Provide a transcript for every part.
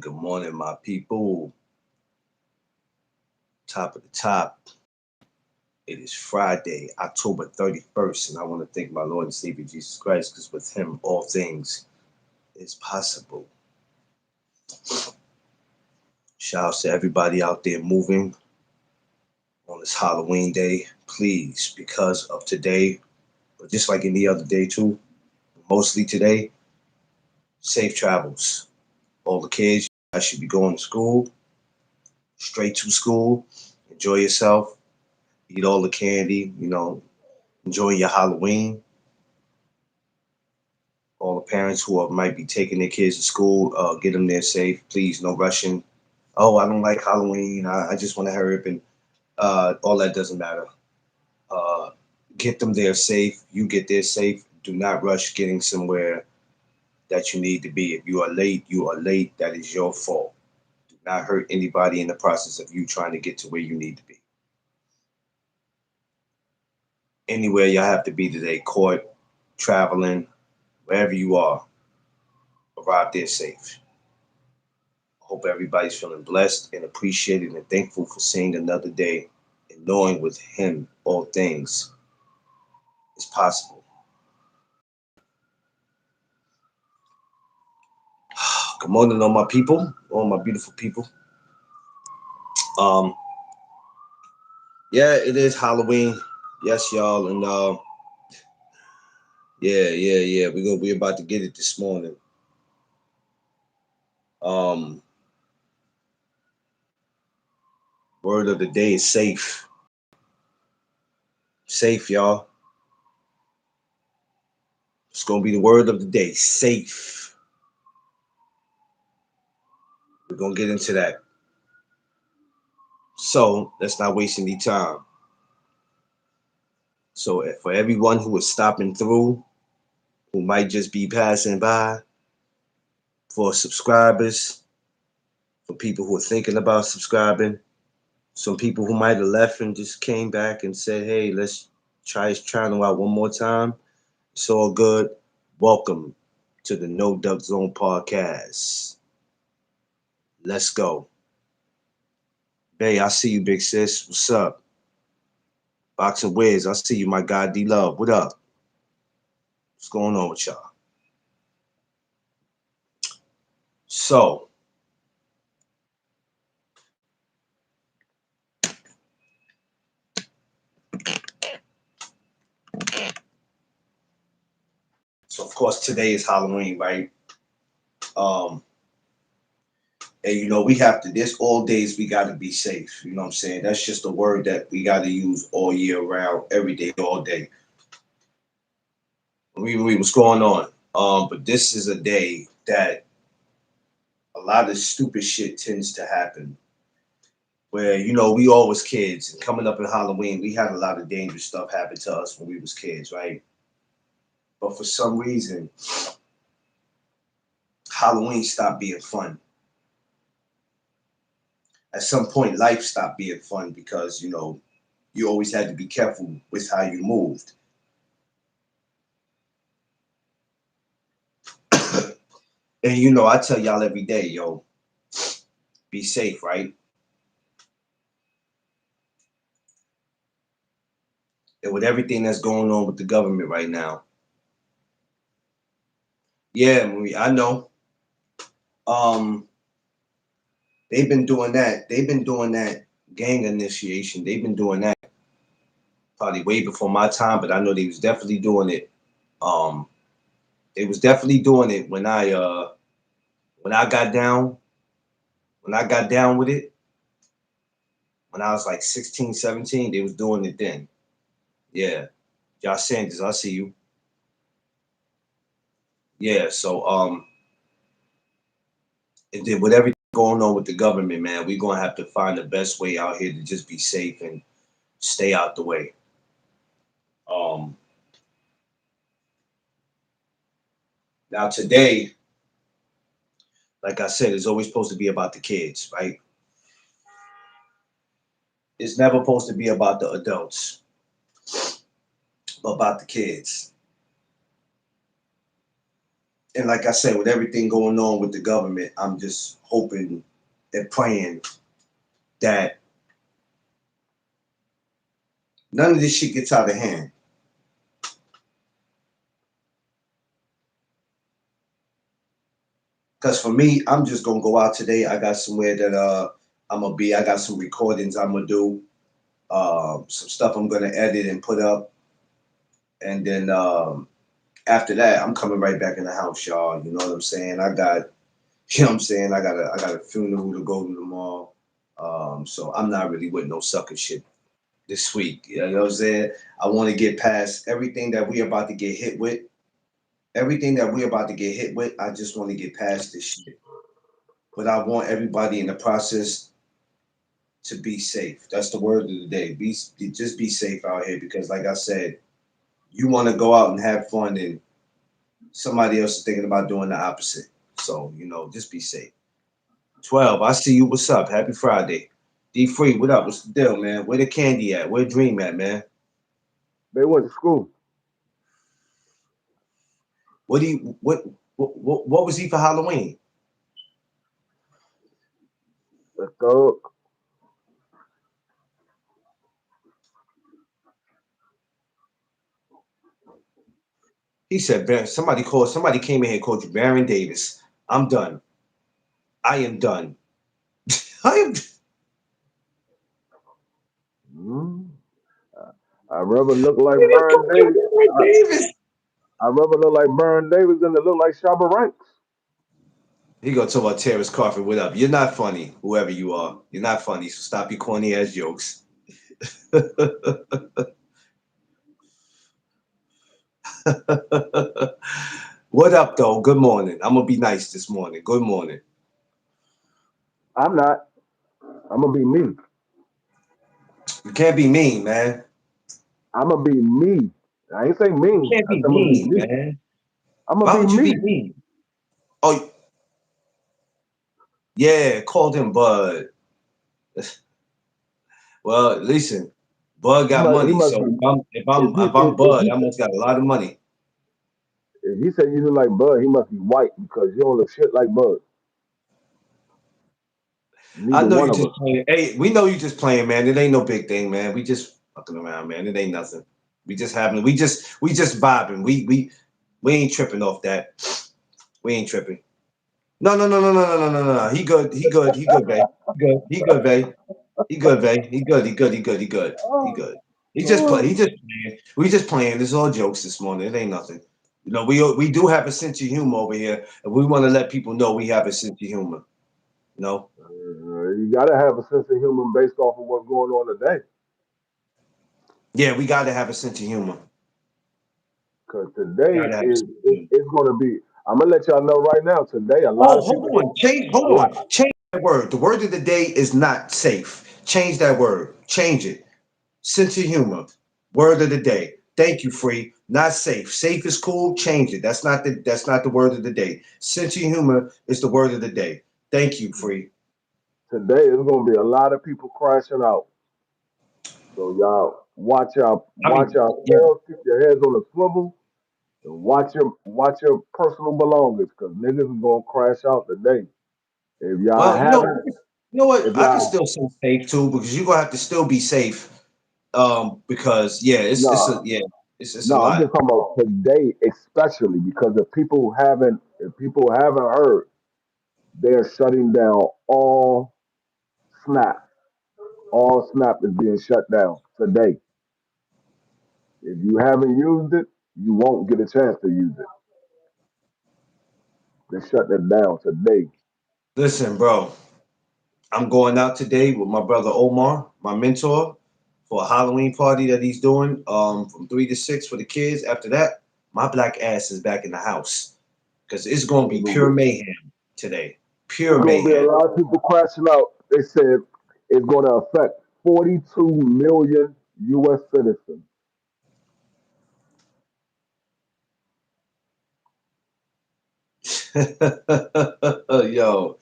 good morning, my people. Top of the top. It is Friday, October 31st, and I want to thank my Lord and Savior Jesus Christ because with Him all things is possible. Shout out to everybody out there moving on this Halloween day. Please, because of today, but just like any other day too, mostly today, safe travels. All the kids, I should be going to school, straight to school. Enjoy yourself. Eat all the candy, enjoy your Halloween. All the parents who might be taking their kids to school, get them there safe. Please, no rushing. Oh, I don't like Halloween. I just want to hurry up and all that doesn't matter. Uh, get them there safe. You get there safe. Do not rush getting somewhere that you need to be. If you are late, you are late. That is your fault. Do not hurt anybody in the process of you trying to get to where you need to be. Anywhere y'all have to be today, court, traveling, wherever you are, arrive there safe. Hope everybody's feeling blessed and appreciated and thankful for seeing another day and knowing with Him all things is possible. Good morning, all my people, all my beautiful people. Um, yeah, it is Halloween. Yes, y'all, and yeah. We're about to get it this morning. Um, word of the day is safe. Safe, y'all. It's gonna be the word of the day. Safe. We're gonna get into that. So let's not waste any time. So for everyone who is stopping through, who might just be passing by, for subscribers, for people who are thinking about subscribing, some people who might have left and just came back and said, hey, let's try his channel out one more time. It's all good. Welcome to the No Duck Zone podcast. Let's go. Bay, I see you, big sis. What's up? Boxing Wiz, I see you, my guy D Love. What up? What's going on with y'all? So, of course, today is Halloween, right? Um, and we have to, there's all days we got to be safe. You know what I'm saying? That's just a word that we got to use all year round, every day, all day. What's going on? But this is a day that a lot of stupid shit tends to happen. Where, we all was kids and coming up in Halloween, we had a lot of dangerous stuff happen to us when we was kids, right? But for some reason, Halloween stopped being fun. At some point, life stopped being fun because, you always had to be careful with how you moved. And I tell y'all every day, yo, be safe, right? And with everything that's going on with the government right now, yeah, Marie, I know. Um, they've been doing that. They've been doing that gang initiation. They've been doing that probably way before my time, but I know they was definitely doing it. Um, they was definitely doing it when I got down, when I got down with it, when I was like 16, 17, they was doing it then. Yeah. Josh Sanders, I see you. Yeah, so and then with everything going on with the government, man, we're gonna have to find the best way out here to just be safe and stay out the way. Um Now today, like I said, it's always supposed to be about the kids, right? It's never supposed to be about the adults, but about the kids. And like I said, with everything going on with the government, I'm just hoping and praying that none of this shit gets out of hand. Because for me, I'm just gonna go out today. I got somewhere that I'm gonna be. I got some recordings I'm gonna do. Some stuff I'm gonna edit and put up, and then after that, I'm coming right back in the house, y'all. You know what I'm saying? I got, you know what I'm saying? I got a funeral to go to tomorrow. So I'm not really with no sucker shit this week. You know what I'm saying? I want to get past everything that we about to get hit with. Everything that we about to get hit with, I just want to get past this shit. But I want everybody in the process to be safe. That's the word of the day. Just be safe out here because, like I said, you want to go out and have fun, and somebody else is thinking about doing the opposite. So just be safe. 12. I see you. What's up? Happy Friday. D Free. What up? What's the deal, man? Where the candy at? Where Dream at, man? They went to school. What do you what was he for Halloween? The thug. He said, somebody came in here and called you Baron Davis. I'm done. I am done. I am Mm. I rather look like He just Baron called you Davis. Baron Davis. I rather look like Baron Davis than to look like Shabba Ranks. He gonna talk about Terrence Crawford. What up? You're not funny, whoever you are. You're not funny, so stop your corny ass jokes. What up, though? Good morning. I'm gonna be nice this morning. Good morning. I'm not. I'm gonna be me. You can't be mean, man. I'm gonna be me. I ain't saying You mean. can't I be said I'm gonna be mean, me. man. I'm gonna Why be would you be me. mean? Oh, yeah, called him Bud. Well, listen, Bud He got must. He money, must so be. if I'm if If I'm he if if, I'm if Bud, he I must got a lot of money. if he said you look like Bud, he must be white because you don't look shit like Bud. I Neither know one you of just us. playing. Hey, we know you just playing, man. It ain't no big thing, man. We just fucking around, man. It ain't nothing. We just having. We just vibing. We ain't tripping off that. We ain't tripping. No, no, no, no, no, no, no, no, no. He good. He good. He good, babe. He good. He good, babe. He good, babe. He good. He good. He good. He good. He Oh, good. He just play. He oh. just playing. We just playing. This is all jokes this morning. It ain't nothing. We do have a sense of humor over here, and we want to let people know we have a sense of humor. No. You gotta have a sense of humor based off of what's going on today. Yeah, we got to have a sense of humor. Cause We got today to have a is sense of humor. it's gonna be. I'm gonna let y'all know right now. Today, a lot Oh, of hold people on. going. Change. A Hold lot. on. Change that word. The word of the day is not safe. Change that word. Change it. Sense of humor. Word of the day. Thank you, Free. Not safe. Safe is cool. Change it. That's not the word of the day. Sense of humor is the word of the day. Thank you, Free. Today is gonna be a lot of people crashing out. So y'all I watch mean, y'all yeah. tails, keep your heads on the swivel, and watch your personal belongings, cause niggas is gonna crash out today. If y'all Well, haven't, you know what? if I can y'all still say safe too because you're gonna have to still be safe. Because yeah, no it's a no, I'm lot. just talking about today, especially because if people haven't heard, they're shutting down all Snap. All Snap is being shut down today. If you haven't used it, you won't get a chance to use it. They shut it down today. Listen, bro. I'm going out today with my brother Omar, my mentor, for a Halloween party that he's doing from 3 to 6 for the kids. After that, my black ass is back in the house because it's going to be It's pure gonna mayhem today. it's Pure gonna be a mayhem. lot of people crashing out. They said it's gonna affect 42 million U.S. citizens. Yo,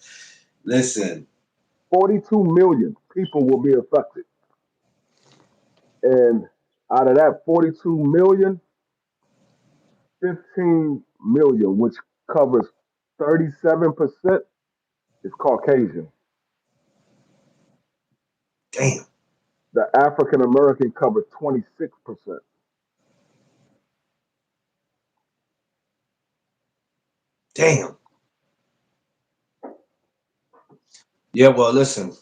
listen. 42 million people will be affected, and out of that 42 million, 15 million, which covers 37% is Caucasian. Damn. The African American covers 26%. Damn. Yeah, well, listen.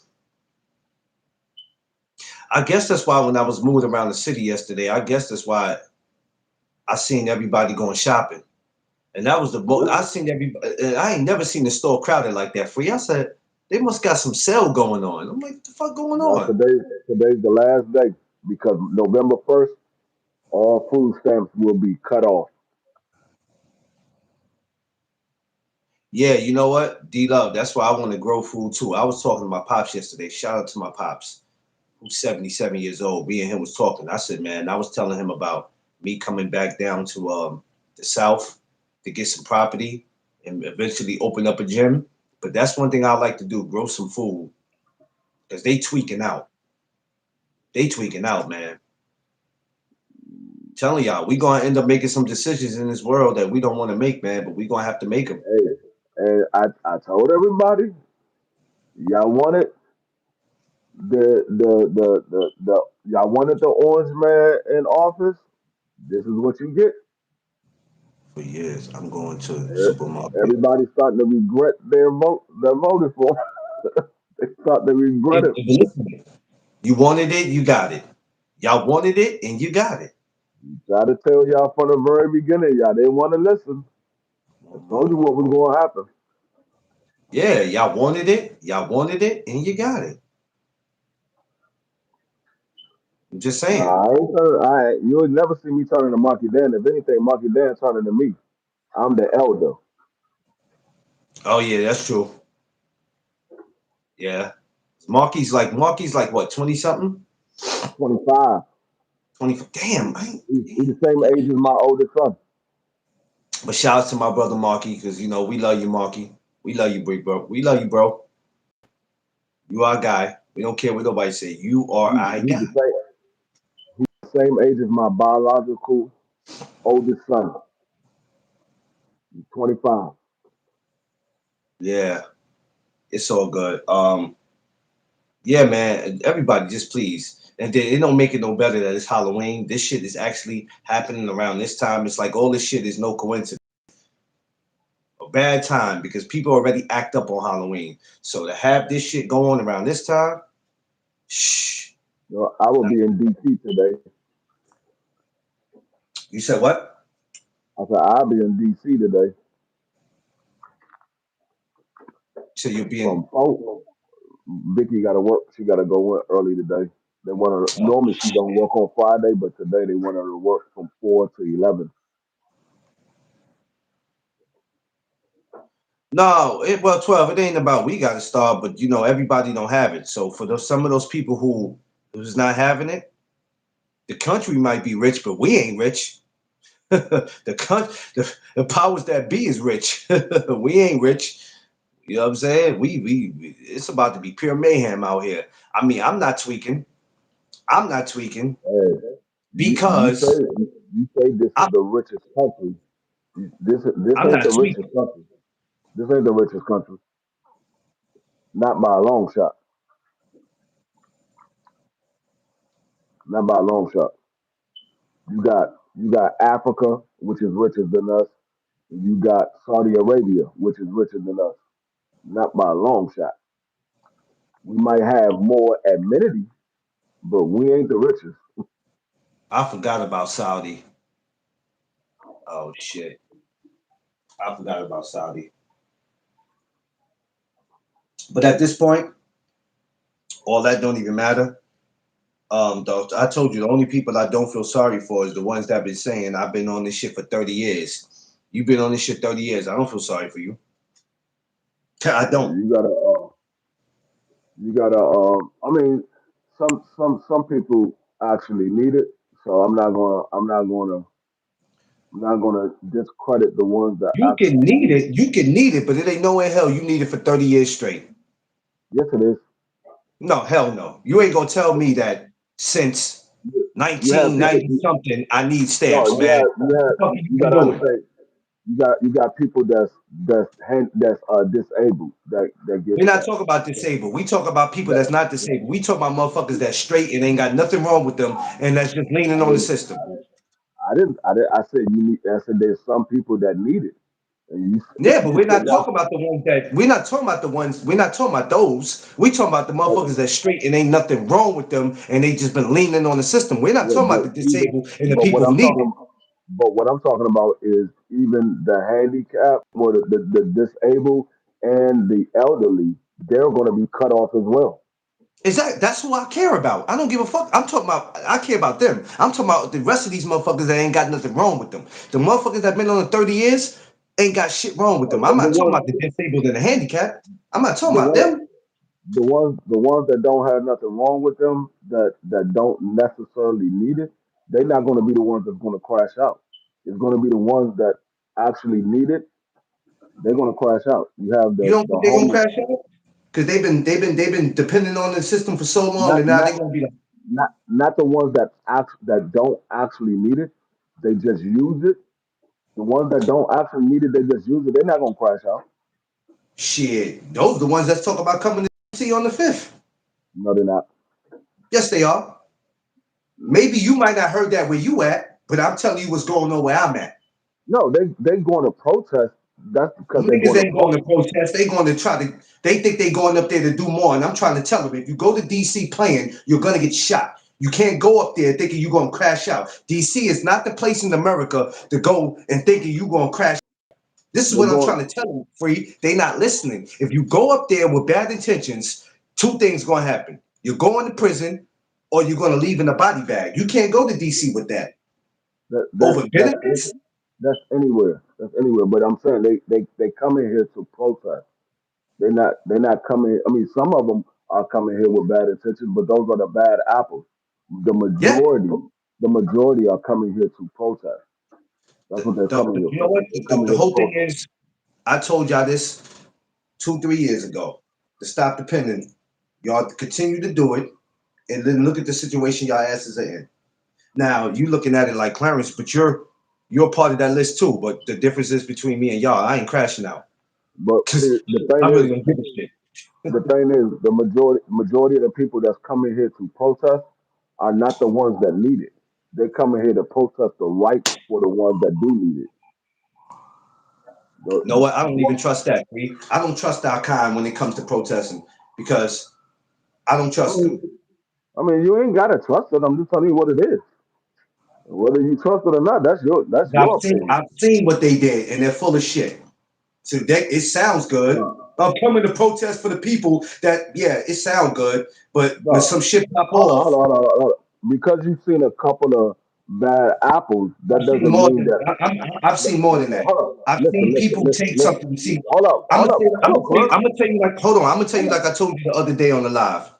I guess that's why when I was moving around the city yesterday, I guess that's why I seen everybody going shopping. And that was the most I seen everybody. And I ain't never seen the store crowded like that. Free. I said they must got some sale going on. I'm like, what the fuck going Now on? today's the last day because November 1st, all food stamps will be cut off. Yeah, you know what, D Love. That's why I want to grow food too. I was talking to my pops yesterday. Shout out to my pops, who's 77 years old. Me and him was talking. I said, man, I was telling him about me coming back down to the South to get some property and eventually open up a gym. But that's one thing I like to do: grow some food because they tweaking out. They tweaking out, man. Telling y'all, we gonna end up making some decisions in this world that we don't want to make, man. But we gonna have to make them. Hey, and I told everybody, y'all wanted the y'all wanted the orange man in office. This is what you get. For years, I'm going to the supermarket. Everybody's starting to regret their vote. They voted for. They start to regret it. Listen, you wanted it, you got it. Y'all wanted it, and you got it. Try to tell y'all from the very beginning, y'all didn't want to listen. I told you what was going to happen. Yeah, y'all wanted it, and you got it. I'm just saying. Nah, you would never see me turning to Marky Dan. If anything, Marky Dan turning to me. I'm the elder. Oh yeah, that's true. Yeah, Marky's like what, 20 something, 25. 20. Damn, He's the same age as my oldest son. but shout out to my brother Marky because we love you, Marky. We love you, bro. We love you, bro. You are a guy. We don't care what nobody say. You are our He's guy. the same age as my biological oldest son. He's 25. Yeah, it's all good. Yeah, man. Everybody, just please. And then it don't make it no better that it's Halloween. This shit is actually happening around this time. It's like all this shit is no coincidence. A bad time because people already act up on Halloween. So to have this shit go on around this time, shh. I will be in DC today. You said what? I said I'll be in DC today So you're being from 4. Vicky got to work. She got to go in early today. They want her. oh, Normally she don't work on Friday, but today they want her to work from 4 to 11. no, well 12. It ain't about we got to start, but everybody don't have it. So for some of those people who's not having it, the country might be rich, but we ain't rich. The powers that be is rich. We ain't rich. You know what I'm saying? It's about to be pure mayhem out here. I mean, I'm not tweaking. I'm not tweaking Hey, you say because this is I'm, the richest country. This I'm ain't not the richest tweaking. country. This ain't the richest country. Not by a long shot. Not by a long shot. You got Africa, which is richer than us. And you got Saudi Arabia, which is richer than us. Not by a long shot. We might have more amenities, but we ain't the richest. I forgot about Saudi. Oh shit. I forgot about Saudi. But at this point, all that don't even matter. Though I told you the only people I don't feel sorry for is the ones that been saying I've been on this shit for 30 years. You've been on this shit 30 years. I don't feel sorry for you. I don't. I mean, some people actually need it, so I'm not gonna discredit the ones that You can actually need need it. it. You can need it, but it ain't no in hell you need it for 30 years straight. Yes, it is. No, hell no. You ain't gonna tell me that since You have people. 1990 something I need No, stamps, man. What the fuck are you you been gotta doing? understand. you got people that's disabled that We're gets not that. talking about disabled. We talk about people That that's not disabled. We talk about motherfuckers that's straight and ain't got nothing wrong with them, and that's just leaning I on the didn't system. I didn't I said you need I said there's some people that need it. And you Yeah, but you we're said not that's talking about the ones that we're not talking about the ones we're not talking about those. We talking about the that, motherfuckers that's straight and ain't nothing wrong with them, and they just been leaning on the system. We're not yeah, talking about but the even disabled and the but people who need it. what I'm talking about is even the handicapped or the disabled and the elderly, they're gonna be cut off as well. That's who I care about. I don't give a fuck. I'm talking about I care about them. I'm talking about the rest of these motherfuckers that ain't got nothing wrong with them. The motherfuckers that been on the 30 years ain't got shit wrong with them. I'm The not talking about ones the disabled and the handicapped. I'm not talking the about one them. the ones that don't have nothing wrong with them that don't necessarily need it, they're not gonna be the ones that's gonna crash out. It's gonna be the ones that actually need it. They're gonna crash out. You have You don't the think they gonna homeless, crash out? Because they've been depending on the system for so long, not and now not they're gonna be like, not the ones that don't actually need it. They just use it. The ones that don't actually need it, they just use it. They're not gonna crash out. shit. Those are the ones that's talking about coming to see on the 5th. No, they're not. Yes, they are. Maybe you might not heard that where you at, but I'm telling you what's going on where I'm at. No, they going to protest. That's because Them they're niggas going to ain't going protest. to protest. They going to try to. They think they going up there to do more. And I'm trying to tell them, if you go to DC playing, you're gonna get shot. You can't go up there thinking you're gonna crash out. DC is not the place in America to go and thinking you're gonna crash. This is They're what I'm going. trying to tell them, Free. They not listening. If you go up there with bad intentions, two things gonna happen. You're going to prison, or you're gonna leave in a body bag. You can't go to DC with that. That, Over that's benefits? that's anywhere. That's anywhere. But I'm saying they come in here to protest. They're not coming. I mean, some of them are coming here with bad intentions, but those are the bad apples. The Yeah. majority, the majority are coming here to protest. That's what they're coming here You know for. what? They're The, coming the here to whole thing protest. is, I told y'all this 2, 3 years ago to stop depending. Y'all continue to do it, and then look at the situation y'all asses are in. Now you looking at it like Clarence, but you're part of that list too. But the difference is between me and y'all, I ain't crashing out But see, because I really don't give a shit. the thing is, the majority of the people that's coming here to protest are not the ones that need it. They're coming here to protest the rights for the ones that do need it. The, You know what? I the don't even trust that. I don't trust our kind when it comes to protesting because I don't I trust them. mean, you ain't gotta trust it. I'm just telling you what it is. Whether you trust it or not, that's I've your seen opinion. I've seen what they did, and they're full of shit. So it sounds good. No, I'm coming to protest for the people that, yeah, it sounds good. But when no. some shit pop Hold on, hold off, on, hold on, hold on. Because you've seen a couple of bad apples, that I've seen doesn't more mean than that. I've seen more than that. Hold on. I've Listen, seen listen, people listen, take listen. something. See, Hold up, hold up, hold up, Clarence. I'm gonna tell you like, hold on. I'm gonna tell you Hold like up. I told you the other day on the live.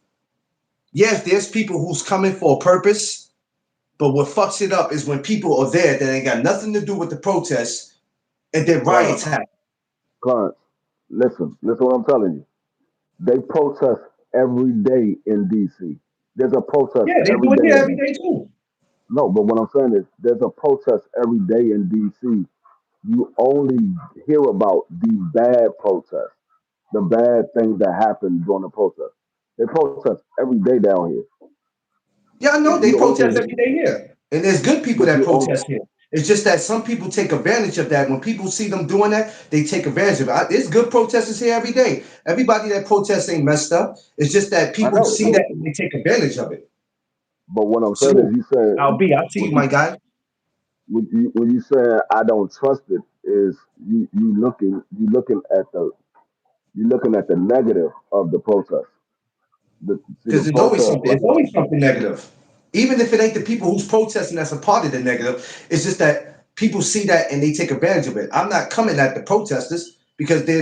Yes, there's people who's coming for a purpose, but what fucks it up is when people are there that ain't got nothing to do with the protest, and then riots Clarence, happen. Clarence. Listen what I'm telling you. They protest every day in DC. There's a protest Yeah, they every do it day here in every DC. day too. No, but what I'm saying is there's a protest every day in DC. You only hear about these bad protests, the bad things that happen during the protest. They protest every day down here. Yeah, I know You they only protest hear, every day here, and there's good people but that you only, protest here. It's just that some people take advantage of that. When people see them doing that, they take advantage of it. There's good protesters here every day. Everybody that protests ain't messed up. It's just that I people know, see that and they take advantage of it. but what I'm saying is Salute. you said, I see you, when my guy. when you say I don't trust it, is you looking at the negative of the protest. See the Because protest. there's always something negative. Even if it ain't the people who's protesting that's a part of the negative, it's just that people see that and they take advantage of it. I'm not coming at the protesters because they're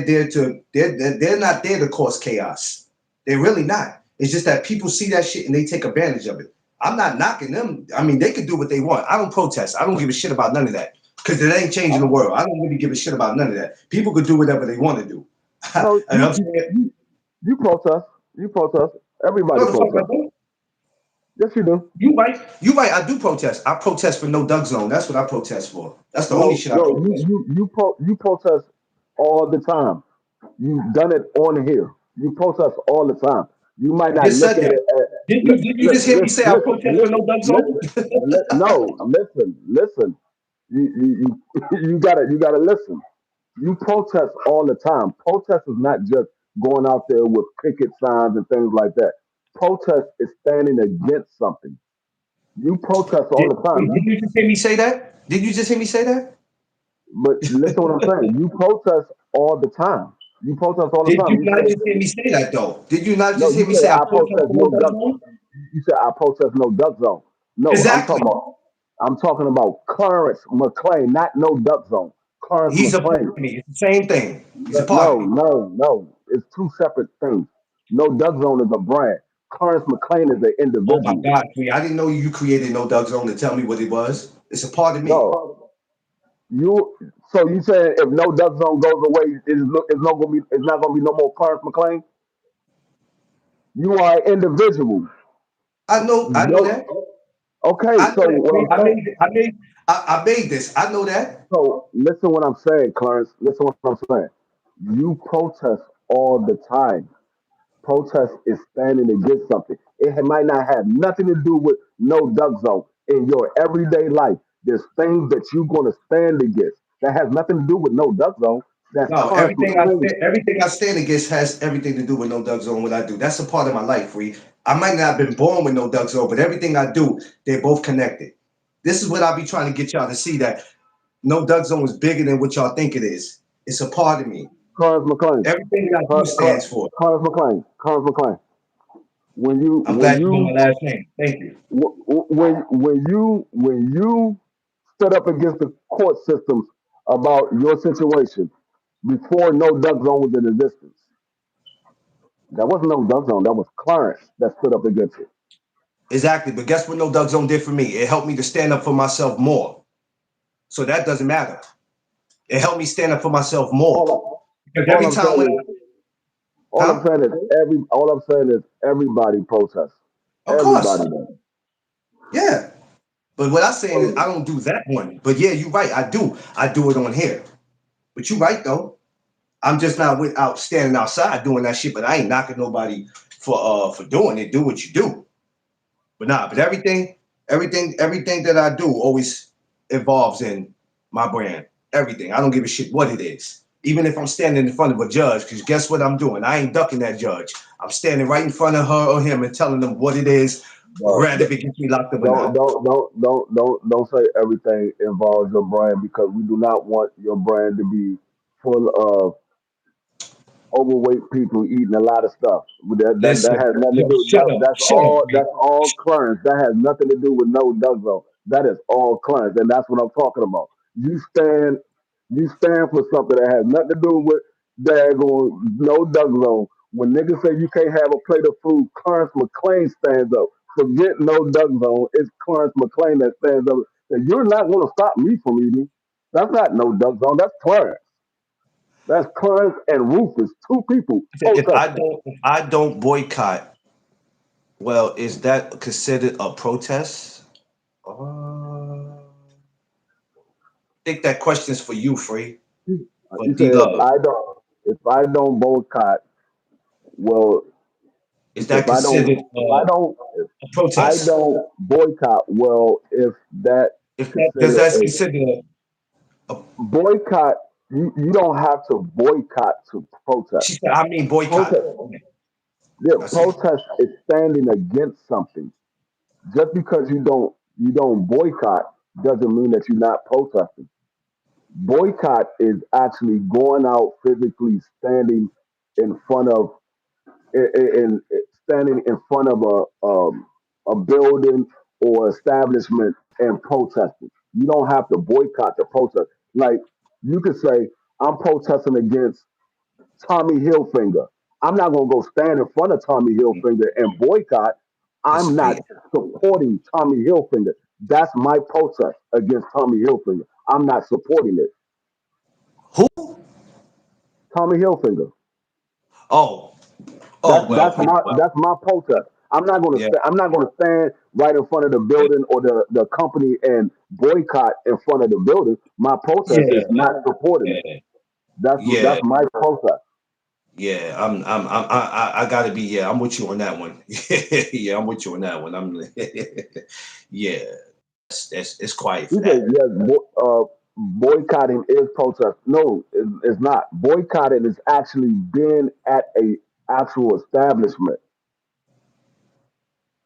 not there to cause chaos. They're really not. It's just that people see that shit and they take advantage of it. I'm not knocking them. I mean, they can do what they want. I don't protest. I don't give a shit about none of that because it ain't changing the world. I don't really give a shit about none of that. People could do whatever they want to do. No, And I'm saying, you protest. You protest. no, Everybody the fuck I protests. don't. Yes, you do. You right. You right. I do protest. I protest for no Doug Zone. That's what I protest for. That's the only No, shit I no, protest for. you protest all the time. You've done it on here. You protest all the time. You might I not just look said at that. it as Did you just hear me say I protest for no Doug Zone? no, listen. You gotta listen. You protest all the time. Protest is not just going out there with picket signs and things like that. Protest is standing against something. You protest all Did, the time. did you just hear me say that? Did you just hear me say that? But listen what I'm saying. You protest all the time. You protest all the Did time. you You not just say hear me say that though? Did you not no. just You hear me say say I I protest protest for no no Doug duck. Zone? You said I protest no duck zone. No, I'm Exactly. talking about. I'm talking about Clarence McClain, not no duck zone. Clarence He's a part McClain. of me. It's the same thing. He's a part of No, me. no, no. It's two separate things. No duck zone is a brand. Clarence McClain is an Oh my individual. God, Free. I didn't know you created no Doug Zone to tell me what it was. It's a part of me. No, you. So you saying if no duck zone goes away, it's not gonna be no more Clarence McClain? You are an individual. I know No, that. okay, I know so that, what Free. I'm saying, I made this. I know that. so listen what I'm saying, Clarence. Listen what I'm saying. You protest all the time. Protest is standing against something. It might not have nothing to do with no duck zone in your everyday life. There's things that you're going to stand against that has nothing to do with no duck zone. That's No, Clarence McClain. everything I stand against has everything to do with no Doug Zone. What I do, that's a part of my life, Free. I might not have been born with no Doug Zone, but everything I do, they're both connected. This is what I be trying to get y'all to see that no Doug Zone is bigger than what y'all think it is. It's a part of me. Clarence McClain. Everything that I do stands for. Clarence McClain. Clarence McClain. When you I'm when glad you know you my last name. Thank you. when you stood up against the court systems about your situation before no duck zone was in existence, that wasn't no duck zone. That was Clarence that stood up against it. Exactly. But guess what no Doug Zone did for me? It helped me to stand up for myself more. So that doesn't matter. It helped me stand up for myself more. All, Because I, all every I'm time saying when is, huh? all I'm saying is everybody protests. Of Everybody course. does. Yeah. But what I'm saying is I So, don't do that one. But yeah, you're right. I do. I do it on here. But you're right though. I'm just not out standing outside doing that shit. But I ain't knocking nobody for doing it. Do what you do. But nah. But everything that I do always involves in my brand. Everything. I don't give a shit what it is. Even if I'm standing in front of a judge, because guess what I'm doing? I ain't ducking that judge. I'm standing right in front of her or him and telling them what it is, but rather if it gets me locked up or not. don't say everything involves your brand because we do not want your brand to be full of overweight people eating a lot of stuff. That Listen, has nothing to yo, do. shut up, shut up, That's Free. all clearance. That has nothing to do with no Doug zone. That is all clearance, and that's what I'm talking about. You stand for something that has nothing to do with daggone no Doug zone. When niggas say you can't have a plate of food, Clarence McClain stands up. Forget no Doug zone. It's Clarence McClain that stands up. And you're not going to stop me from eating. That's not no Doug zone. That's Clarence. That's Clarence and Rufus, two people If I protesting. don't if I don't boycott, well, is that considered a protest? I think that question's for you, Free, for You say D Love. if I don't boycott, well, you Is say that considered if a I protest? don't boycott, well, if that If that because consider that's a considered a boycott, you don't have to boycott to protest. she said, I mean boycott. Protest, yeah, I see. protest is standing against something. Just because you don't boycott doesn't mean that you're not protesting. Boycott is actually going out physically standing in front of in standing in front of a building or establishment and protesting. You don't have to boycott the protest. Like you could say, I'm protesting against Tommy Hilfiger. I'm not gonna go stand in front of Tommy Hilfiger and boycott. I'm not Disagree. supporting Tommy Hilfiger. That's my protest against Tommy Hilfiger. I'm not supporting it. Who? Tommy Hilfiger. Oh, That's oh well, that's Free. my Well, that's my protest. I'm not gonna yeah. I'm not gonna stand right in front of the building or the company and boycott in front of the building, my protest Yeah, is not supporting it. yeah, That's yeah, my protest. yeah. I gotta be. Yeah, I'm with you on that one. Yeah, I'm with you on that one. I'm. Yeah, it's quiet He for said, that. yes, boycotting is protest. No, it's not. Boycotting is actually being at a actual establishment.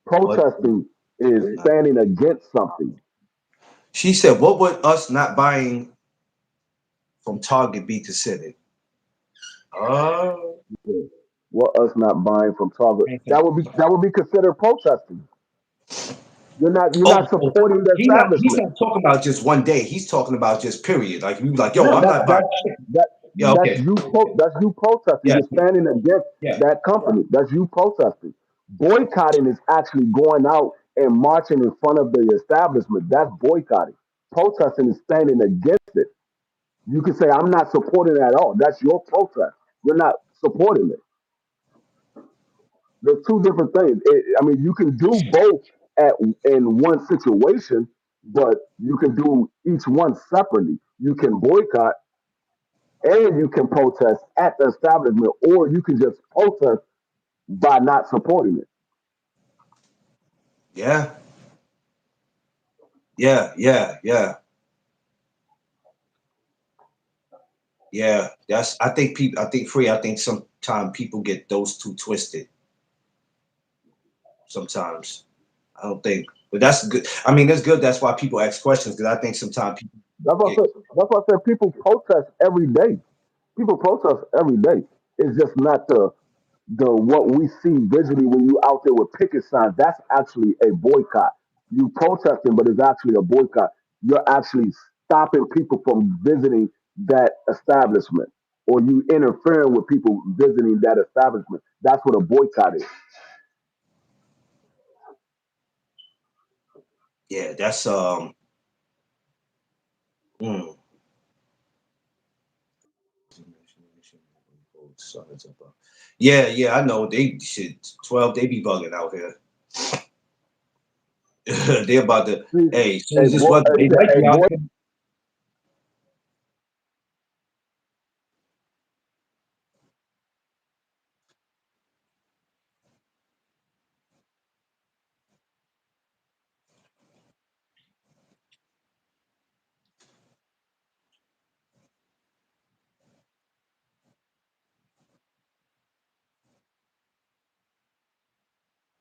What? Protesting is standing against something. She said, "What would us not buying from Target be considered?" Oh, What us not buying from Target? That would be considered protesting. You're not oh, supporting the he's establishment. not talking about just one day. He's talking about just period. Like you, like, yo, Yeah, I'm not buying. that Yeah, okay, that's you protesting. yeah, You're standing against yeah, that company. That's you protesting. Boycotting is actually going out and marching in front of the establishment. That's boycotting. Protesting is standing against it. You can say I'm not supporting it at all. That's your protest. You're not supporting it. There's two different things. I mean, you can do both at in one situation, but you can do each one separately. You can boycott and you can protest at the establishment, or you can just protest by not supporting it. yeah, yeah, yeah, yeah, yeah. That's. I think people. I think free. I think sometimes people get those two twisted. Sometimes I don't think, but that's good. I mean, that's good. That's why people ask questions because I think sometimes people That's what I get. said. That's what I said. People protest every day. People protest every day. It's just not the what we see visually when you out there with picket signs. That's actually a boycott. You protesting, but it's actually a boycott. You're actually stopping people from visiting that establishment, or you interfering with people visiting that establishment. That's what a boycott is. Yeah, that's mm. Yeah, yeah, I know they shit 12, they be bugging out here. They about to, See, hey, as soon as this weather, they like a you out boy, here.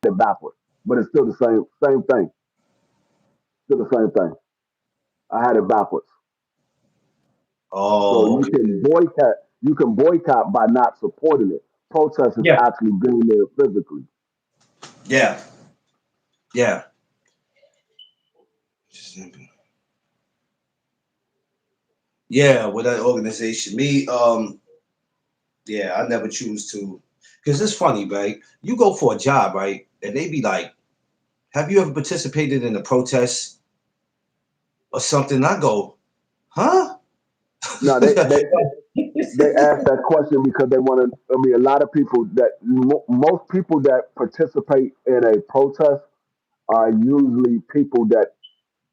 it backwards, but it's still the same thing. Still the same thing. I had it backwards. So Oh, you okay. can boycott. You can boycott by not supporting it. Protest is Yeah, actually being there physically. yeah, yeah. Yeah, with that organization. Me, yeah, I never choose to, because it's funny, right? You go for a job, right? And they be like, have you ever participated in a protest or something? I go, huh? No, they ask that question because they want to. I mean, a lot of people that most people that participate in a protest are usually people that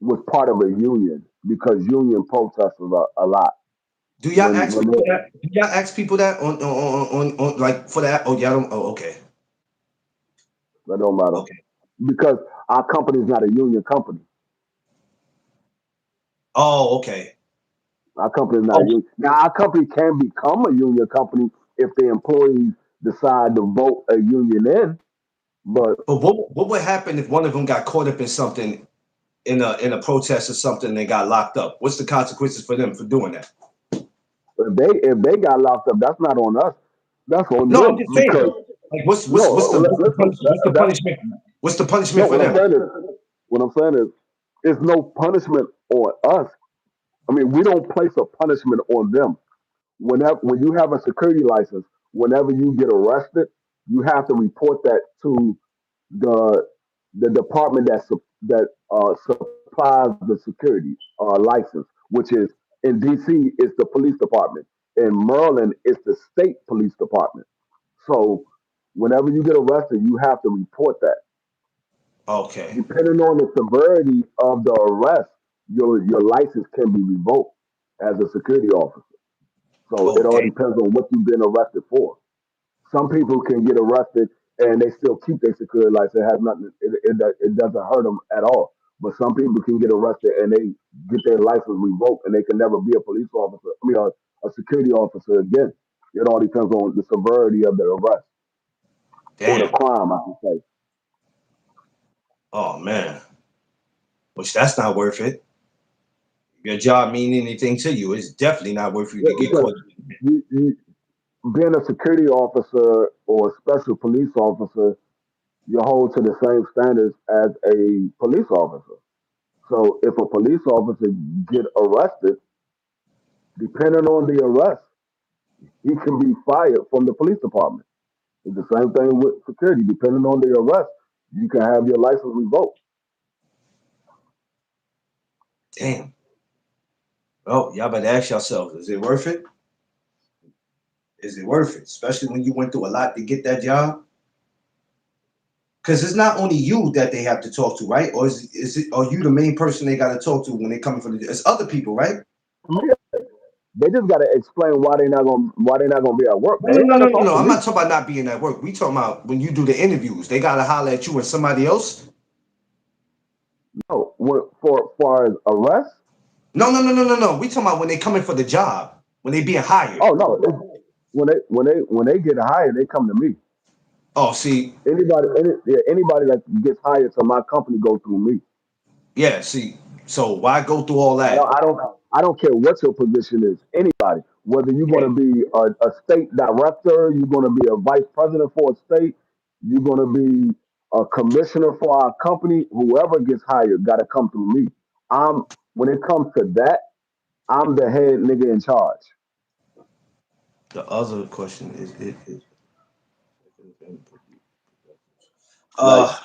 was part of a union because union protests a lot. Do y'all When ask when people they, that? Do y'all ask people that on like for that? Oh, y'all don't. Oh, okay, that don't matter okay. because our company is not a union company. Oh, okay. Our company is not a Oh, union. Now, our company can become a union company if the employees decide to vote a union in. But but what would happen if one of them got caught up in something in a protest or something and they got locked up? What's the consequences for them for doing that? if they got locked up, that's not on us. That's on No, I'm them just saying. because Like, no. Listen, what's the that punishment? What's the punishment no. for them? What I'm saying is, it's no punishment on us. I mean, we don't place a punishment on them. When you have a security license, whenever you get arrested, you have to report that to the the department that supplies the security license, which is in DC is the police department. In Maryland, it's the state police department. So whenever you get arrested, you have to report that. Okay. Depending on the severity of the arrest, your license can be revoked as a security officer. So Oh it all damn. depends on what you've been arrested for. Some people can get arrested and they still keep their security license. It has nothing. It doesn't hurt them at all. But some people can get arrested and they get their license revoked and they can never be a police officer. I mean, a security officer again. It all depends on the severity of the arrest or the Damn. crime, I should say. Oh man. Which that's not worth it. Your job mean anything to you, it's definitely not worth you Yeah, to get because caught. being a security officer or a special police officer, you hold to the same standards as a police officer. So if a police officer get arrested, depending on the arrest, he can be fired from the police department. It's the same thing with security. Depending on the arrest, you can have your license revoked. Damn. Well, y'all better ask yourselves, is it worth it? Is it worth it? Especially when you went through a lot to get that job? Because it's not only you that they have to talk to, right? Or is it are you the main person they gotta talk to when they coming for the it's other people, right? They just got to explain why they're not gonna be at work. No, They no, ain't no, got to no, no, talk no. to I'm me. not talking about not being at work. We talking about when you do the interviews. They gotta holler at you and somebody else. No, for far as arrest. No, no, no, no, no, no. We talking about when they coming for the job, when they being hired. Oh no, when they get hired, they come to me. Oh, see, Anybody that gets hired to my company go through me. yeah, see. So why go through all I don't that? I don't I don't care what your position is. Anybody, whether you're Yeah. going to be a state director, you're going to be a vice president for a state, you're going to be a commissioner for our company. Whoever gets hired got to come through me. I'm When it comes to that, I'm the head nigga in charge. The other question is it Like uh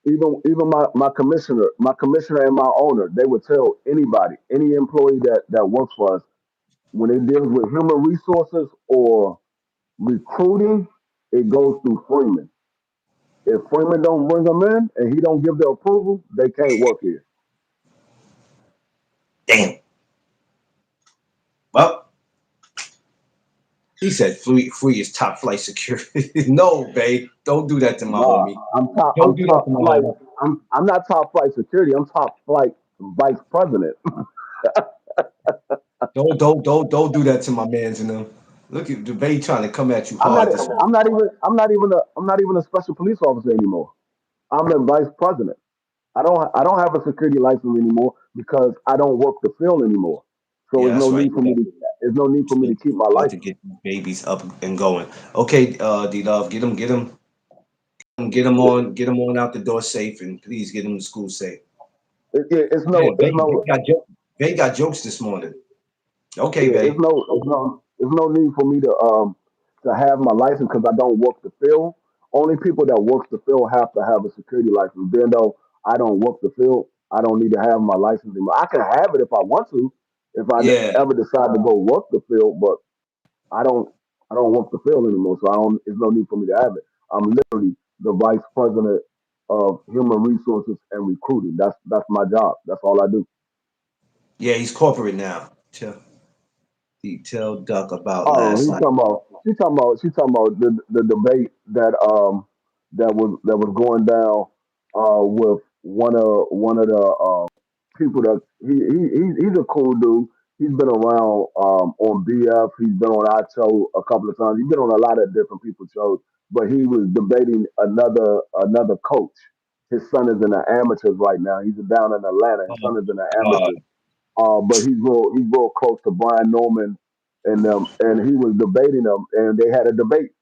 even my commissioner and my owner, they would tell anybody, any employee that works for us, when it deals with human resources or recruiting, it goes through Freeman. If Freeman don't bring them in and he don't give the approval, they can't work here. damn. Well, he said free is top flight security. No, babe. Don't do that to my Nah, homie. I'm top. Don't I'm do that to top my flight. homie. I'm not top flight security. I'm top flight vice president. Don't do that to my mans and them. Look at the babe trying to come at you I'm not. hard this morning. I'm not even. I'm not even a special police officer anymore. I'm a vice president. I don't have a security license anymore because I don't work the field anymore. So Yeah, there's no that's right. need for me to. There's no need for me to keep my Got to license. get these babies up and going. Okay, D Love, get them on out the door safe, and please get them to school safe. It's Yeah, no. It's no. Bay got jokes this morning. Okay, Yeah, it's Bay. no. It's no need for me to have my license because I don't work the field. Only people that work the field have to have a security license. Then though I don't work the field, I don't need to have my license anymore. I can have it if I want to, if I Yeah, ever decide to go work the field, but I don't. I don't work the field anymore, so I don't. There's no need for me to have it. I'm literally the vice president of human resources and recruiting. That's my job. That's all I do. yeah, he's corporate now. Tell Duck about Oh, last he's night. talking about. She's talking about the debate that was going down with one of the people that he's a cool dude. He's been around on BF. He's been on our show a couple of times. He's been on a lot of different people's shows. But he was debating another coach. His son is in the amateurs right now. He's down in Atlanta. His Oh, son is in the God. amateurs, but he's real close to Brian Norman and them, and he was debating them, and they had a debate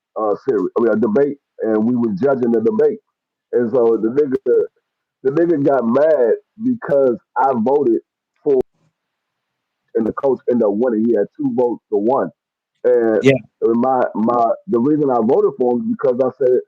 series, I mean a debate, and we was judging the debate, and so the nigga got mad because I voted for, and the coach ended up winning. He had 2 votes to 1, and Yeah, the reason I voted for him is because I said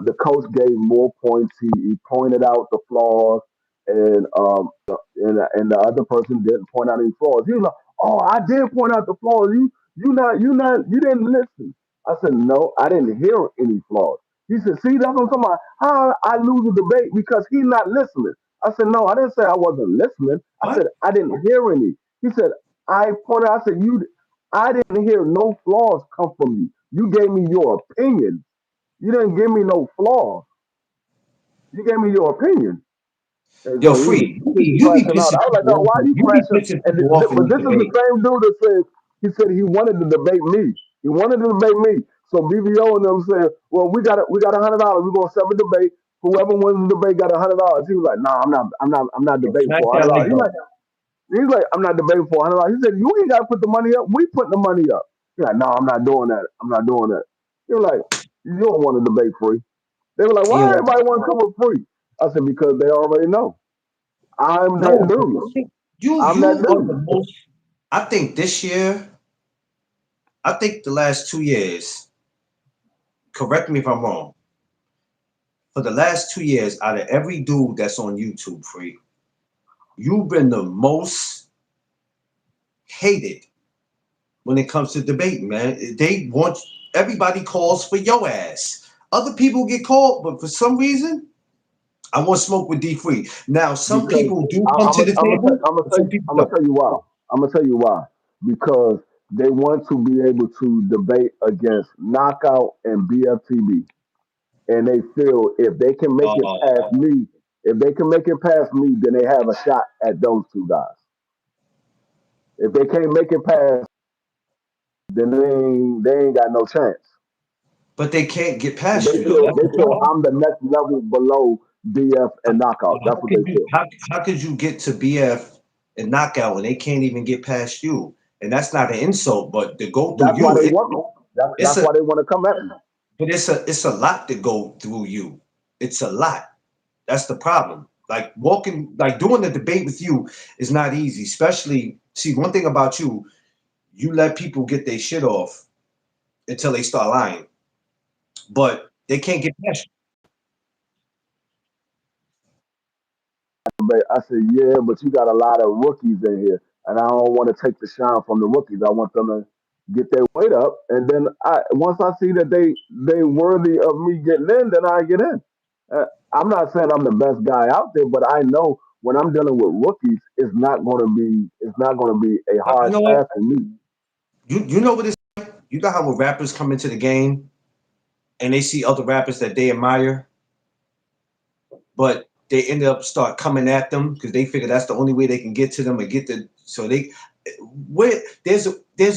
the coach gave more points. He pointed out the flaws, and the other person didn't point out any flaws. He was like, "Oh, I did point out the flaws. You didn't listen." I said, "No, I didn't hear any flaws. He said, see, that's what I'm talking about. How I lose a debate because he's not listening. I said, no, I didn't say I wasn't listening. I What? said, I didn't hear any. He said, I said, I didn't hear no flaws come from you. You gave me your opinion. You didn't give me no flaws. You gave me your opinion. And Yo, so he was free. You be crashing out. pissing I was like, no, people off. why are you You be crashing? pissing people off in But these this is the debates. same dude that said he said he wanted to debate me. He wanted to debate me. So BBO and them said, well, we got $100. We're gonna set a debate. Whoever wins the debate got $100. He was like, nah, I'm not Yo, debating smack for that $100. link up. He's like, I'm not debating for $100. He said, you ain't gotta put the money up. We put the money up. He's like, no, I'm not doing that. I'm not doing that. He was like, you don't want to debate free. They were like, why Yo, everybody want to come with free? I said, because they already know. I'm that no, dude. I'm that you are the dude. most. I think this year, I think the last 2 years, correct me if I'm wrong, for the last 2 years, out of every dude that's on YouTube, free, you've been the most hated when it comes to debating, man. They want everybody calls for your ass. Other people get called, but for some reason, I want smoke with D Free. Now, some Because people do come I'm to gonna the table, but some people I'm gonna don't. tell you why. I'm gonna tell you why. Because they want to be able to debate against Knockout and BFTB, and they feel if they can make it past Uh, me, if they can make it past me, then they have a shot at those two guys. If they can't make it past, then they ain't got no chance. but they can't get They past you though. feel That's they the feel problem. I'm the next level below BF and Knockout. How That's what could they you feel. how could you get to BF and knockout when they can't even get past you? And that's not an insult, but to go through That's why you, they want me. it's That's a why they want to come at me. it's a lot to go through you. It's a lot. That's the problem. Like walking, like doing the debate with you is not easy. Especially, see, one thing about you, you let people get their shit off until they start lying, but they can't get past But I said, yeah, but you got a lot of rookies in here, and I don't want to take the shine from the rookies. I want them to get their weight up, and then once I see that they worthy of me getting in, then I get in. Uh, I'm not saying I'm the best guy out there, but I know when I'm dealing with rookies, it's not going to be a you. You hard know what? task for me. You know what it's like. You know how when rappers come into the game and they see other rappers that they admire, but they end up start coming at them because they figure that's the only way they can get to them and get the so they where there's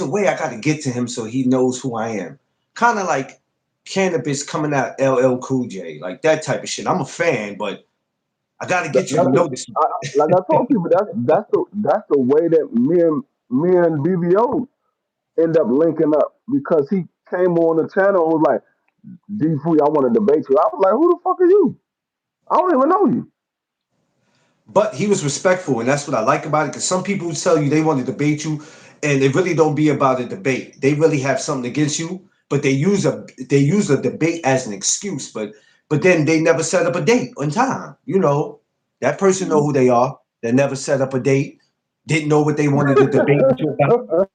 a way I got to get to him so he knows who I am. Kind of like Cannabis coming out LL Cool J, like that type of shit. I'm a fan, but I got to get you to That's notice me. like I told people. That's the way that me and BBO end up linking up because he came on the channel and was like, D Free, I want to debate you. I was like, who the fuck are you? I don't even know you. But he was respectful, and that's what I like about it. Because some people tell you they want to debate you, and it really don't be about a debate. They really have something against you, but they use a debate as an excuse. But then they never set up a date on time. You know, that person know who they are. They never set up a date. Didn't know what they wanted to debate with you about.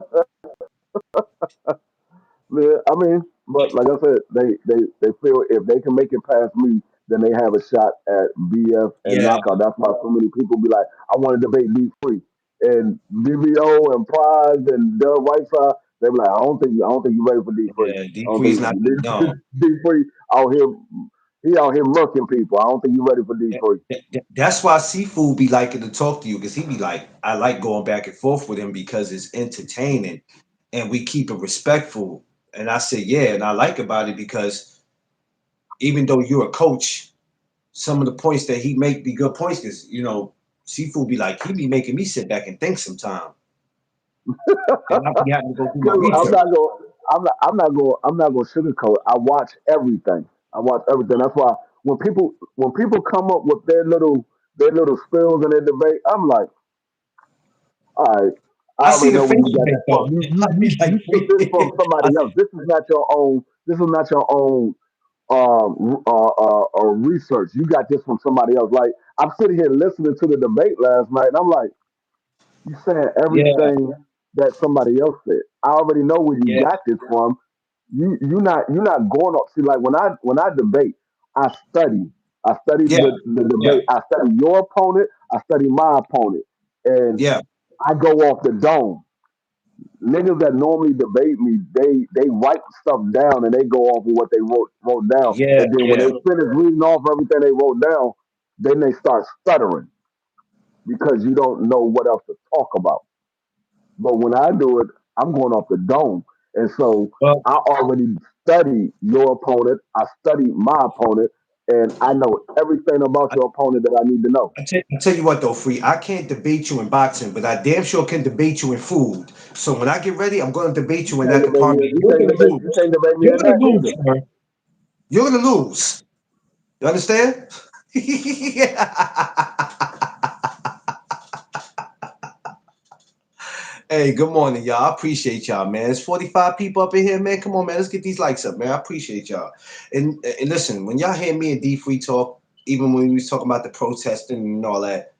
Yeah, I mean, but like I said, they feel if they can make it past me, then they have a shot at BF and Yeah, knockout. That's why so many people be like, I want to debate D Free and BBO and Prize and Doug Whiteside. They be like, I don't think you're ready for D Free. yeah. I D don't Free's think not. No, D Free out here. He out here murking people. I don't think you're ready for D Free. That's why Seafood be liking to talk to you because he be like, I like going back and forth with him because it's entertaining and we keep it respectful. And I said, yeah, and I like about it because even though you're a coach, some of the points that he make be good points because Seafood be like, he be making me sit back and think sometime. And I be having to go do my 'Cause research. I'm not going to sugarcoat. I watch everything. I watch everything. That's why when people come up with their little spills in their debate, I'm like, all right, I I see already the know where face you you got make that from. though. You you I be you, like, you took this from somebody I else. This is not your own. This is not your own research. You got this from somebody else. Like I'm sitting here listening to the debate last night, and I'm like, you saying yeah, everything that somebody else said. I already know where you yeah. got this from. you're not going up. See, like when I debate, I study. I study Yeah, the yeah, debate. I study your opponent. I study my opponent, and yeah. I go off the dome. Niggas that normally debate me, they write stuff down and they go off of what they wrote down. Yeah, And then when yeah. they finish reading off everything they wrote down, then they start stuttering because you don't know what else to talk about. But when I do it, I'm going off the dome. And so Well, I already study your opponent. I study my opponent, and I know everything about I, your opponent that I need to know. I tell you what though, Free, I can't debate you in boxing, but I damn sure can debate you in food. So when I get ready, I'm going to debate You you in can't that debate me. department. You You're can't going to debate. You lose. can't debate me You're in going that to lose, neither. sir. You're going to lose. You understand? Hey, good morning, y'all. I appreciate y'all, man. It's 45 people up in here, man. Come on, man. Let's get these likes up, man. I appreciate y'all. And listen, when y'all hear me and D Free talk, even when we was talking about the protesting and all that,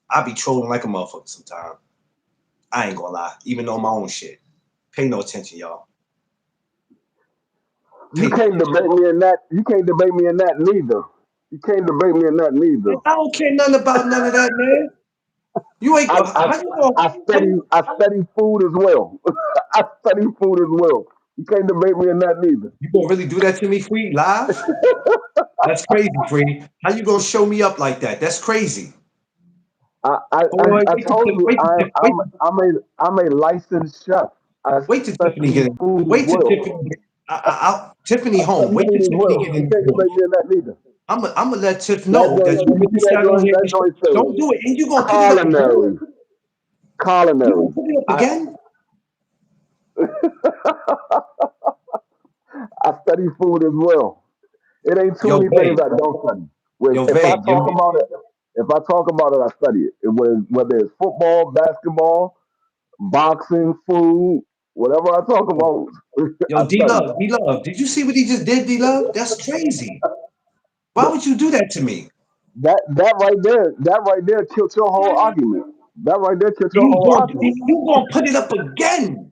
I be trolling like a motherfucker sometimes. I ain't gonna lie, even on my own shit. Pay no attention, y'all. You Pay no can't attention. debate me in that. You can't debate me in that neither. You can't debate me in that Man, neither. I don't care nothing about none of that, man. You ain't I I, how you gonna I how study you, I study food as well. I study food as well. You can't debate me in that neither. you gonna really do that to me, Free, live? That's crazy, Free. How you gonna show me up like that? That's crazy. I I, I, Boy, I told you I'm a licensed chef. I wait till Tiffany study get in. food as Wait till well. Tiffany get Tiffany I home. study Wait till food as Tiffany well. get You in the can't room. debate me in that neither. I'm gonna let Tiff That know joint, that you you really see that sat on joint? here That and joint don't says do it. And you gonna put it up again? culinary. You gonna Culinary. put it up I again? I study food as well. It ain't too Yo, many things babe. I don't study. With Yo, if I babe. talk about it, I study it. Whether it's football, basketball, boxing, food, whatever I talk about, Yo, I D study. Love, D Love. Did you see what he just did, D Love? That's crazy. Why would you do that to me? That right there killed your whole argument. That right there killed your You whole going argument. you gonna put it up again?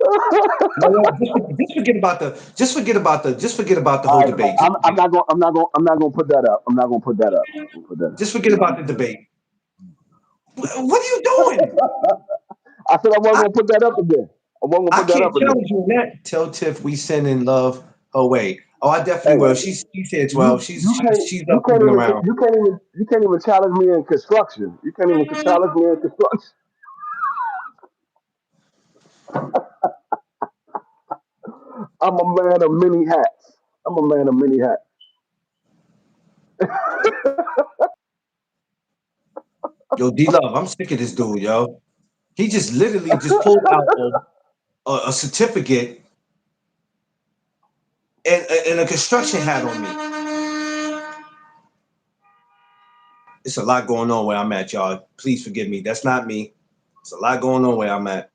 You know what? Just forget about the All whole right, debate. I'm not gonna put that up. I'm not gonna put that up. I'm gonna put that up. Just forget about the debate. What are you doing? I said I wasn't I, gonna put that up again. I wasn't gonna I put that can't up again. challenge you in that. Tell Tiff we send in love her way. Oh, I definitely Hey, will. She's here 12. you She's you she's can't she's you up can't moving even around. challenge me in construction. You can't even challenge me in construction. I'm a man of many hats. I'm a man of many hats. Yo, D Love, I'm sick of this dude, yo. He just literally just pulled out a certificate and a construction hat on me. It's a lot going on where I'm at, y'all. Please forgive me. That's not me. It's a lot going on where I'm at.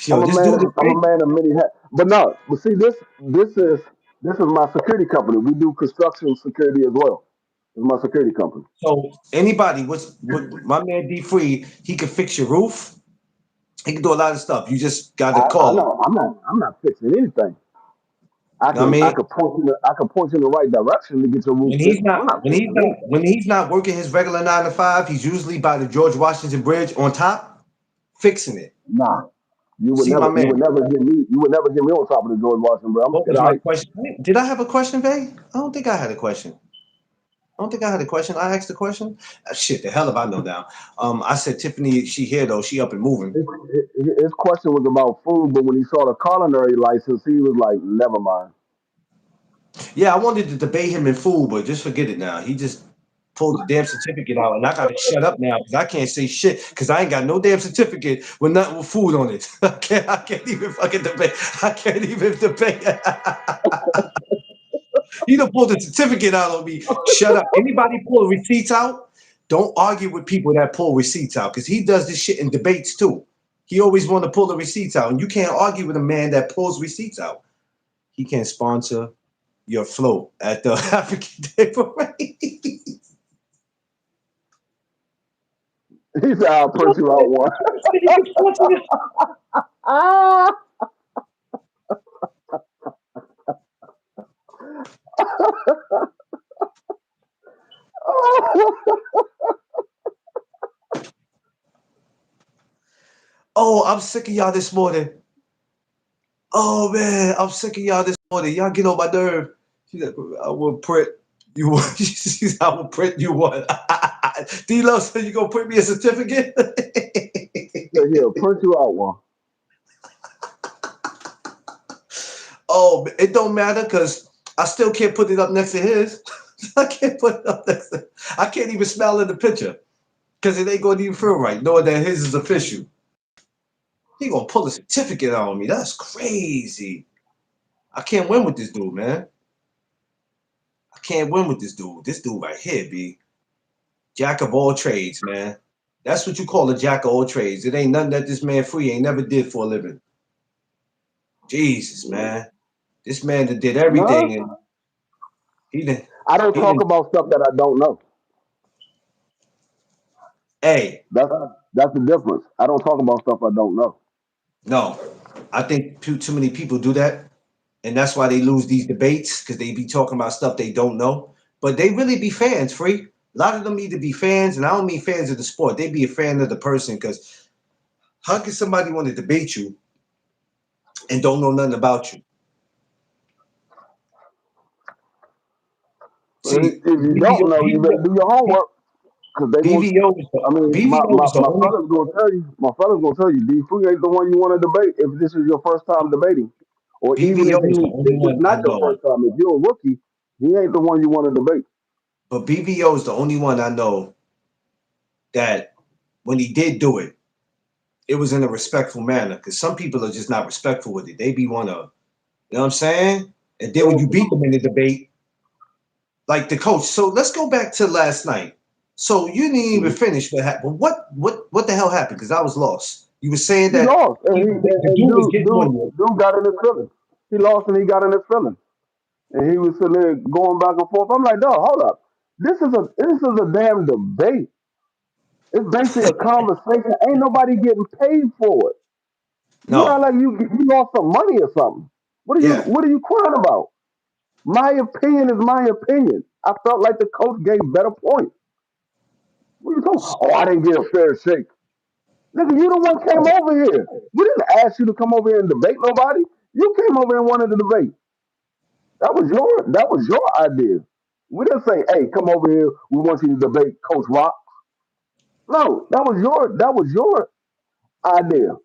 Yo, this dude is I'm a crazy. man of many hats. But no, but see this is my security company. We do construction security as well. It's my security company. So anybody, what my man D Free, he can fix your roof. He can do a lot of stuff. You just got to I call him. know I'm not fixing anything. I Know what I can I mean? can point you in the right direction to get your roof When he's fixed. I'm not not when he's fixing not anything. when he's not working his regular 9 to 5, he's usually by the George Washington Bridge on top, fixing it. Nah. You would See my never you man. would never get me on top of the George Washington, bro. I'm What scared was of my heights. question? Did I have a question, Bay? I don't think I had a question. I don't think I had a question. I asked a question. Shit, the hell if I know now. I said Tiffany, she here though. She up and moving. His question was about food, but when he saw the culinary license, he was like, never mind. Yeah, I wanted to debate him in food, but just forget it now. He just pulled the damn certificate out, and I got to shut up now because I can't say shit because I ain't got no damn certificate with nothing with food on it. I can't even fucking debate. I can't even debate. He done pulled the certificate out on me. Shut up. Anybody pull receipts out? Don't argue with people that pull receipts out because he does this shit in debates too. He always want to pull the receipts out, and you can't argue with a man that pulls receipts out. He can't sponsor your float at the African Day Parade. He said, "I'll print you out one." You can print it. Ah! Oh, I'm sick of y'all this morning. Oh man, I'm sick of y'all this morning. Y'all get on my nerve. She's like, I will print you one. She says, I will print you one. D-Lo said you gonna print me a certificate? So yeah, print you out one. Oh, it don't matter because I still can't put it up next to his. I can't put it up next to. I can't even smile in the picture because it ain't gonna even feel right knowing that his is official. He gonna pull a certificate out on me. That's crazy. I can't win with this dude, man. I can't win with this dude. This dude right here, B. Jack of all trades, man. That's what you call a jack of all trades. It ain't nothing that this man free ain't never did for a living. Jesus, man. This man that did everything No, and he didn't I don't he talk didn't about stuff that I don't know. hey, That's that's the difference. I don't talk about stuff I don't know. no. I think too many people do that. And that's why they lose these debates because they be talking about stuff they don't know. But they really be fans, free. A lot of them need to be fans, and I don't mean fans of the sport. They be a fan of the person because how can somebody want to debate you and don't know nothing about you? See, If you don't know, you better do your homework because they going BVO is I mean, BVO is the my only fellas gonna tell you. My fellas gonna tell you. D free ain't the one you want to debate if this is your first time debating, or even BVO is the if only it's one I not your know. first time. If you're a rookie, he ain't the one you want to debate. But BVO is the only one I know that when he did do it, it was in a respectful manner. Because some people are just not respectful with it. They be wanna, you know what I'm saying? And then when you beat them in the debate, like the coach. So let's go back to last night. So you didn't even Mhm. finish what happened. What the hell happened? Because I was lost. You were saying He that lost, and the and dude was getting on you. dude got in his feelings. He lost, and he got in his feelings, and he was sitting there going back and forth. I'm like, dog, hold up. This is a damn debate. It's basically a conversation. Ain't nobody getting paid for it. You No, not like you lost some money or something. yeah, What are you crying about? My opinion is my opinion. I felt like the coach gave better points. What are you talking? Oh, I didn't get a fair shake. Nigga, you the one came no, over here. We didn't ask you to come over here and debate nobody. You came over here and wanted to debate. That was your idea. We didn't say, hey, come over here. We want you to debate Coach Rock. No, that was your idea.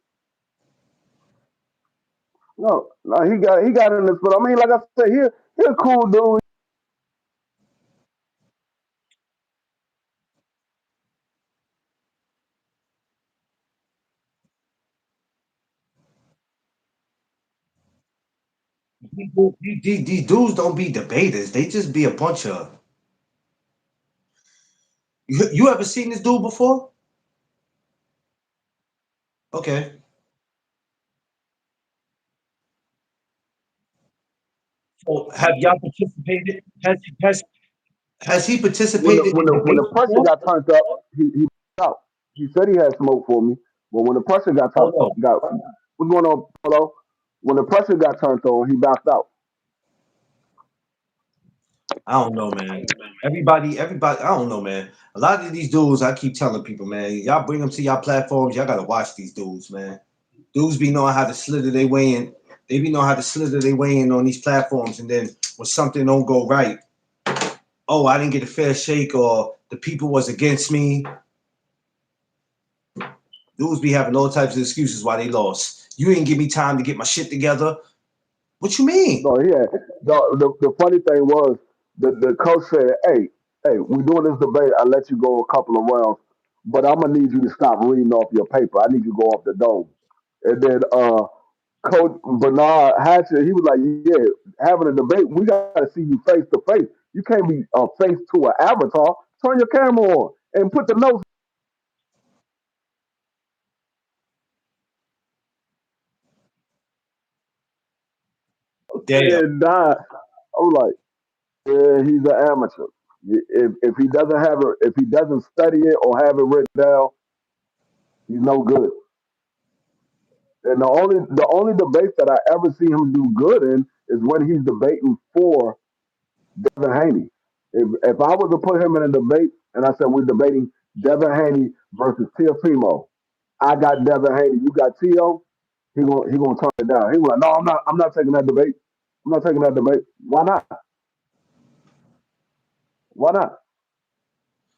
No, no, he got in this, but I mean, like I said, he a cool dude. these dudes don't be debaters. They just be a bunch of. You ever seen this dude before? Okay. So have y'all participated? Has he participated in When the debates pressure before? got turned up, he out. He said he had smoke for me, but when the pressure Oh no. got what's going on, Polo? When the pressure got turned on, he backed out. I don't know, man. Everybody, I don't know, man. A lot of these dudes, I keep telling people, man, y'all bring them to y'all platforms. Y'all gotta watch these dudes, man. Dudes be knowing how to slither their way in. They be knowing how to slither their way in on these platforms, and then when something don't go right, oh, I didn't get a fair shake, or the people was against me. Dudes be having all types of excuses why they lost. You didn't give me time to get my shit together. What you mean? So yeah, the funny thing was the coach said, hey, we doing this debate. I let you go a couple of rounds, but I'm gonna need you to stop reading off your paper. I need you to go off the dome. And then Coach Bernard Hatcher, he was like, yeah, having a debate, we got to see you face to face. You can't be face to an avatar. Turn your camera on and put the notes. Damn. And I was like, yeah, he's an amateur. If he doesn't have it, if he doesn't study it or have it written down, He's no good. And the only debates that I ever see him do good in is when he's debating for Devin Haney. If I was to put him in a debate and I said we're debating Devin Haney versus Teofimo, I got Devin Haney, you got Tio, he gonna turn it down. He was like, no, I'm not taking that debate. I'm not taking that debate. Why not? Why not?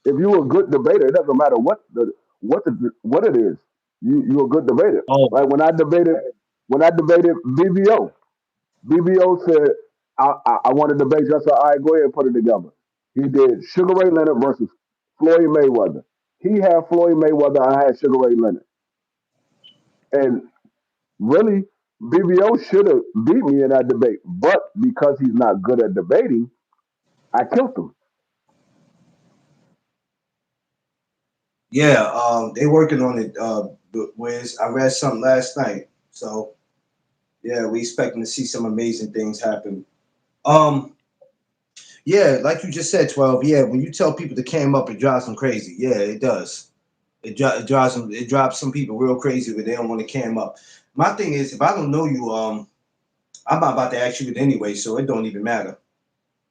If you're a good debater, it doesn't matter what it is. You're a good debater. Oh, Like when I debated BBO, BBO said I want to debate. I said, all right, go ahead and put it together. He did Sugar Ray Leonard versus Floyd Mayweather. He had Floyd Mayweather. I had Sugar Ray Leonard, and really BBO should have beat me in that debate, but because he's not good at debating, I killed him. yeah. They working on it. Wiz, I read something last night, so yeah, we expecting to see some amazing things happen. Um, yeah, like you just said, 12. Yeah, when you tell people to cam up, it drives them crazy. Yeah, it does. It drives them. It drives some people real crazy, but they don't want to cam up. My thing is, if I don't know you, I'm not about to ask you it anyway, so it don't even matter.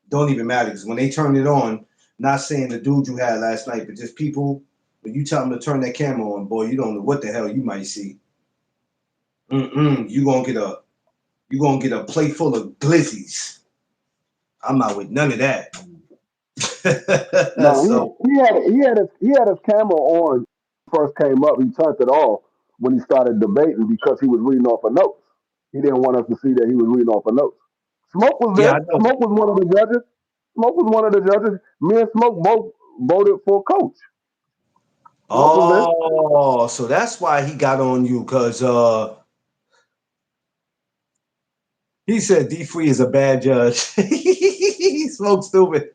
Don't even matter because when they turn it on, not saying the dude you had last night, but just people. When you tell them to turn that camera on, boy, you don't know what the hell you might see. You gonna get a plate full of glizzies. I'm not with none of that. No, So he had his camera on first came up. He turned it off when he started debating because he was reading off of notes. He didn't want us to see that he was reading off of notes. Smoke was yeah, there. I know. Smoke was one of the judges. Smoke was one of the judges. Me and Smoke both voted for Coach. Smoke was there. Oh, so that's why he got on you because he said D Free is a bad judge. He smoked stupid.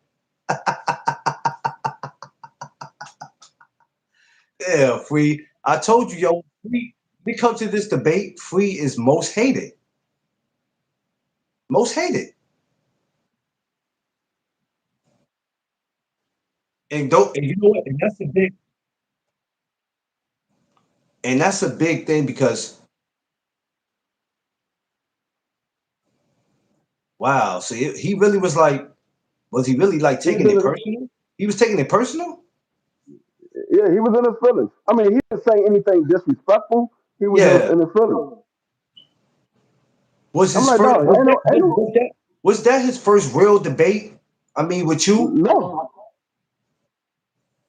Yeah, Free. I told you, yo, Free. We come to this debate. Free is most hated. Most hated. And don't. And you know what? And that's a big thing because wow. So he really was like. Was he really like He was taking in it his, personal? He was taking it personal. yeah, he was in his feelings. I mean, he didn't say anything disrespectful. He was Yeah. in his feelings. Was I'm his like, first? dog, ain't no, ain't no, Was that his first real debate? I mean, with you? no.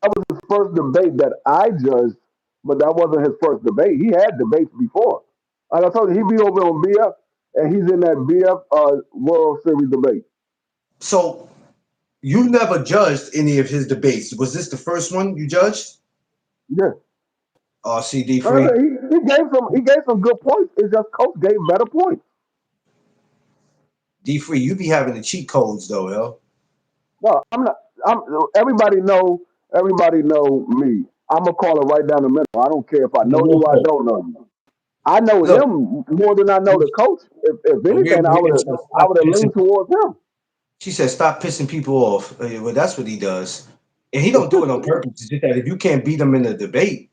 That was his first debate that I judged, but that wasn't his first debate. He had debates before. Like I told you, he be over on BF, and he's in that BF World Series debate. So you never judged any of his debates. Was this the first one you judged? Yeah, CD like I Free. said, he gave some good points. It's just Coach gave better points. D Free, you be having the cheat codes though, yo. No, I'm not. I'm everybody know. Everybody know me. I'm a caller right down the middle. I don't care if I know you or I Look, don't know you. I know look, him more than I know the coach. If anything, I we're would have interested. I Stop would have pissing. leaned towards him. She said, "Stop pissing people off." Well, that's what he does, and he don't do it on purpose. It's just that if you can't beat him in a debate,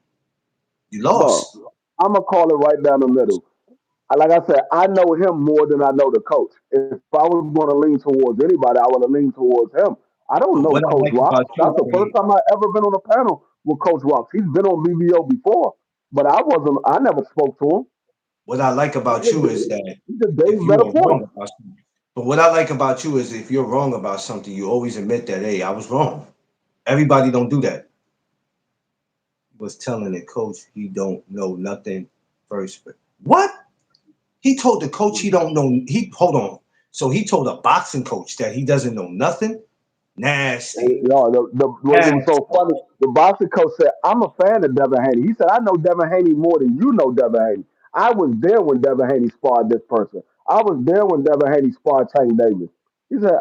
you No, lost. I'm gonna call it right down the middle. Like I said, I know him more than I know the coach. If I was going to lean towards anybody, I would have leaned towards him. I don't But know what I Coach like Rocks. about That's you, the first Free, time I ever been on a panel with Coach Rocks. He's been on BBO before, but I wasn't. I never spoke to him. what I like about you is that He just if gave you better are wrong points. about something, but what I like about you is if you're wrong about something, you always admit that, hey, I was wrong. Everybody don't do that. Was telling the coach he don't know nothing first. What? He told the coach he don't know. He hold on. So he told a boxing coach that he doesn't know nothing. Nasty. No, what it was Nasty. so funny. The boxing coach said, "I'm a fan of Devin Haney." He said, "I know Devin Haney more than you know Devin Haney. I was there when Devin Haney sparred this person. I was there when Devin Haney sparred Tank Davis." He said,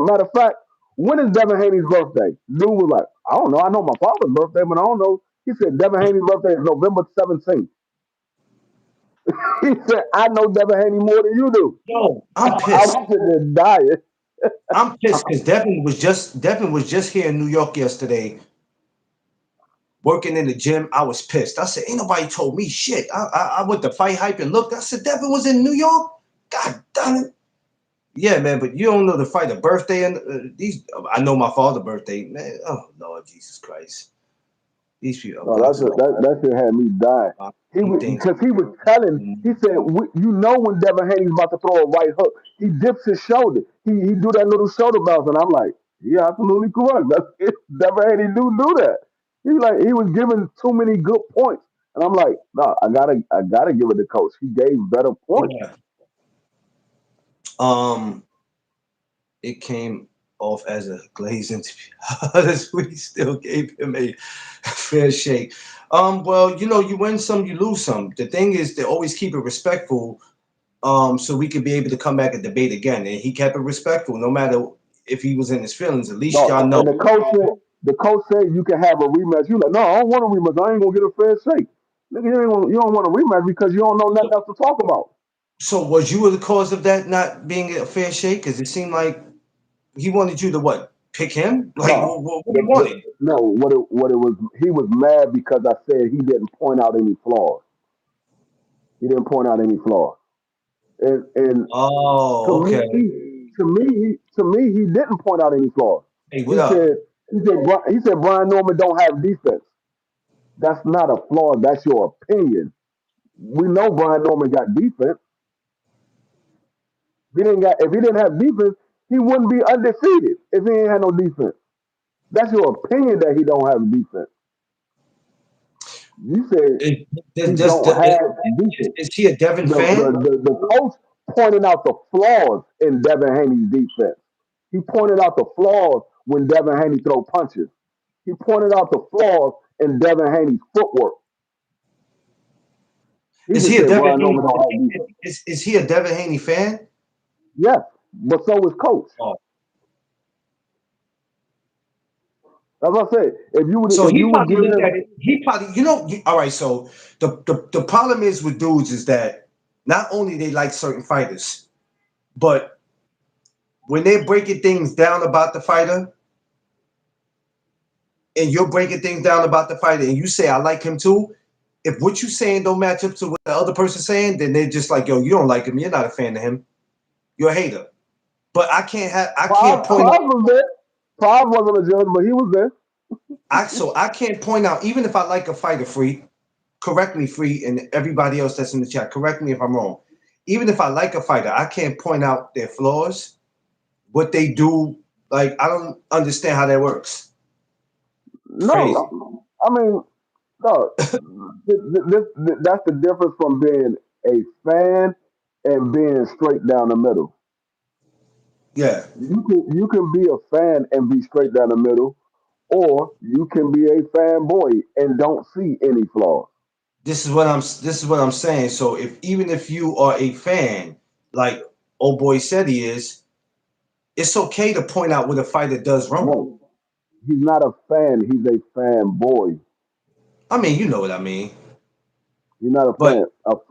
matter of fact, when is Devin Haney's birthday? Dude was like, "I don't know. I know my father's birthday, but I don't know." He said, "Devin Haney's birthday is November 17th." He said, "I know Devin Haney more than you do." Yo, I'm I pissed. was sitting there dying. I'm pissed because Devin was just here in New York yesterday, working in the gym, I was pissed. I said, ain't nobody told me shit. I went to Fight Hype and looked. I said, Devin was in New York? God damn it. Yeah, man, but you don't know the fight, a birthday, and these. I know my father's birthday, man. Oh Lord Jesus Christ, these people No, boxing. that shit had me dying. He These was things. because he was telling. He said, "You know when Devin Haney's about to throw a right hook, he dips his shoulder. He do that little shoulder bounce, and I'm like, yeah, absolutely correct. That's it. Devin Haney do that. He was giving too many good points, and I'm like, no, I gotta give it to coach. He gave better points. Yeah. Um, it came off as a glazed interview. We still gave him a fair shake. Well, you win some, you lose some. The thing is, to always keep it respectful. So we could be able to come back and debate again. And he kept it respectful, no matter if he was in his feelings. At least y'all No, know. and the coach said you can have a rematch. You like, no, I don't want a rematch. I ain't gonna get a fair shake. Nigga, you don't want a rematch because you don't know nothing else to talk about. So was you the cause of that not being a fair shake? Because it seemed like he wanted you to what? Pick him? Like No, what he wanted? no. What it was? He was mad because I said he didn't point out any flaws. He didn't point out any flaws. And to Oh, me, okay. he didn't point out any flaws. Hey, what He up? said he said Brian Norman don't have defense. That's not a flaw. That's your opinion. We know Brian Norman got defense. If he didn't have defense, he wouldn't be undefeated if he ain't had no defense. That's your opinion that he don't have defense. You said Is, he does, don't does, have defense. is he a Devin The, fan? the, the, the coach pointed out the flaws in Devin Haney's defense. He pointed out the flaws when Devin Haney throw punches. He pointed out the flaws in Devin Haney's footwork. He Is just he a said Devin Brian Haney? Norman don't have defense. Is he a Devin Haney fan? Yes, but so is coach. Oh, As I said, so if he you would probably give looked him at it. He probably, all right. So the problem is with dudes is that not only they like certain fighters, but when they're breaking things down about the fighter, and you're breaking things down about the fighter, and you say I like him too. If what you saying don't match up to what the other person's saying, then they're just like, yo, you don't like him. You're not a fan of him. You're a hater. But I can't point out. Plies was there. Plies wasn't a judge, but he was there. I can't point out even if I like a fighter, free, correct me, free, and everybody else that's in the chat, correct me if I'm wrong. Even if I like a fighter, I can't point out their flaws, what they do. Like I don't understand how that works. It's crazy. No, I mean, no. That's the difference from being a fan and being straight down the middle. Yeah. You can be a fan and be straight down the middle, or you can be a fanboy and don't see any flaws. This is what I'm saying. So if even if you are a fan, like old boy said he is, it's okay to point out what a fighter does wrong. No, he's not a fan. He's a fanboy. I mean, you know what I mean. He's not a But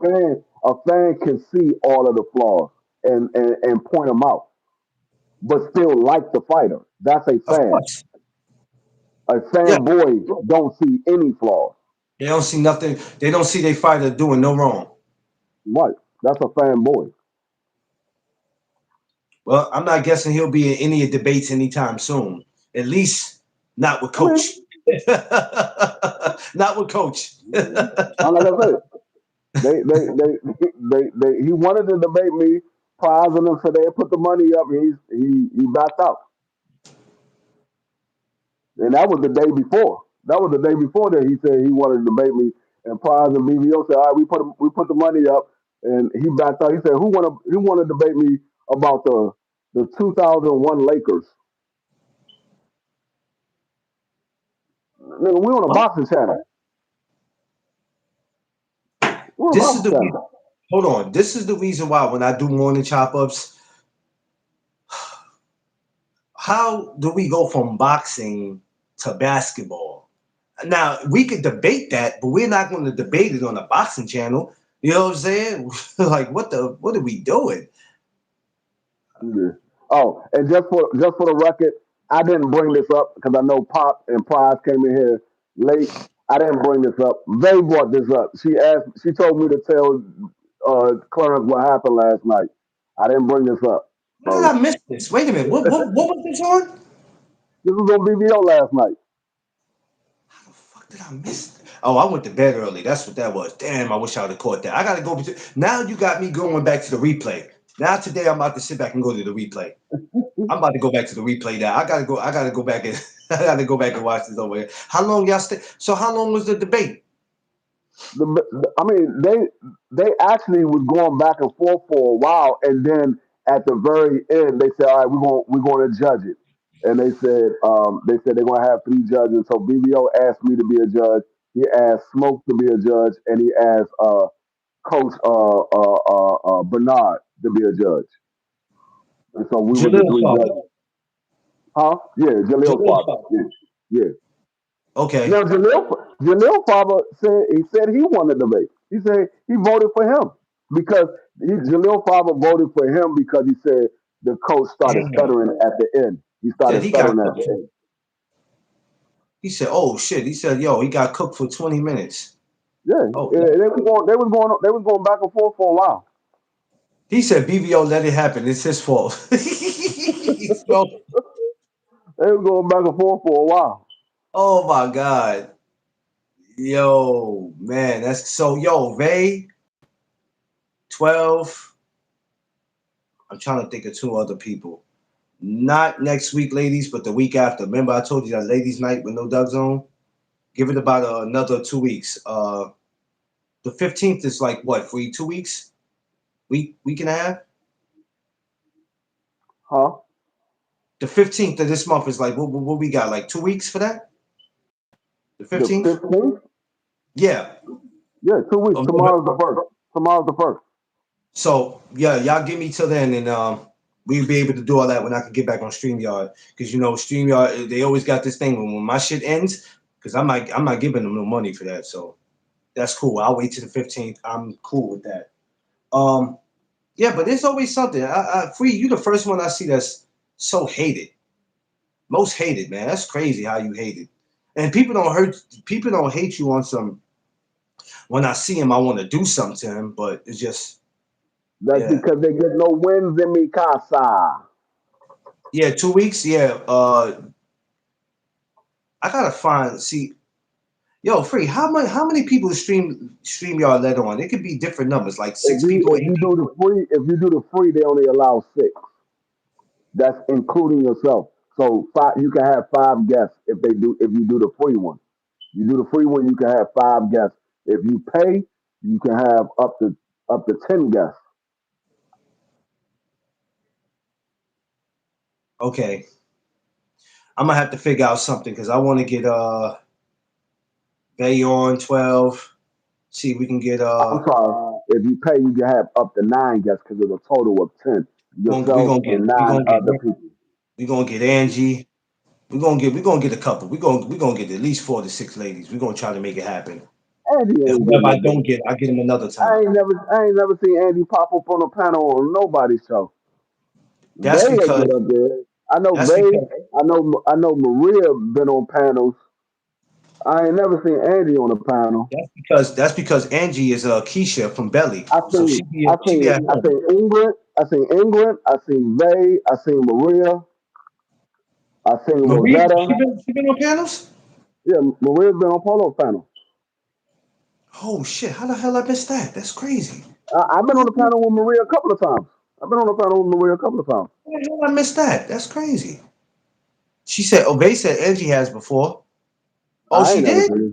fan. A fan can see all of the flaws and point them out, but still like the fighter. That's a of fan. course, A yeah, fanboy don't see any flaws. they don't see nothing. They don't see their fighter doing no wrong. Right. That's a fanboy. Well, I'm not guessing he'll be in any debates anytime soon. At least not with I mean, Coach. Not with Coach. like I said, he wanted to debate me, prize him, so they put the money up, and he backed out. And that was the day before. That was the day before that he said he wanted to debate me, and prize and BVO said, all right, we put the money up, and he backed out. He said, who want to debate me about the 2001 Lakers? Nigga, we on a Well, boxing channel. We on a this is boxing the channel. hold on. This is the reason why when I do morning chop ups, how do we go from boxing to basketball? Now we could debate that, but we're not going to debate it on the boxing channel. You know what I'm saying? Like what are we doing? Yeah. Oh, and just for the record, I didn't bring this up because I know Pop and Prize came in here late. I didn't bring this up. They brought this up. She told me to tell Clarence what happened last night. I didn't bring this up. How did So I miss this? Wait a minute. What was this on? this was on BBO last night. How the fuck did I miss? Oh, I went to bed early. That's what that was. Damn, I wish I would have caught that. I gotta go. Now you got me going back to the replay. Now today I'm about to sit back and go to the replay. I'm about to go back to the replay now. I gotta go. I gotta go back and I gotta go back and watch this over here. How long y'all stay? So how long was the debate? I mean, they actually was going back and forth for a while, and then at the very end, they said, "All right, we're going to judge it." And they said they're going to have three judges. So BBO asked me to be a judge. He asked Smoke to be a judge, and he asked Coach Bernard to be a judge. And so we were the Jaleel three Father. judges. Huh? Yeah, Jaleel Jaleel father. Father. Yeah, yeah. Okay. Now Jaleel Father said he won the debate. He said he voted for him because Jaleel Father voted for him because he said the coach started Damn. stuttering at the end. He Said started he got stuttering at cooked. the end. He said, "Oh shit." He said, "Yo, he got cooked for 20 minutes." Yeah, Oh, yeah, they was going back and forth for a while. he said, "BBO let it happen. It's his fault." So, They was going back and forth for a while. oh my god. Yo, man, that's so. Yo, Ray 12. I'm trying to think of two other people. Not next week, ladies, but the week after. Remember, I told you that ladies' night with no Doug Zone. Give it about another 2 weeks. The 15th is like what? For 2 weeks? Week and a half. Huh? The 15th of this month is like what we got? Like 2 weeks for that? The The 15th? 15th? Yeah. Yeah, 2 weeks. Of Tomorrow's November. the first. Tomorrow's the first. So yeah, y'all give me till then, and we'll be able to do all that when I can get back on StreamYard. Because you know StreamYard, they always got this thing when my shit ends. Because I'm not giving them no money for that. So that's cool. I'll wait till the 15th. I'm cool with that. Um, yeah, but there's always something. Free, you the first one I see that's so hated, most hated, man. That's crazy how you hate it. And people don't hate you on some. When I see him, I want to do something to him, but it's just That's yeah, because they get no wins in Mikasa. yeah. 2 weeks, yeah. I gotta find see. Yo, free. How many people StreamYard let on? It could be different numbers, like If six you people, if eight you do people. the free, if you do the free, they only allow six. That's including yourself. So five, you can have five guests if you do the free one. You do the free one, you can have five guests. If you pay, you can have up to 10 guests. Okay, I'm gonna have to figure out something because I want to get Bay on 12. See if we can get I'm sorry. If you pay, you can have up to 9 guests because it's a total of 10. Yourself and we nine gonna get other people. we gonna get Angie. We gonna get a couple. We gonna get at least 4 to 6 ladies. We gonna try to make it happen. Andy And ain't whoever getting I up there. don't get, I get him another I time. ain't never I ain't never seen Andy pop up on a panel on nobody's show. That's They because get up there. I know that's Vay. because I know Maria been on panels. I ain't never seen Andy on a panel. that's because Angie is Keisha from Belly, I so seen I she be seen at I home. seen England. I seen England. I seen Vay. I seen Maria. I seen Marie, Rosetta. she been on panels. Yeah, Maria's been on polo panel. Oh shit! How the hell I missed that? That's crazy. I've been on the panel with Maria a couple of times. I've been on the panel with Maria a couple of times. How the hell I missed that? That's crazy. She said, "Oh, they said Angie has before." Oh, I she ain't never did. seen it.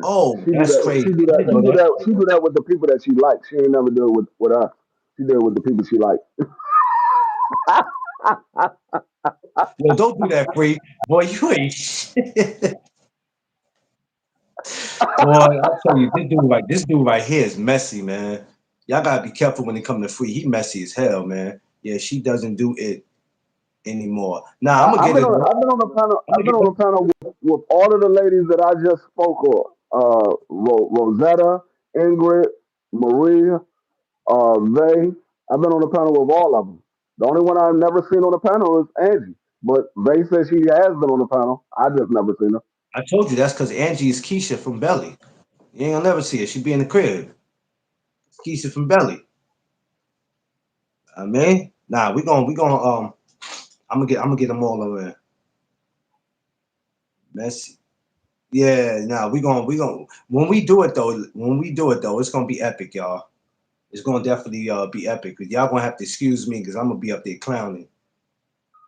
Oh, She do that's that. She crazy. do I that. didn't She know do that. that. She do that with the people that she likes. She ain't never do it with us. She did it with the people she likes. Yo, don't do that, free boy. You ain't shit. Boy, I tell you, this dude right here is messy, man. Y'all gotta be careful when it comes to free. He messy as hell, man. Yeah, she doesn't do it anymore. Nah, I'm gonna I've get been it. on. I'm I've been on the panel. gonna I've been get on the panel with all of the ladies that I just spoke of. Rosetta, Ingrid, Maria, Vay. I've been on the panel with all of them. The only one I've never seen on the panel is Angie. But Vay says she has been on the panel. I just never seen her. I told you that's because Angie is Keisha from Belly. You ain't gonna never see her. She be in the crib. It's Keisha from Belly. I mean, nah, we gonna I'm gonna get them all over there. Messy. Yeah, nah, we gonna when we do it though, it's gonna be epic, y'all. It's gonna definitely be epic. Y'all gonna have to excuse me because I'm gonna be up there clowning.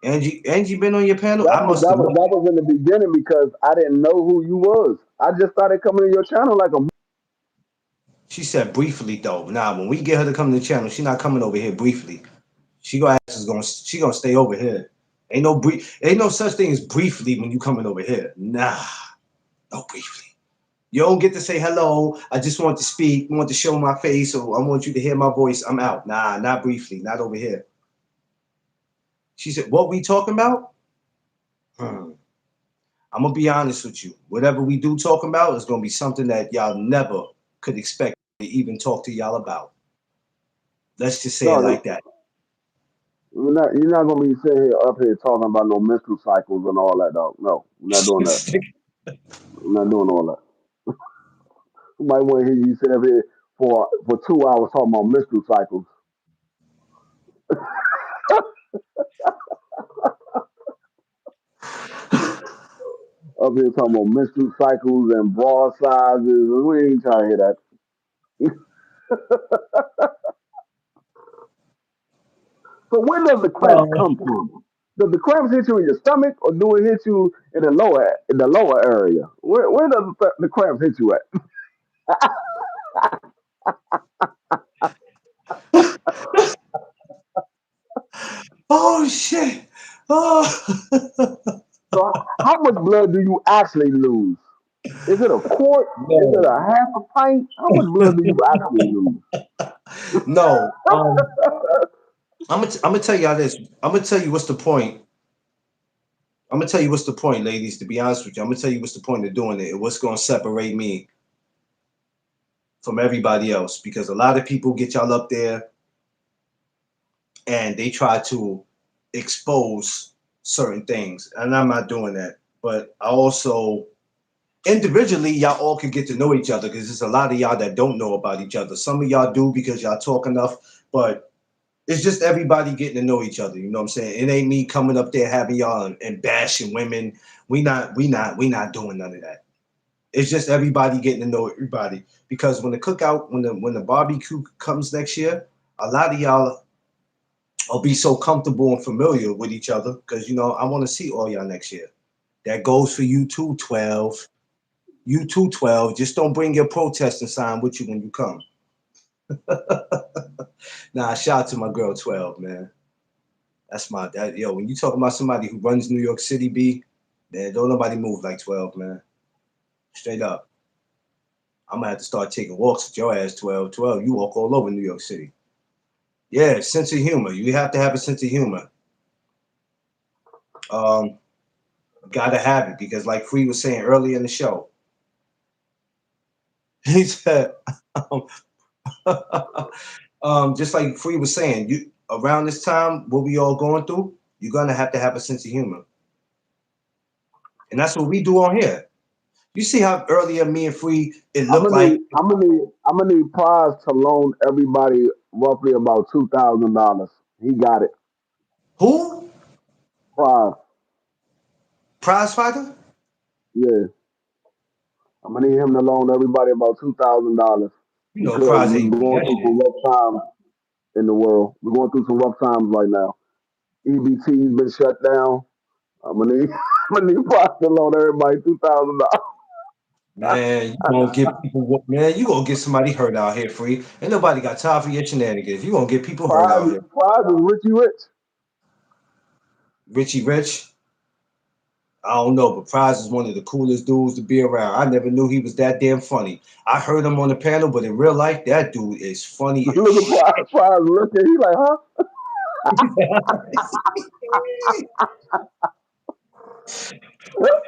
Angie been on your panel? That I was must have. that was in the beginning because I didn't know who you was. I just started coming to your channel like a She said briefly though. Nah, when we get her to come to the channel, she not coming over here briefly. She gonna stay over here. Ain't no such thing as briefly when you coming over here. Nah, no briefly. You don't get to say hello. I just want to speak. I want to show my face, or I want you to hear my voice. I'm out. Nah, not briefly. Not over here. She said, "What we talking about?" Hmm. I'm gonna be honest with you. Whatever we do talk about is gonna be something that y'all never could expect to even talk to y'all about. Let's just say it no. like that. You're not gonna be sitting here up here talking about no menstrual cycles and all that, dog. No, we're not doing that. We're not doing all that. You might want to hear you sit up here for 2 hours talking about menstrual cycles. Up here talking about menstrual cycles and bra sizes. We ain't trying to hear that. So where does the cramps No. come from? Does the cramps hit you in your stomach, or do it hit you in the lower area? Where does the cramps hit you at? Oh shit. Oh. So how much blood do you actually lose? Is it a quart? Is it No. a half a pint? How much blood do you actually lose? No. I'm gonna tell y'all this. I'm gonna tell you what's the point. I'm gonna tell you what's the point, ladies. To be honest with you, I'm gonna tell you what's the point of doing it. What's gonna separate me from everybody else? Because a lot of people get y'all up there and they try to expose certain things, and I'm not doing that. But I also individually, y'all all could get to know each other because there's a lot of y'all that don't know about each other. Some of y'all do because y'all talk enough, but it's just everybody getting to know each other. You know what I'm saying? It ain't me coming up there having y'all and bashing women. We not doing none of that. It's just everybody getting to know everybody. Because when the cookout, when the barbecue comes next year, a lot of y'all will be so comfortable and familiar with each other. Because I want to see all y'all next year. That goes for you too, 12. You too, 12. Just don't bring your protesting sign with you when you come. Nah, shout out to my girl 12, man. That's yo. When you talking about somebody who runs New York City, B, man, don't nobody move like 12, man. Straight up. I'm gonna have to start taking walks with your ass, 12. 12, you walk all over New York City. Yeah, sense of humor. You have to have a sense of humor. Um, gotta have it because, like Free was saying earlier in the show, he said, um, just like Free was saying, you around this time, what we all going through, you're gonna have to have a sense of humor, and that's what we do on here. You see how earlier me and Free, it I'm looked gonna like need I'm gonna need Prize to loan everybody roughly about $2,000. He got it. who Prize, prize fighter. yeah. I'm gonna need him to loan everybody about $2,000 You know, because prize we're ain't doing going that through some shit. rough times in the world. We're going through some rough times right now. EBT's been shut down. I'm gonna need I'm gonna need Prize to loan everybody $2,000. Man, you gonna get people. Man, you gonna get somebody hurt out here, Free. Ain't nobody got time for your shenanigans. You gonna get people hurt out here. Prize is Richie Rich. Richie Rich. I don't know, but Prize is one of the coolest dudes to be around. I never knew he was that damn funny. I heard him on the panel, but in real life, that dude is funny as Look at shit. Prize looking. He like, huh?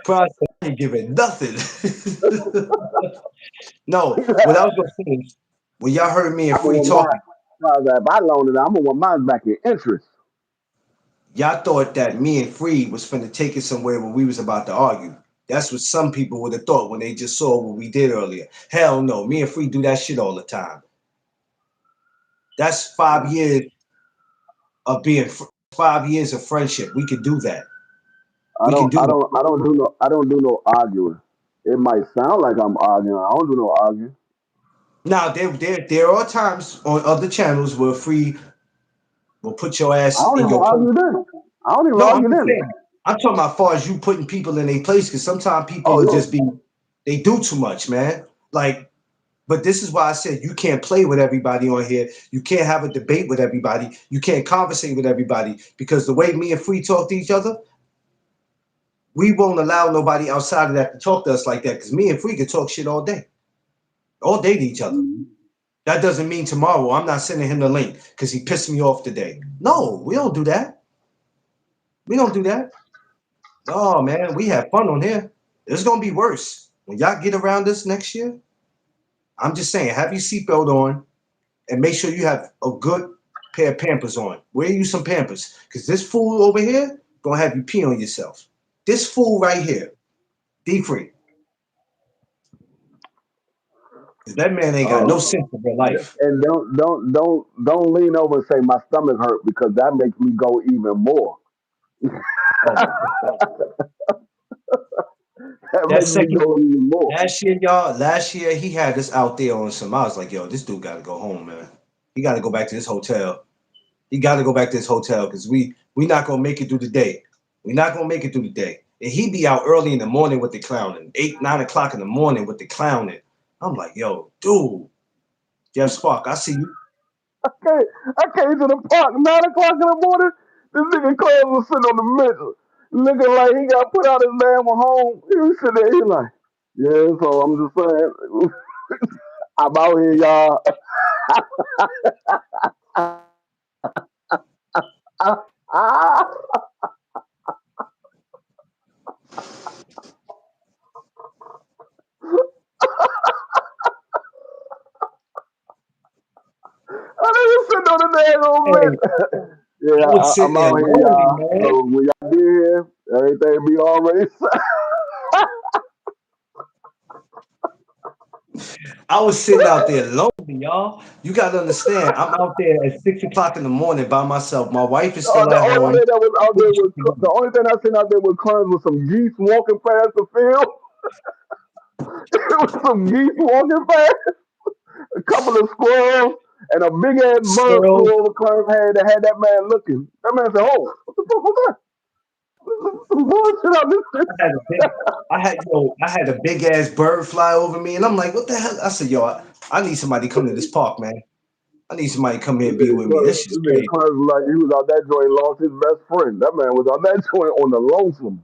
Prize ain't giving nothing. No, what I was gonna say is, when y'all heard me and I'm gonna Free want mine. talking, Prize, if I loan it, I'm gonna want mine back in interest. y'all thought that me and Free was finna take it somewhere when we was about to argue. That's what some people would have thought when they just saw what we did earlier. Hell no, me and Free do that shit all the time. That's 5 years of being 5 years of friendship. We could do that. I We can don't, do I that. don't, I don't do no, I don't do no arguing. It might sound like I'm arguing. I don't do no arguing. Now there are times on other channels where Free will put your I ass don't in even your place. argue then. I don't even No, I'm argue just then. saying. I'm talking about as far as you putting people in their place because sometimes people Oh will yeah. just be they do too much, man. Like, but this is why I said you can't play with everybody on here. You can't have a debate with everybody. You can't conversate with everybody because the way me and Free talk to each other, we won't allow nobody outside of that to talk to us like that because me and Free can talk shit all day to each other. Mhm. That doesn't mean tomorrow I'm not sending him the link because he pissed me off today. No, we don't do that. We don't do that. Oh man, we have fun on here. It's gonna be worse when y'all get around us next year. I'm just saying, have your seatbelt on and make sure you have a good pair of Pampers on. Wear you some Pampers because this fool over here gonna have you pee on yourself. This fool right here, D Free, because that man ain't got no Oh, sense of real life. and don't lean over and say my stomach hurt because that makes me go even more. Oh my god. That That makes me second go even more. last year he had us out there on some. I was like, yo, this dude got to go home, man. He got to go back to this hotel. He got to go back to his hotel because we not gonna make it through the day. We not gonna make it through the day. And he be out early in the morning with the clowning, 8, 9 o'clock in the morning with the clowning. I'm like, yo, dude, Jeff Spark, I see you. Okay, I came to the park 9 o'clock in the morning. This nigga Clem was sitting on the bench, looking like he got put out his damn home. He was sitting there, he like, yeah. So I'm just saying, I'm out here, y'all. I nigga sitting on the damn old Hey, bench. Yeah, I was I'm sitting there out here, lonely, y'all. man. So when y'all get here, everything be already set. I was sitting out there lonely, y'all. You gotta understand, I'm out there at 6 o'clock in the morning by myself. My wife is still The at only home. thing that was out there was the only thing I seen out there was clowns with some geese walking past the field. It was some geese walking past, a couple of squirrels, and a big ass bird flew Squirrels. over Clarence head that had that man looking. That man said, "Oh, what the fuck was that? Some bullshit out this." I had a big, I had a big ass bird fly over me, and I'm like, what the hell? I said, yo, I need somebody to come to this park, man. I need somebody to come here and be with me. This This shit's nigga crazy. Clarence was like he was out that joint, lost his best friend. That man was out that joint on the lonesome.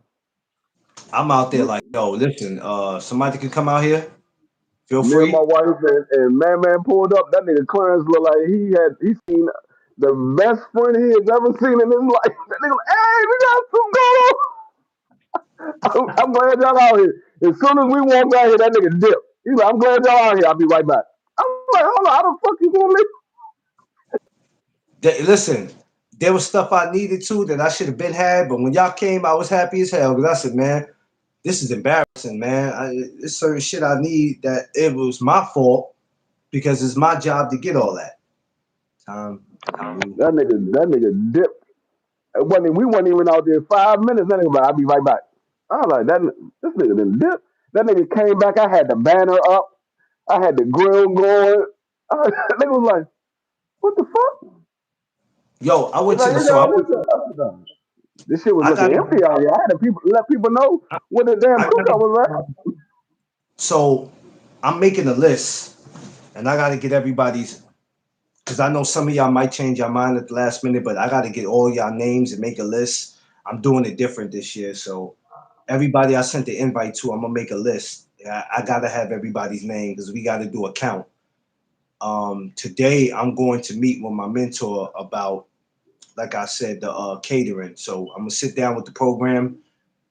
I'm out there like, yo, listen, somebody can come out here. Feel Me and my free. wife and man pulled up. That nigga Clarence looked like he seen the best friend he has ever seen in his life. That nigga, hey, we got some going on. I'm glad y'all out here. As soon as we walked out here, that nigga dipped. He's like, I'm glad y'all out here. I'll be right back. I'm like, hold on, how the fuck you gonna leave? Listen, there was stuff I needed to that I should have been had, but when y'all came, I was happy as hell because I said, man, this is embarrassing, man. It's certain shit I need that it was my fault because it's my job to get all that. Time you. That nigga dipped. We wasn't even out there 5 minutes. That nigga like, I'll be right back. I was like, this nigga didn't dip. That nigga came back. I had the banner up. I had the grill going. That nigga was like, what the fuck? Yo, I He's went to like, the you so got this. This shit was I looking gotta empty out here. I had to let people know where the damn I gotta cookout was at. so I'm making a list and I gotta get everybody's because I know some of y'all might change your mind at the last minute, but I gotta get all y'all names and make a list. I'm doing it different this year, so everybody I sent the invite to, I'm gonna make a list. I gotta have everybody's name because we gotta do a count. Today I'm going to meet with my mentor about, like I said, the catering. So I'm gonna sit down with the program,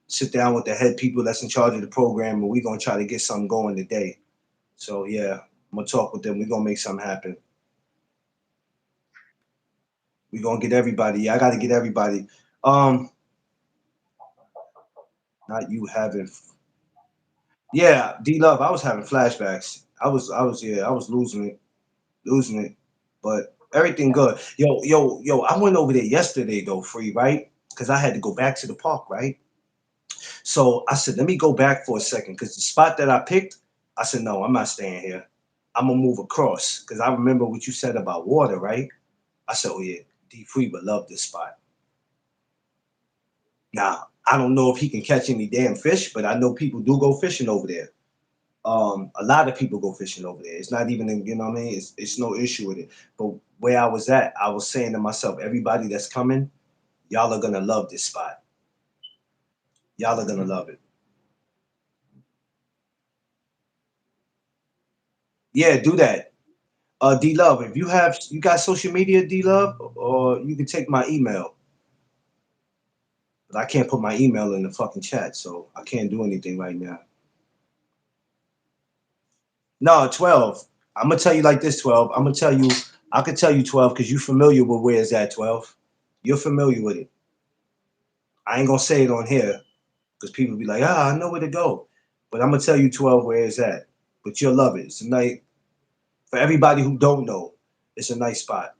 sit down with the head people that's in charge of the program, and we're gonna try to get something going today. So yeah, I'm gonna talk with them. We're gonna make something happen. We're gonna get everybody. Yeah, I gotta get everybody. Um, not you having. Yeah, D Love, I was having flashbacks. I was losing it. But everything good. Yo, I went over there yesterday though, free, right? Because I had to go back to the park, right? So I said, let me go back for a second. Because the spot that I picked, I said, no, I'm not staying here. I'm gonna move across. Because I remember what you said about water, right? I said, oh yeah, D Free would love this spot. Now, I don't know if he can catch any damn fish, but I know people do go fishing over there. A lot of people go fishing over there. It's not even, you know what I mean? It's no issue with it. But where I was at, I was saying to myself, everybody that's coming, y'all are gonna love this spot. Y'all are gonna love it. Yeah, do that. D Love, if you got social media, D Love, or you can take my email. But I can't put my email in the fucking chat, so I can't do anything right now. No, 12. I'm gonna tell you like this, 12. I'm gonna tell you, I could tell you 12 because you're familiar with where it's at, 12. You're familiar with it. I ain't gonna say it on here because people be like, I know where to go. But I'm gonna tell you 12 where it's at. But you'll love it. It's a nice for everybody who don't know, it's a nice spot.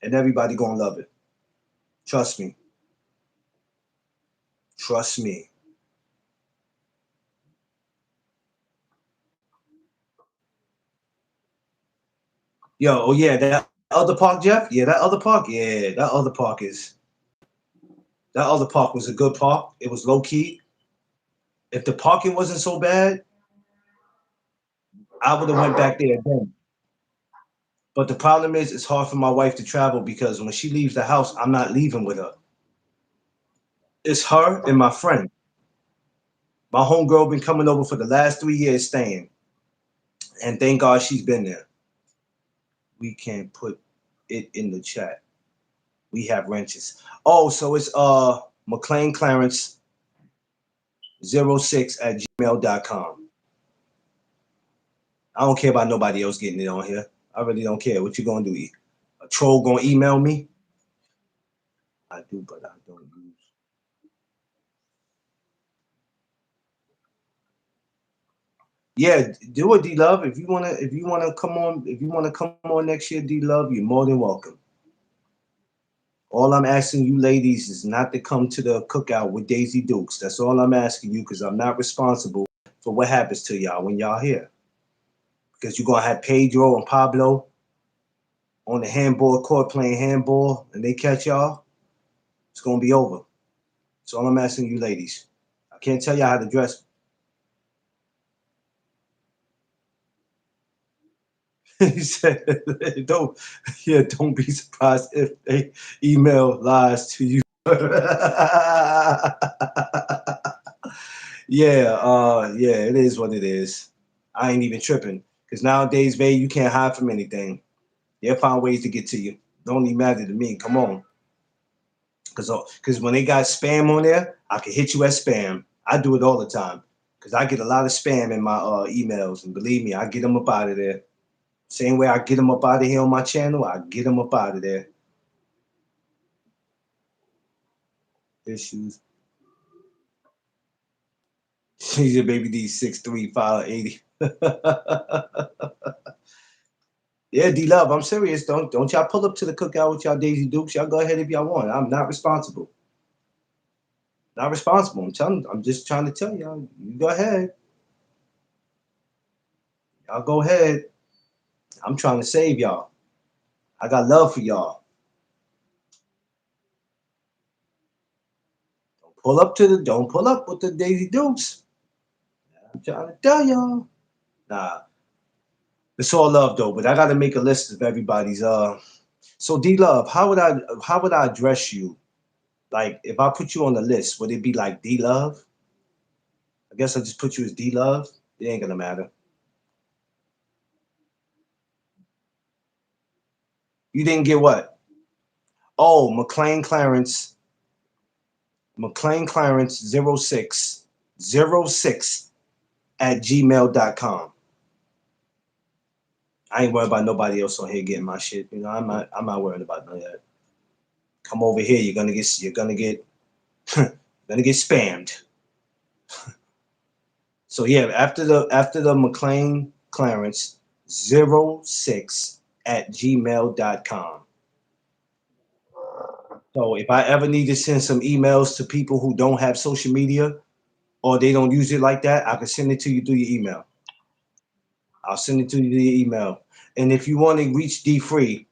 And everybody gonna love it. Trust me. Trust me. Yo, oh yeah, that other park, Jeff? Yeah, that other park? Yeah, that other park was a good park. It was low key. If the parking wasn't so bad, I would have went back there again. But the problem is it's hard for my wife to travel because when she leaves the house, I'm not leaving with her. It's her and my friend. My homegirl been coming over for the last 3 years staying. And thank God she's been there. We can put it in the chat. We have wrenches. Oh, so it's McLean Clarence 06 at gmail.com. I don't care about nobody else getting it on here. I really don't care. What you gonna do? A troll gonna email me? I do, but I don't use. Yeah, do it, D Love. If you wanna come on next year, D Love, you're more than welcome. All I'm asking you ladies is not to come to the cookout with Daisy Dukes. That's all I'm asking you because I'm not responsible for what happens to y'all when y'all here. Because you're gonna have Pedro and Pablo on the handball court playing handball and they catch y'all, it's gonna be over. That's all I'm asking you ladies. I can't tell y'all how to dress. He said, "Don't, yeah, don't be surprised if they email lies to you." Yeah, yeah, it is what it is. I ain't even tripping because nowadays, babe, you can't hide from anything. They'll find ways to get to you. Don't even matter to me. Come on, because when they got spam on there, I can hit you as spam. I do it all the time because I get a lot of spam in my emails, and believe me, I get them up out of there. Same way I get them up out of here on my channel, I get them up out of there. Issues. She's your baby D 63580. Yeah, D Love, I'm serious. Don't y'all pull up to the cookout with y'all Daisy Dukes. Y'all go ahead if y'all want. I'm not responsible. Not responsible. I'm just trying to tell y'all. You go ahead. Y'all go ahead. I'm trying to save y'all. I got love for y'all. Don't pull up with the Daisy Dukes. I'm trying to tell y'all. Nah, it's all love though, but I gotta make a list of everybody's so D Love, how would I address you? Like if I put you on the list, would it be like D Love? I guess I just put you as D Love. It ain't gonna matter. You didn't get what? Oh, McLean Clarence 06 at gmail.com. I ain't worried about nobody else on here getting my shit. You know, I'm not worried about none of that. Come over here, you're gonna get you're gonna get spammed. So yeah, after the McLean Clarence 06 at gmail.com. So if I ever need to send some emails to people who don't have social media or they don't use it like that, I can send it to you through your email. I'll send it to you through your email. And if you want to reach D Free,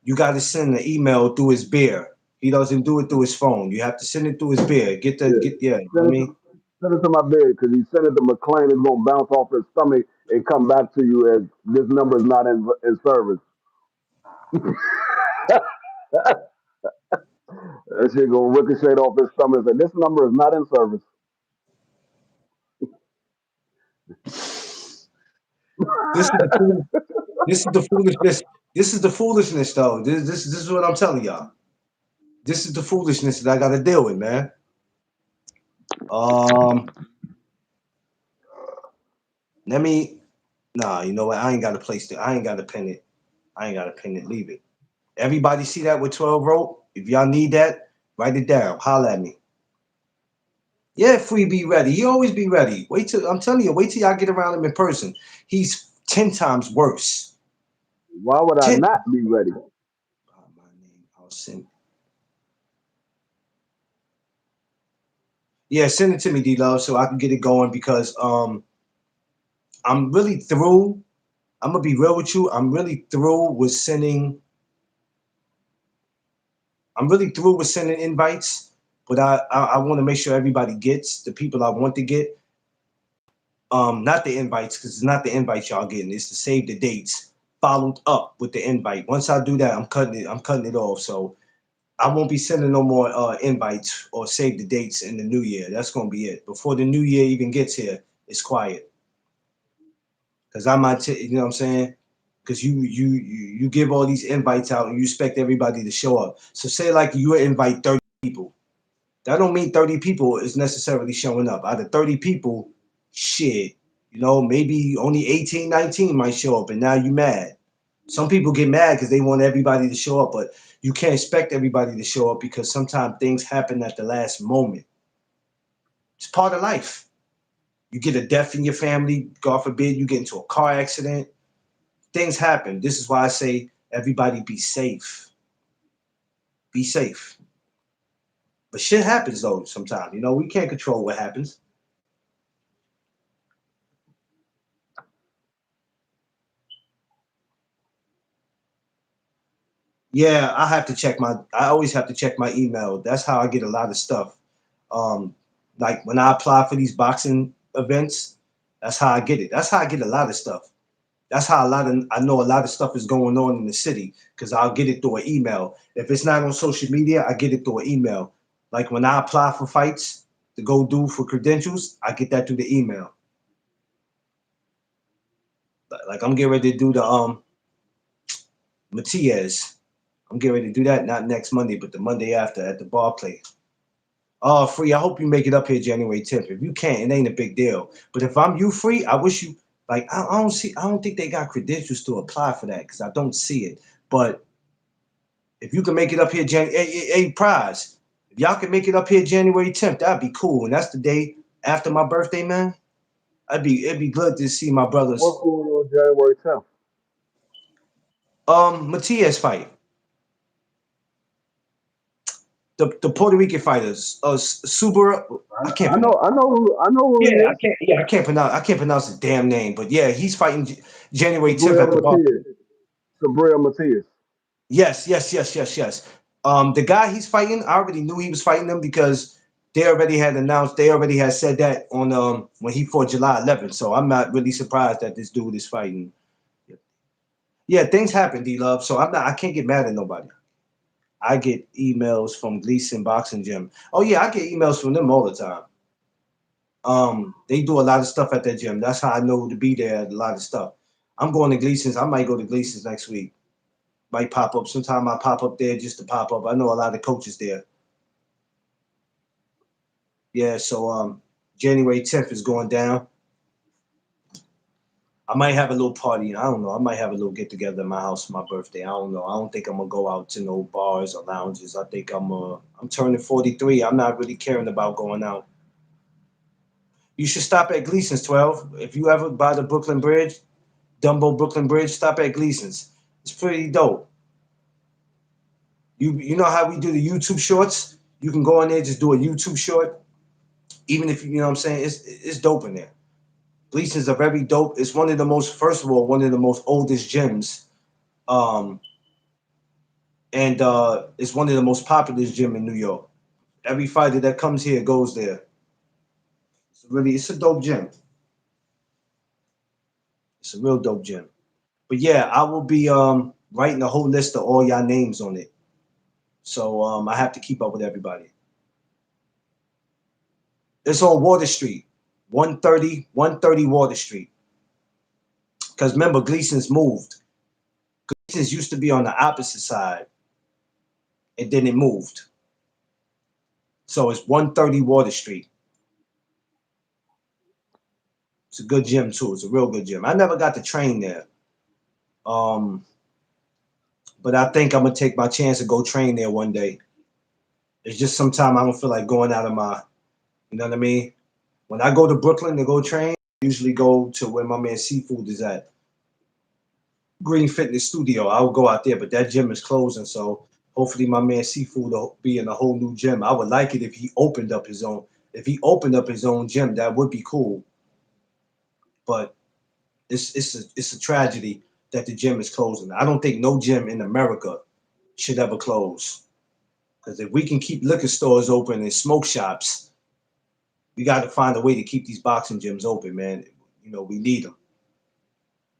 you got to send an email through his beer. He doesn't do it through his phone. You have to send it through his beer. Yeah. Yeah. I mean, Send it to my bed because he sent it to McLean. It's gonna bounce off his stomach and come back to you as this number is not in service. That shit gonna ricochet off his stomach and say, this number is not in service. this is the this is the foolishness. This is the foolishness, though. This is what I'm telling y'all. This is the foolishness that I got to deal with, man. Um, let me. Nah, you know what? I ain't got to place it. I ain't got to pin it. I ain't got to pin it. Leave it. Everybody see that with 12 rope? If y'all need that, write it down. Holla at me. Yeah, Free be ready. He always be ready. Wait till I'm telling you. Wait till y'all get around him in person. He's 10 times worse. Why would I 10. not be ready? My name. I'll send. Yeah, send it to me, D Love, so I can get it going because I'm really through. I'm gonna be real with you. I'm really through with sending. I'm really through with sending invites, but I want to make sure everybody gets the people I want to get. Not the invites because it's not the invites y'all getting. It's to save the dates followed up with the invite. Once I do that, I'm cutting it. I'm cutting it off. So I won't be sending no more invites or save the dates in the new year. That's gonna be it. Before the new year even gets here, it's quiet. Cause I might, you know what I'm saying? Because you give all these invites out and you expect everybody to show up. So say like you invite 30 people. That don't mean 30 people is necessarily showing up. Out of 30 people, shit, maybe only 18, 19 might show up, and now you mad. Some people get mad because they want everybody to show up, but you can't expect everybody to show up because sometimes things happen at the last moment. It's part of life. You get a death in your family, God forbid, you get into a car accident. Things happen. This is why I say everybody be safe. Be safe. But shit happens though sometimes. We can't control what happens. Yeah, I always have to check my email. That's how I get a lot of stuff. Um, like when I apply for these boxing events, that's how I get it. That's how I get a lot of stuff. That's how I know a lot of stuff is going on in the city because I'll get it through an email. If it's not on social media, I get it through an email. Like when I apply for fights to go do for credentials, I get that through the email. Like I'm getting ready to do the Matias. I'm getting ready to do that not next Monday, but the Monday after at the bar play. Oh, Free, I hope you make it up here January 10th. If you can't, it ain't a big deal. But if I'm you, Free, I wish you like I don't think they got credentials to apply for that because I don't see it. But if you can make it up here, prize. If y'all can make it up here January 10th, that'd be cool. And that's the day after my birthday, man. It'd be good to see my What's brothers. going on January 10th? Matias fight. The Puerto Rican fighters. Subaru. I can't pronounce. Who he Yeah, is. I can't pronounce. I can't pronounce his damn name. But yeah, he's fighting January 10th Sabril at the bar. Matias. Sabril Matias. Yes, yes, yes, yes, yes. The guy he's fighting, I already knew he was fighting him because they already had announced. They already had said that on when he fought July 11th. So I'm not really surprised that this dude is fighting. Yeah, things happen, D Love. So I'm not. I can't get mad at nobody. I get emails from Gleason Boxing Gym. Oh yeah, I get emails from them all the time. They do a lot of stuff at that gym. That's how I know to be there. A lot of stuff. I'm going to Gleason's. I might go to Gleason's next week. Might pop up. Sometime I pop up there just to pop up. I know a lot of coaches there. Yeah, so January 10th is going down. I might have a little party. I don't know. I might have a little get together in my house for my birthday. I don't know. I don't think I'm gonna go out to no bars or lounges. I think I'm turning 43. I'm not really caring about going out. You should stop at Gleason's 12. If you ever by the Brooklyn Bridge, Dumbo Brooklyn Bridge, stop at Gleason's. It's pretty dope. You know how we do the YouTube shorts? You can go in there, just do a YouTube short. Even if you know what I'm saying, it's dope in there. Gleason's are very dope. It's one of the most, first of all, one of the most oldest gyms. Um, and it's one of the most popular gym in New York. Every fighter that comes here goes there. It's a dope gym. It's a real dope gym. But yeah, I will be writing a whole list of all y'all names on it. So I have to keep up with everybody. It's on Water Street, 130 Water Street. Because remember, Gleason's moved. Gleason's used to be on the opposite side, and then it moved. So it's 130 Water Street. It's a good gym too. It's a real good gym. I never got to train there. But I think I'm gonna take my chance to go train there one day. It's just sometimes I don't feel like going out of my, you know what I mean? When I go to Brooklyn to go train, I usually go to where my man Seafood is at. Green Fitness Studio. I would go out there, but that gym is closing. So hopefully my man Seafood will be in a whole new gym. I would like it if he opened up his own. If he opened up his own gym, that would be cool. But it's a tragedy that the gym is closing. I don't think no gym in America should ever close. Because if we can keep liquor stores open and smoke shops, we got to find a way to keep these boxing gyms open, man. You know, we need them.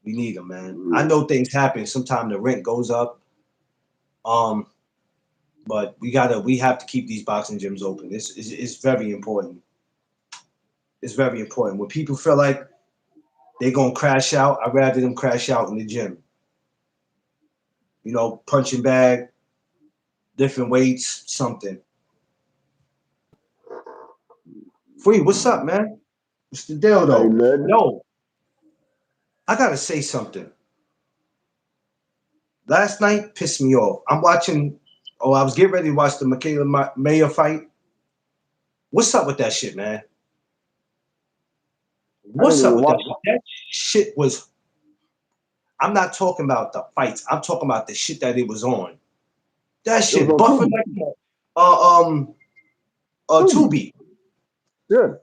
We need them, man. I know things happen. Sometimes the rent goes up. But we have to keep these boxing gyms open. It's very important. It's very important. When people feel like they're gonna crash out, I'd rather them crash out in the gym. You know, punching bag, different weights, something. Free, what's up, man? What's the deal Hey though? man, Yo, I gotta say something. Last night pissed me off. I'm watching. Oh, I was getting ready to watch the Michaela Mayer fight. What's up with that shit, man? I didn't What's up even with that watch. shit? That shit was. I'm not talking about the fights. I'm talking about the shit that it was on. That It was shit on buffing Tubi. like Tubi. Tubi. Yeah,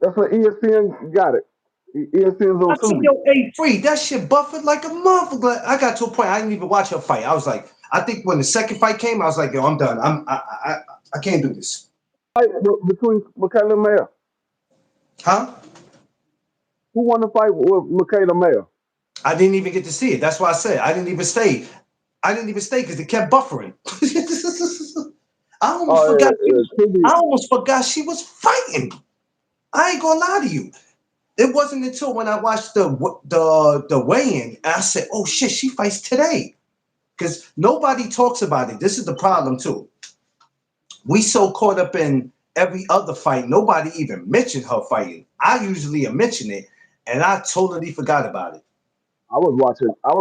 that's what ESPN got it. ESPN's I on said, Tubi. yo, hey, free. That shit buffing like a motherfucker. Like, I got to a point I didn't even watch her fight. I was like, I think when the second fight came, I was like, yo, I'm done. I can't do this. Fight between Michaela Mayer. Huh? Who won the fight with Michaela Mayer? I didn't even get to see it. That's why I said I didn't even stay. I didn't even stay because it kept buffering. I almost forgot. Tubi. I almost forgot she was fighting. I ain't gonna lie to you. It wasn't until when I watched the weigh-in, I said, "Oh shit, she fights today." Because nobody talks about it. This is the problem too. We so caught up in every other fight, nobody even mentioned her fighting. I usually mention it, and I totally forgot about it. I was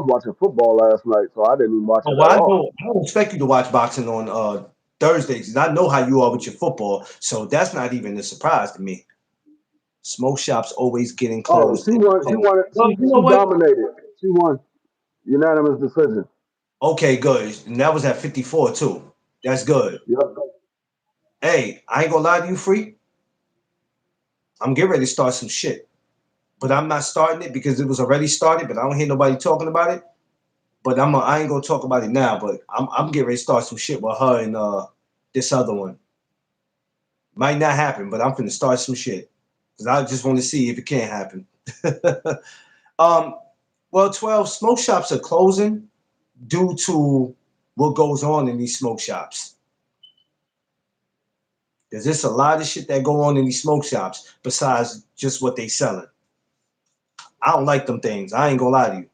watching football last night, so I didn't even watch Oh, it well, at all. I don't expect you to watch boxing on Thursdays, and I know how you are with your football, so that's not even a surprise to me. Smoke shops always getting Oh, closed and closed. Well, you know She what? dominated. She won unanimous decision. Okay, good. And that was at 54 too. That's good. Yep. Hey, I ain't gonna lie to you, free. I'm getting ready to start some shit, but I'm not starting it because it was already started. But I don't hear nobody talking about it. But I ain't gonna talk about it now. But I'm getting ready to start some shit with her and this other one. Might not happen, but I'm finna start some shit because I just want to see if it can happen. um, well, 12 smoke shops are closing due to what goes on in these smoke shops. There's a lot of shit that go on in these smoke shops besides just what they selling. I don't like them things. I ain't gonna lie to you.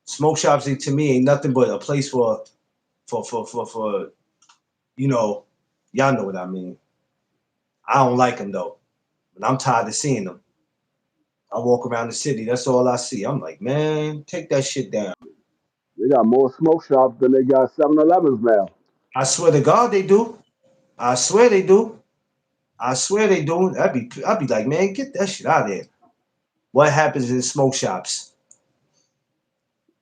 Smoke shops to me ain't nothing but a place for you know, y'all know what I mean. I don't like them though, but I'm tired of seeing them. I walk around the city, that's all I see. I'm like, man, take that shit down. They got more smoke shops than they got 7-Elevens now. I swear to God they do. I swear they do. I swear they do. I'd be like, man, get that shit out of there. What happens in smoke shops?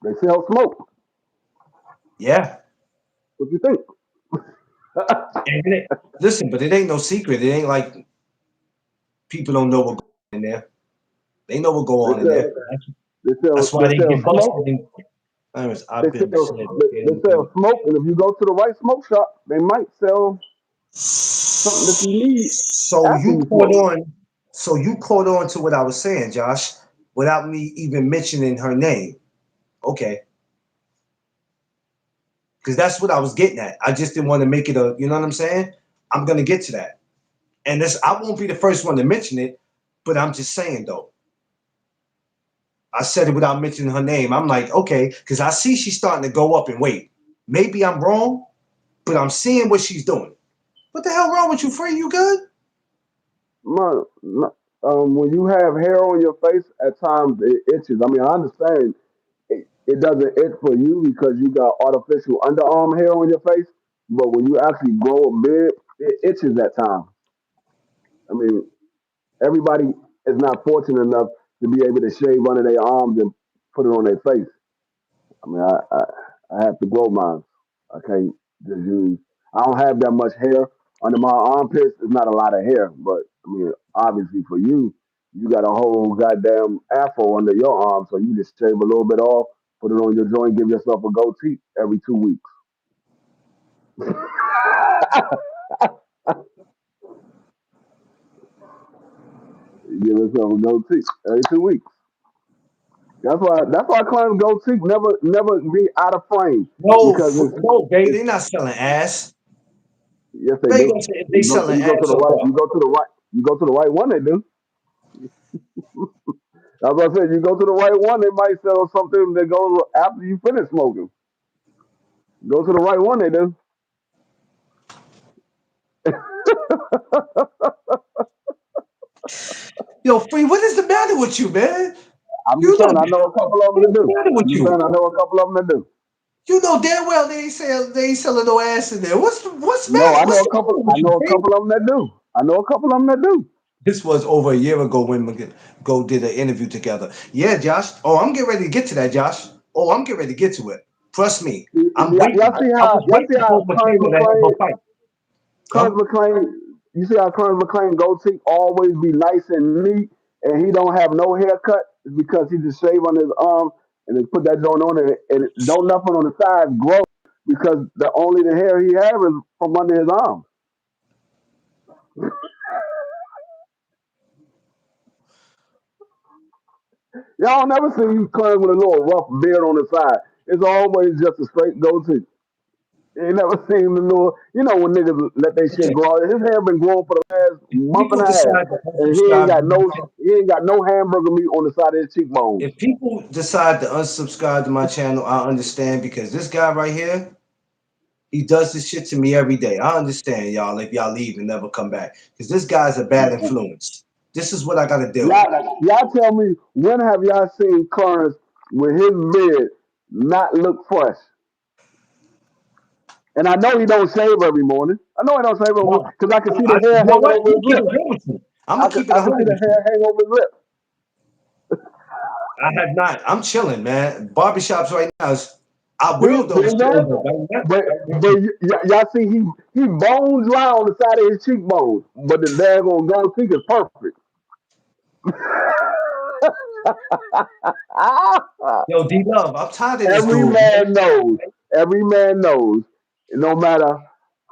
They sell smoke. Yeah. What you think? And listen, but it ain't no secret. It ain't like people don't know what goes on in there. They know what go They on in sell there. they That's why they sell get busted. smoke. Anyways, They I've been sell said they sell smoke, and if you go to the right smoke shop, they might sell something that you need so after you you caught smoke. on. So you caught on to what I was saying, Josh, without me even mentioning her name. Okay, because that's what I was getting at. I just didn't want to make it a. You know what I'm saying? I'm gonna get to that, and this I won't be the first one to mention it, but I'm just saying though. I said it without mentioning her name. I'm like, okay, because I see she's starting to go up in weight. Maybe I'm wrong, but I'm seeing what she's doing. What the hell wrong with you, Free? You good? When you have hair on your face, at times it itches. I mean, I understand it doesn't itch for you because you got artificial underarm hair on your face, but when you actually grow a beard, it itches at times. I mean, everybody is not fortunate enough to be able to shave under their arms and put it on their face. I mean, I have to grow mine. I can't just use. I don't have that much hair under my armpits. It's not a lot of hair, but I mean, obviously for you, you got a whole goddamn afro under your arm, so you just shave a little bit off, put it on your joint, give yourself a goatee every 2 weeks. Give yourself a goatee every 2 weeks. That's why clients goatee never be out of frame No, because no, babe, it's they're not selling ass. yes they They do. gonna say if they selling You go to ass the or right what? you go to the right you go to the right one they do. As I said, you go to the right one, they might sell something that goes after you finish smoking. Go to the right one, they do. Yo, Free, what is the matter with you, man? I'm You just know, saying, I know a couple of them what that is the do. matter with I'm just you? saying, I know a couple of them that do. You know damn well they ain't selling no ass in there. No, What's the matter I with you, know a Free? couple of them that do. I know a couple of them that do. This was over a year ago when we go did an interview together. Yeah, Josh. Oh, I'm getting ready to get to that, Josh. Oh, I'm getting ready to get to it. Trust me. I'm Y'all waiting. see I how was waiting for Clarence Michaela to have McClain, a fight. Huh? Clarence McClain, you see how Clarence McClain goatee always be nice and neat, and he don't have no haircut because he just shave on his arm and then put that joint on it, and don't nothing on the sides grow because the hair he have is from under his arm. Y'all never see you Clarence with a little rough beard on the side. It's always just a straight goatee. You ain't never seen the little, when niggas let their shit Okay. grow. His hair been growing for the last If month and people a half, decide to and he ain't unsubscribe got to my no, channel, he ain't got no hamburger meat on the side of his cheekbones. if people decide to unsubscribe to my channel, I understand because this guy right here, he does this shit to me every day. I understand y'all if y'all leave and never come back because this guy's a bad influence. This is what I got to deal with. Y'all tell me, when have y'all seen Clarence with his beard not look fresh? And I know he don't shave every morning. I know he don't shave every morning No, because I can see the I, hair you know hanging what? over I'm his gonna keep lip. it real with you. I'm gonna keep it I a can see hundred the with you. hair hang over his lip. I have not. I'm chilling, man. Barbershops right now. I will See though what I'm saying? soon, but right now, But right now, y'all see he bone dry on the side of his cheekbones, but the daggone gold teeth is perfect. yo, D Love, I'm tired of this Every dude, man. man knows. Every man knows. No matter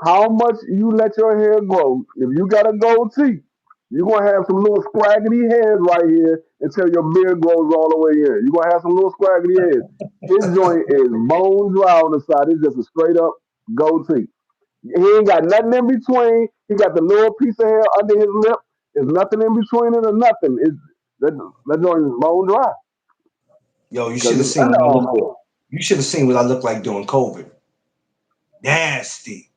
how much you let your hair grow, if you got a gold teeth, you're gonna have some little scraggly hairs right here until your beard grows all the way in. You're gonna have some little scraggly hairs. His joint is bone dry on the side. It's just a straight up gold teeth. He ain't got nothing in between. He got the little piece of hair under his lip. There's nothing in between it or nothing. That joint is bone dry Yo, you because should have it's seen what I underarm look. hair. You should have seen what I look like during COVID. Nasty,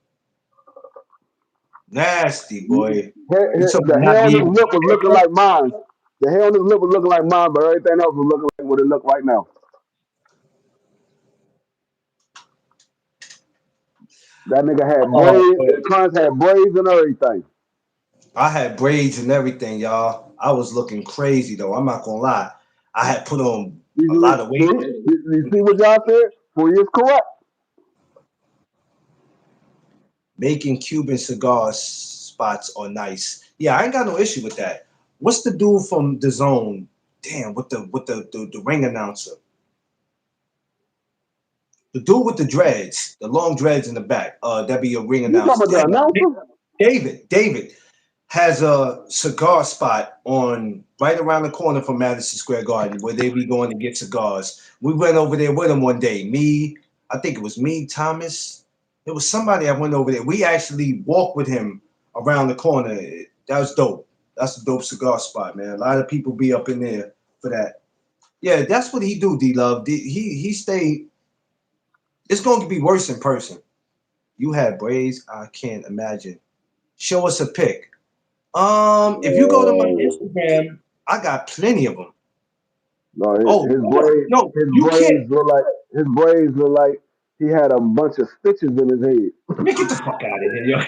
nasty boy. You talking The about hair not on being his able to lip get was a looking haircut? like mine. The hair on his lip was looking like mine, but everything else was looking like what it look right now. That nigga had Oh, braids. man. Clarence had braids and everything. I had braids and everything, y'all. I was looking crazy though. I'm not gonna lie. I had put on a lot of See, weight. you see what y'all said? Free is correct. Making Cuban cigar spots are nice. Yeah, I ain't got no issue with that. What's the dude from the zone? Damn, with the ring announcer. The dude with the dreads, the long dreads in the back. That be a ring You talking announcer. about the Damn, announcer? David has a cigar spot on right around the corner from Madison Square Garden where they be going to get cigars. We went over there with him one day. Me, I think it was me, Thomas. It was somebody I went over there. We actually walked with him around the corner. That was dope. That's a dope cigar spot, man. A lot of people be up in there for that. Yeah, that's what he do, D Love. He stay. It's going to be worse in person. You had braids. I can't imagine. Show us a pic. If you go to my Oh, Instagram, I got plenty of them. no, Oh Lord, no, his you can't. braids look like he had a bunch of stitches in his head. Man, get the fuck out of here, yo.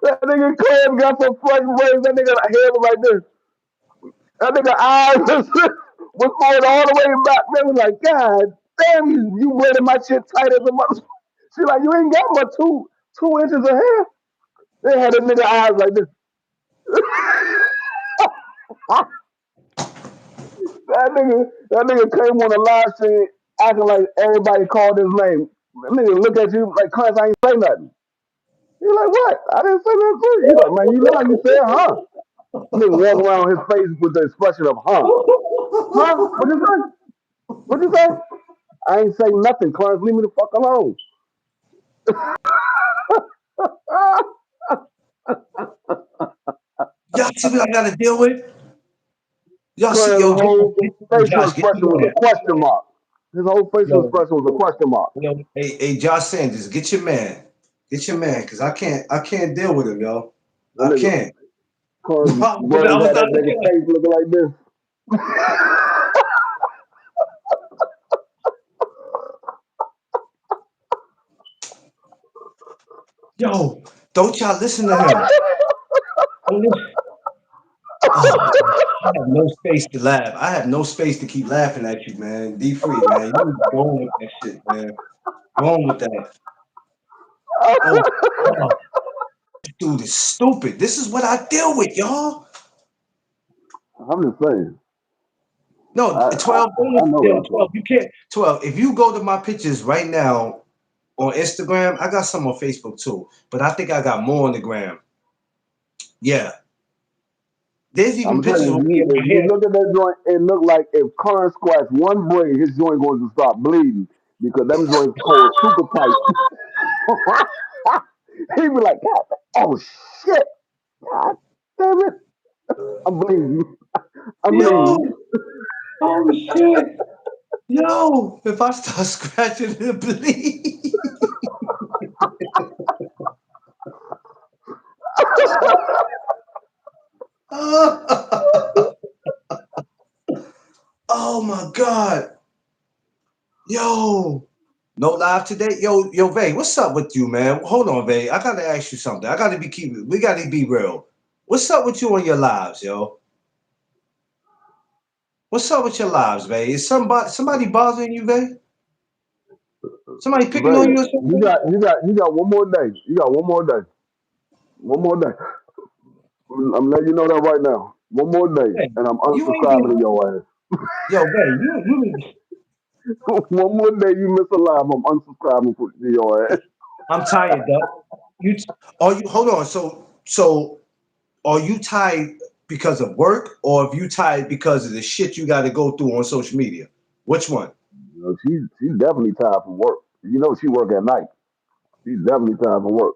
That nigga Cam got some fresh braids. That nigga hair was like this. That nigga eyes was going all the way back. They was like, God damn, you braided my shit tight as a mother. She like, you ain't got but two inches of hair. They had a nigga eyes like this. That nigga came on the live stream acting like everybody called his name. That nigga look at you like, Clarence, I ain't say nothing. You like, what? I didn't say nothing to you. He's like, man, you know how you said, huh? Nigga walk around his face with the expression of, huh? Huh? What you say? What you say? I ain't say nothing, Clarence. Leave me the fuck alone. Y'all see what I gotta deal with? Y'all see, Clarence's yo, whole facial Josh, get expression your was man. a question mark. His whole facial Yo, expression was a question mark. hey, Josh Sanders, get your man. Get your man, cause I can't deal with him, yo. That I nigga, can't. Clarence I'm Braids had that nigga not. face looking like this. Yo, don't y'all listen to him. Don't listen. Oh, I have no space to laugh. I have no space to keep laughing at you, man. D free, man. You need to go on with that shit, man. Go on with that. Oh, God. Dude is stupid. This is what I deal with, y'all. I'm just saying. No, I 12, I know yo, what I'm 12, saying. you can't. 12, if you go to my pictures right now on Instagram, I got some on Facebook too, but I think I got more on the gram. Yeah. There's even I'm telling pictures you, of me in if my you hair. look at that joint, it look like if Clarence scratched one braid, his joint going to start bleeding because them joints hold super tight. He be like, God, oh shit, God damn it, I'm bleeding. I'm Yo, bleeding. oh shit. Yo, if I start scratching it bleed. Oh my God. Yo. No live today? Yo, Vay, what's up with you, man? Hold on, Vay. I gotta ask you something. We gotta be real. What's up with you on your lives, yo? What's up with your lives, Vay? Is somebody bothering you, Vay? Somebody picking Ray, on you or you something? got you got you got one more day. You got one more day. One more day. I'm letting you know that right now. One more day, Vay, and I'm you ain't unsubscribing to been your yo, Vay, you ass. One more day you miss a live, I'm unsubscribing to your ass. I'm tired, Duck. You are you hold on, so are you tired because of work or are you tired because of the shit you gotta go through on social media? Which one? You know, she's definitely tired from work. You know she work at night. She's definitely tired from work.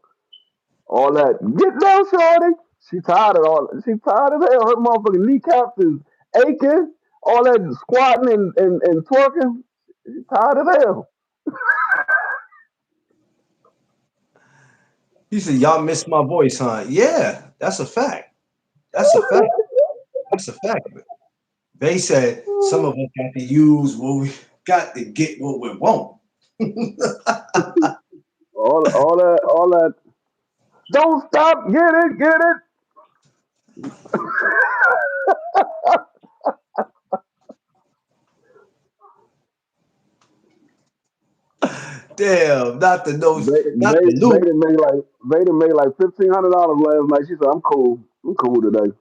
All that get down, shorty. She tired of all. She tired of hell. Her motherfucking kneecaps is aching. All that squatting and twerking. She tired of hell. He said, y'all miss my voice, huh? Yeah, that's a fact. That's a fact. That's a fact. They said some of us got to use what we got to get what we want. All that. Don't stop. Get it. Get it. Damn, not the no, not the loot. They done made like $1,500 last night. She said, "I'm cool. I'm cool today."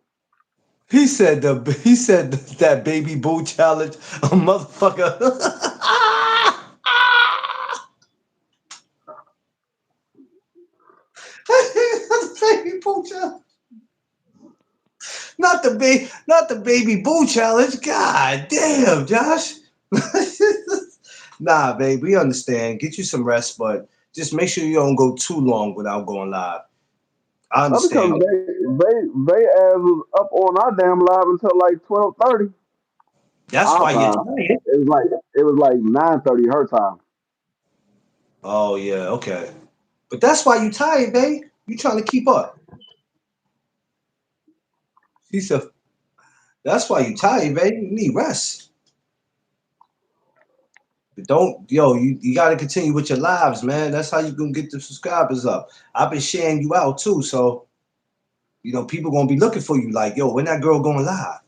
He said that baby boo challenge, a motherfucker. Baby boo challenge. Not the baby boo challenge. God damn, Josh. Nah, babe, we understand. Get you some rest, but just make sure you don't go too long without going live. I Because understand. they ass was up on our damn live until like 12:30 That's our why you're time. tired. It was like 9:30 her time. Oh yeah, okay. But that's why you tired, babe. You trying to keep up. He said, that's why you tired, babe. You need rest. But don't, yo, you got to continue with your lives, man. That's how you gonna get the subscribers up. I've been sharing you out too, so people gonna be looking for you. Like, yo, when that girl going live?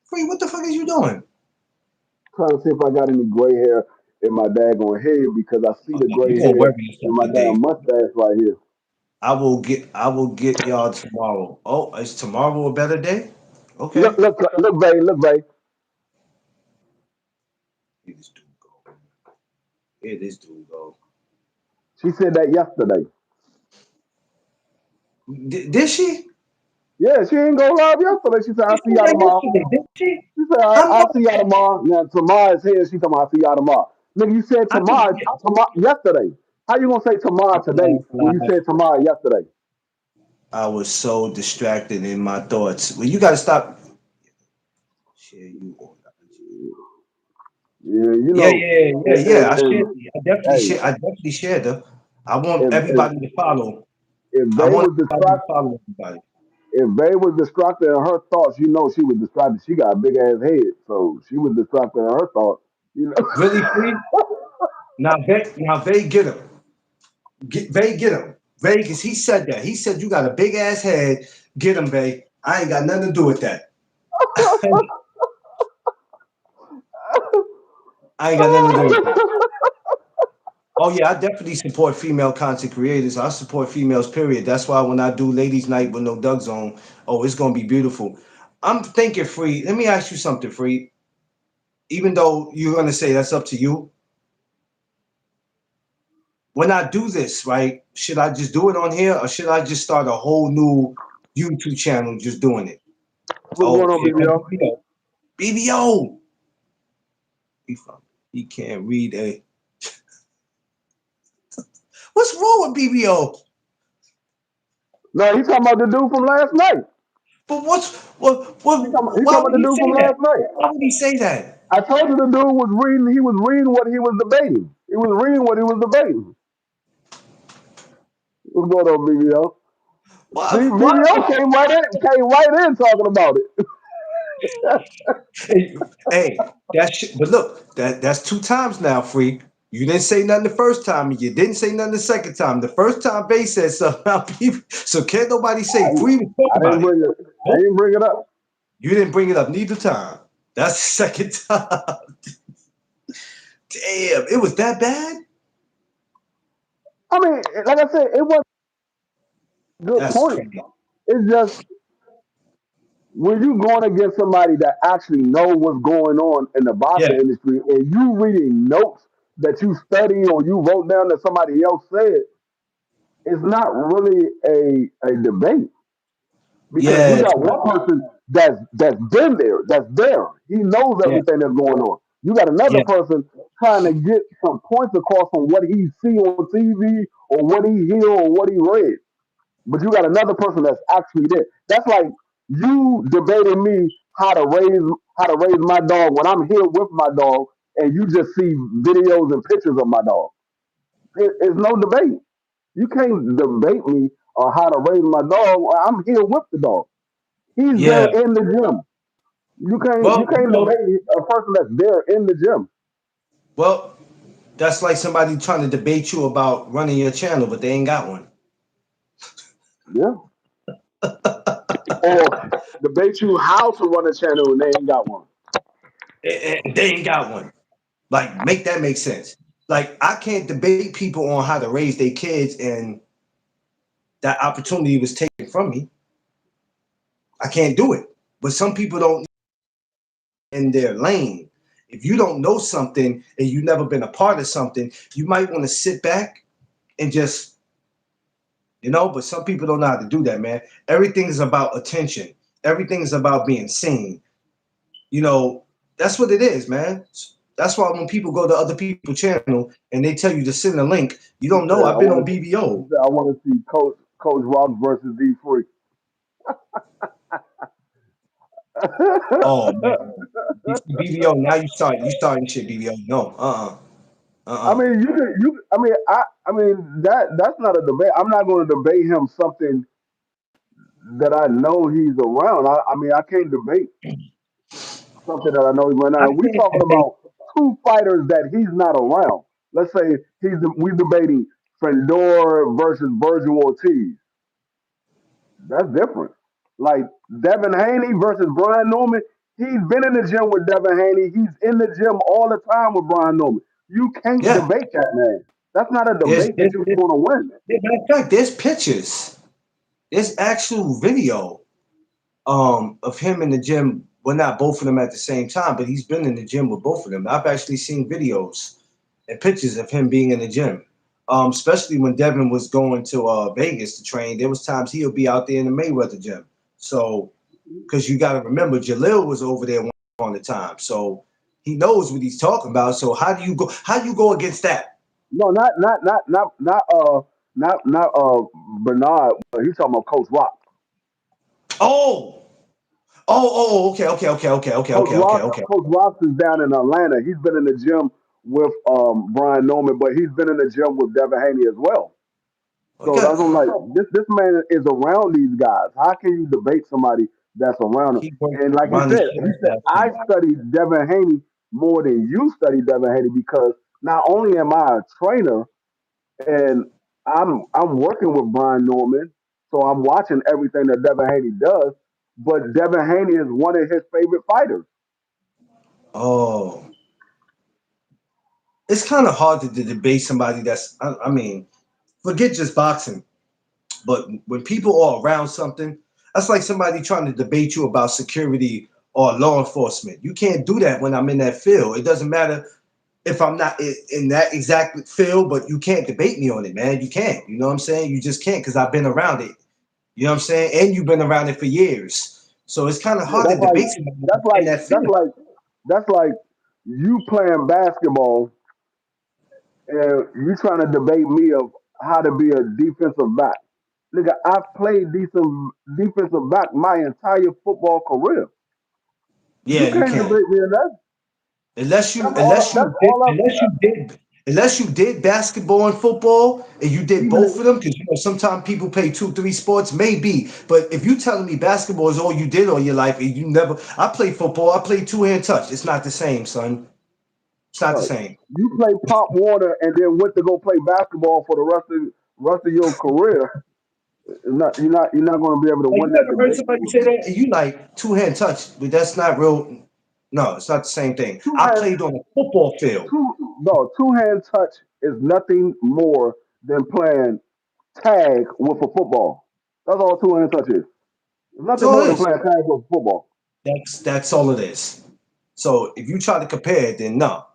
Free, what the fuck is you doing? Trying to see if I got any gray hair in my daggone head because I see Oh, the no, you gray gonna hair worry in yourself my today. damn mustache right here. I will get y'all tomorrow. Oh, is tomorrow a better day? Look, Okay. look, look, Bay, look, Bay. Here this dude go. Here this dude go. She said that yesterday. Did she? Yeah, she ain't go live yesterday. She said, She "I'll see said y'all that tomorrow." yesterday, didn't she? She said, I'm "I'll see not. y'all tomorrow." Now tomorrow is here. She talking about, "I'll see y'all tomorrow." Nigga, you said I think tomorrow yesterday. How you gonna say tomorrow today last when you live. said tomorrow yesterday? I was so distracted in my thoughts. Well, you gotta stop. Share you on IG. Yeah, Yeah, yeah, yeah, yeah. I shared. I definitely hey, share. I definitely shared her. I want if, if everybody to follow. if I they want was everybody to distracted, follow everybody. if they was distracted in her thoughts, you know she was distracted. She got a big ass head, so she was distracted in her thoughts. You know. Really free? Now they get him. They get him. They, because he said that. He said you got a big ass head. Get him, Bay. I ain't got nothing to do with that. I ain't got nothing to do with that. Oh yeah, I definitely support female content creators. I support females, period. That's why when I do ladies' night with no Doug Zone, oh, it's gonna be beautiful. I'm thinking, Free. Let me ask you something, Free. Even though you're gonna say that's up to you, when I do this, right? Should I just do it on here, or should I just start a whole new YouTube channel just doing it? What's Oh going on, yeah, BBL? BBO. He can't read a. What's wrong with BBO? No, he talking about the dude from last night. But what? He Why talking would about the he dude say from that? last night. Why would he say that? I told you the dude was reading. He was reading what he was debating. He was reading what he was debating. What's going on, BBL? Why? See, Why? BBL came right in talking about it. Hey, but look, that's two times now, Free. You didn't say nothing the first time, and you didn't say nothing the second time. The first time Bay said something about people, so can't nobody say I, Free was talking I didn't about it. bring it. I Nope, didn't bring it up. you didn't bring it up neither time. That's the second time. Damn, it was that bad. I mean, like I said, it was a good That's point. crazy. It's just when you going against somebody that actually know what's going on in the Yeah, boxing industry, and you reading notes that you study or you wrote down that somebody else said, it's not really a debate because you yeah, got one person that's been there, that's there. He knows yeah, everything that's going on. You got another yeah, person trying to get some points across from what he see on TV or what he hear or what he read. But you got another person that's actually there. That's like you debating me how to raise my dog when I'm here with my dog and you just see videos and pictures of my dog. It's no debate. You can't debate me on how to raise my dog. I'm here with the dog. He's there yeah. in the gym. You Well, can't debate a person that's there in the gym. well, that's like somebody trying to debate you about running your channel, but they ain't got one. Yeah. Or debate you how to run a channel and they ain't got one. They ain't got one. Like, make that make sense. Like, I can't debate people on how to raise their kids, and that opportunity was taken from me. I can't do it. But some people don't in their lane. If you don't know something and you've never been a part of something, you might want to sit back and just, but some people don't know how to do that, man. Everything is about attention. Everything is about being seen. You know, that's what it is, man. That's why when people go to other people's channel and they tell you to send a link, you He don't know. said, I've I been on want to. He BBO. said, I want to see Coach Rock versus D Freak. Oh man, you see BBO now. You starting shit BBO. No, I uh. mean, you. I mean that's not a debate. I'm not going to debate him something that I know he's around. I mean, I can't debate something that I know he's around. I Now, we can't talking debate. about two fighters that he's not around. Let's say we debating Fedor versus Virgil Ortiz. That's different. Like Devin Haney versus Brian Norman. He's been in the gym with Devin Haney. He's in the gym all the time with Brian Norman. You can't Yeah, debate that man. That's not a there's, debate that there's, you're there's going to win. matter of fact, there's pictures. There's actual video of him in the gym. Well, not both of them at the same time, but he's been in the gym with both of them. I've actually seen videos and pictures of him being in the gym. Especially when Devin was going to Vegas to train, there was times he'll be out there in the Mayweather gym. So, because you got to remember, Jalil was over there on the time, so he knows what he's talking about. So how do you go? How do you go against that? No, not Bernard. He's talking about Coach Rock. Oh, okay, okay. Coach Rock is down in Atlanta. He's been in the gym with Brian Norman, but he's been in the gym with Devin Haney as well. So Okay, that's what I'm like. This man is around these guys. How can you debate somebody that's around him? he worked And like around the he shit said, last I time. studied Devin Haney more than you studied Devin Haney because not only am I a trainer and I'm working with Brian Norman, so I'm watching everything that Devin Haney does. But Devin Haney is one of his favorite fighters. Oh, it's kind of hard to debate somebody that's. I mean, forget just boxing, but when people are around something, that's like somebody trying to debate you about security or law enforcement. You can't do that when I'm in that field. It doesn't matter if I'm not in that exact field, but you can't debate me on it, man. You can't. You know what I'm saying? You just can't because I've been around it. You know what I'm saying? And you've been around it for years. So it's kind of Yeah, hard to debate somebody that's in like that that's field. like that's like you playing basketball and you trying to debate me of how to be a defensive back. Nigga, I've played decent defensive back my entire football career. Yeah, You you can't can. debate me in that. Unless you That's all. unless That's you did all. unless you did unless you did basketball and football and you did Even both if, of them, because sometimes people play two, three sports, maybe. But if you telling me basketball is all you did all your life and you never I play football, I play two-hand touch. It's not the same, son. It's not the right, same. you play Pop Warner and then went to go play basketball for the rest of your career. You're not going to be able to Like win you that ever heard debate somebody with say me. that? And you like two-hand touch, but that's not real. No, it's not the same thing. Two I hand played on a football field. two hand touch is nothing more than playing tag with a football. That's all two hand touch is. It's That's nothing all more it than is. playing tag with football. That's all it is. So if you try to compare it, then no.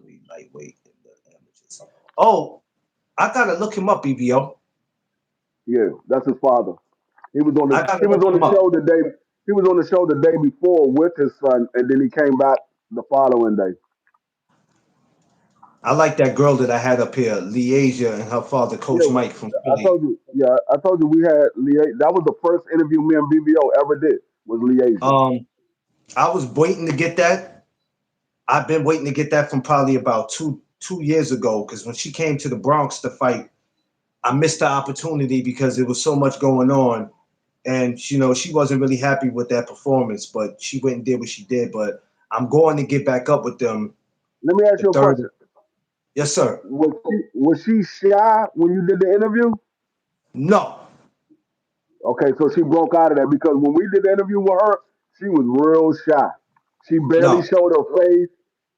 Three lightweight in the amateurs. Oh, I gotta look him up, BBO. Yeah, that's his father. He was on the I gotta he was look on him the up. show the day he was on the show the day before with his son, and then he came back the following day. I like that girl that I had up here, Leasia, and her father, Coach Yeah, Mike from I Philly. told you. Yeah, I told you we had That was the first interview me and BBO ever did was Liasia. Um, I was waiting to get that. I've been waiting to get that from probably about two years ago because when she came to the Bronx to fight, I missed the opportunity because there was so much going on, and she wasn't really happy with that performance, but she went and did what she did. But I'm going to get back up with them Let me ask the you a third. question. Yes, sir. Was she shy when you did the interview? No, Okay, so she broke out of that because when we did the interview with her, she was real shy. She barely no. showed her face.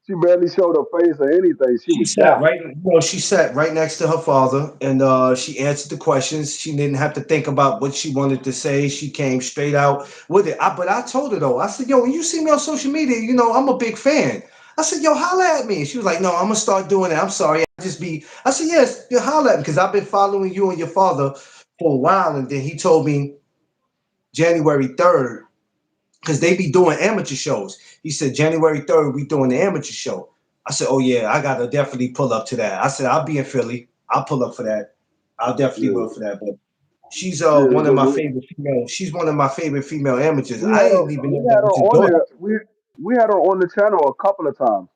She barely showed her face or anything. She She was sat shy. right, she sat right next to her father, and she answered the questions. She didn't have to think about what she wanted to say. She came straight out with it. But I told her though, I said, "Yo, when you see me on social media, I'm a big fan." I said, "Yo, holla at me." She was like, "No, I'm gonna start doing it. I'm sorry, I just be." I said, "Yes, you holla at me because I've been following you and your father for a while." And then he told me January 3rd, because they be doing amateur shows. He said January 3rd we doing the amateur show. I said, oh yeah, I gotta definitely pull up to that. I said I'll be in Philly. I'll pull up for that. I'll definitely Yeah, will for that. But she's yeah. one of Because my favorite female. She's one of my favorite female amateurs. we I had her, didn't even we know that had her was his on daughter. there. We had her on the channel a couple of times.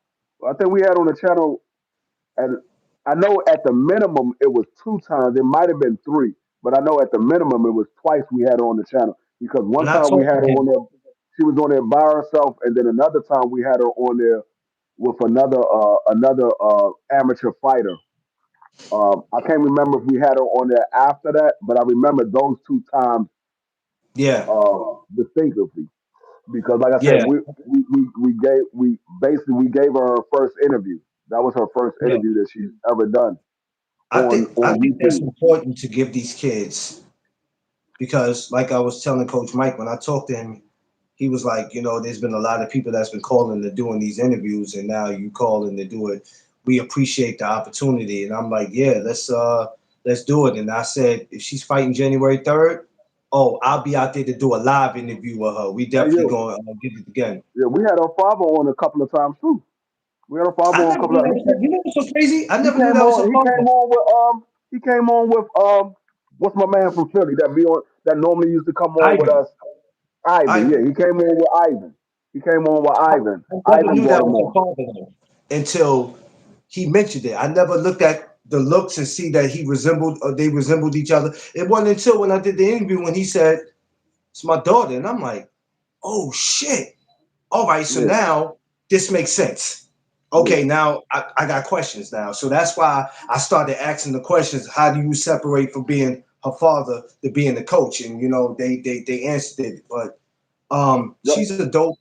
I think we had on the channel, and I know at the minimum it was two times. It might have been three, but I know at the minimum it was twice we had her on the channel because one When I time we talked had to her on him, there, she was on there by herself, and then another time we had her on there with another amateur fighter. I can't remember if we had her on there after that, but I remember those two times yeah, distinctively because, like I said, yeah, we gave her her first interview. That was her first yeah. interview that she's ever done I on think that's YouTube. important to give these kids because, like I was telling Coach Mike when I talked to him, he was like, there's been a lot of people that's been calling to doing these interviews, and now you calling to do it. We appreciate the opportunity, and I'm like, yeah, let's do it. And I said, if she's fighting January 3rd, oh, I'll be out there to do a live interview with her. We Hey, definitely yo, going to get it again. yeah, we had her father on a couple of times too. We had her father I on a never couple knew of. that was. You know what's so crazy? I He never knew came that was her on. He father. came on with. He came on with. What's my man from Philly that be on that normally used to come on with Ivan, us? Ivan. Yeah, Ivan. he came on with Ivan. He came on with Ivan. I never Ivan knew brought that him was her on. father though, until he mentioned it. I never looked at the looks and see that he resembled or they resembled each other. It wasn't until when I did the interview when he said it's my daughter, and I'm like, oh shit. All right, so Yeah, now this makes sense. yeah, Okay, now I got questions now. So that's why I started asking the questions. How do you separate from being her father to being the coach? And they answered it. But yeah, she's a dope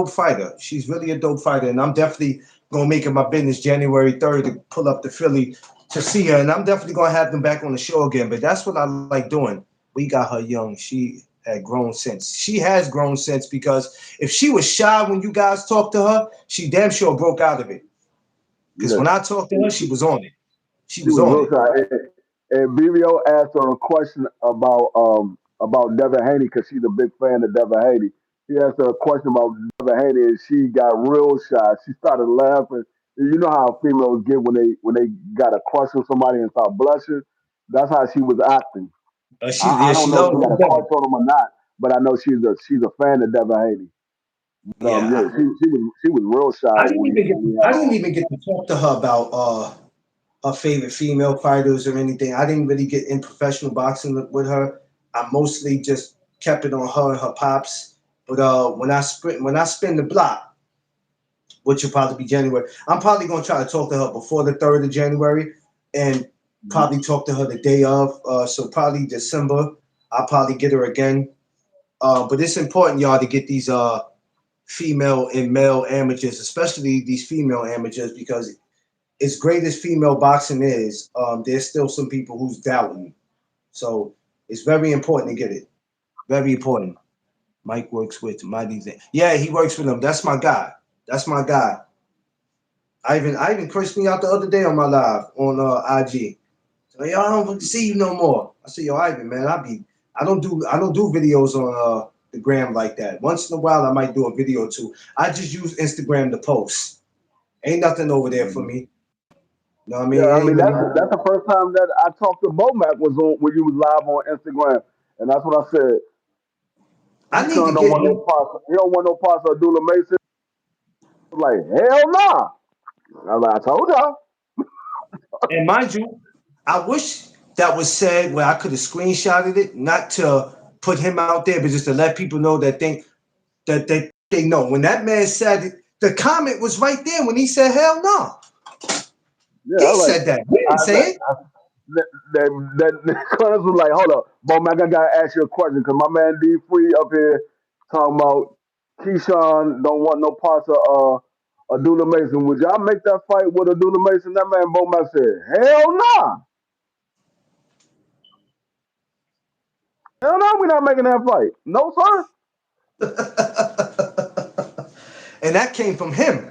fighter. She's really a dope fighter, and I'm definitely gonna make it my business January 3rd to pull up to Philly to see her, and I'm definitely gonna have them back on the show again. But that's what I like doing. We got her young. She had grown sense. She has grown sense because if she was shy when you guys talked to her, she damn sure broke out of it. Because yeah. when I talked to her, she was on it. She She was was on real it. shy. And Vivio asked her a question about Devin Haney because she's a big fan of Devin Haney. He asked her a question about Devin Haney, and she got real shy. She started laughing. You know how females get when they got a crush on somebody and start blushing. That's how she was acting. I She don't know if loves she got a crush Devin. on him or not, but I know she's a fan of Devin Haney. But yeah, Yeah, she was real shy I didn't even get when we had I her didn't on. even get to talk to her about her favorite female fighters or anything. I didn't really get in professional boxing with her. I mostly just kept it on her and her pops. But when I spin the block, which will probably be January, I'm probably gonna try to talk to her before the 3rd of January, and Mhm. probably talk to her the day of. So probably December. I'll probably get her again. But it's important, y'all, to get these female and male amateurs, especially these female amateurs, because as great as female boxing is, there's still some people who's doubting. So it's very important to get it. Very important. Mike works with Mighty Zen. Yeah, he works with them. That's my guy. That's my guy. Ivan cursed me out the other day on my live on IG. So, yo, I don't see you no more. I said, yo, Ivan, man, I don't do videos on the gram like that. Once in a while, I might do a video or two. I just use Instagram to post. Ain't nothing over there for Mhm. me. You know what I Yeah, mean? It I ain't mean really. that's the first time that I talked to Bomac was on when you was live on Instagram, and that's what I said. I His need to son don't get want no him. parts. He don't want no parts of Abdullah Mason. I was like, hell nah. I was like, I told y'all. And mind you, I wish. that was said where I could have screenshotted it, not to put him out there, but just to let people know that they know. When that man said it, the comment was right there when he said, "Hell no." Yeah, He I'm like, said that. We I, didn't say it. that Connors was like, hold up, Bo Mac, I gotta ask you a question because my man D Free up here talking about Keyshawn don't want no parts of Abdullah Mason. Would y'all make that fight with Abdullah Mason? That man Bo Mac said, hell nah. Hell no, we're not making that fight. No, sir. And that came from him.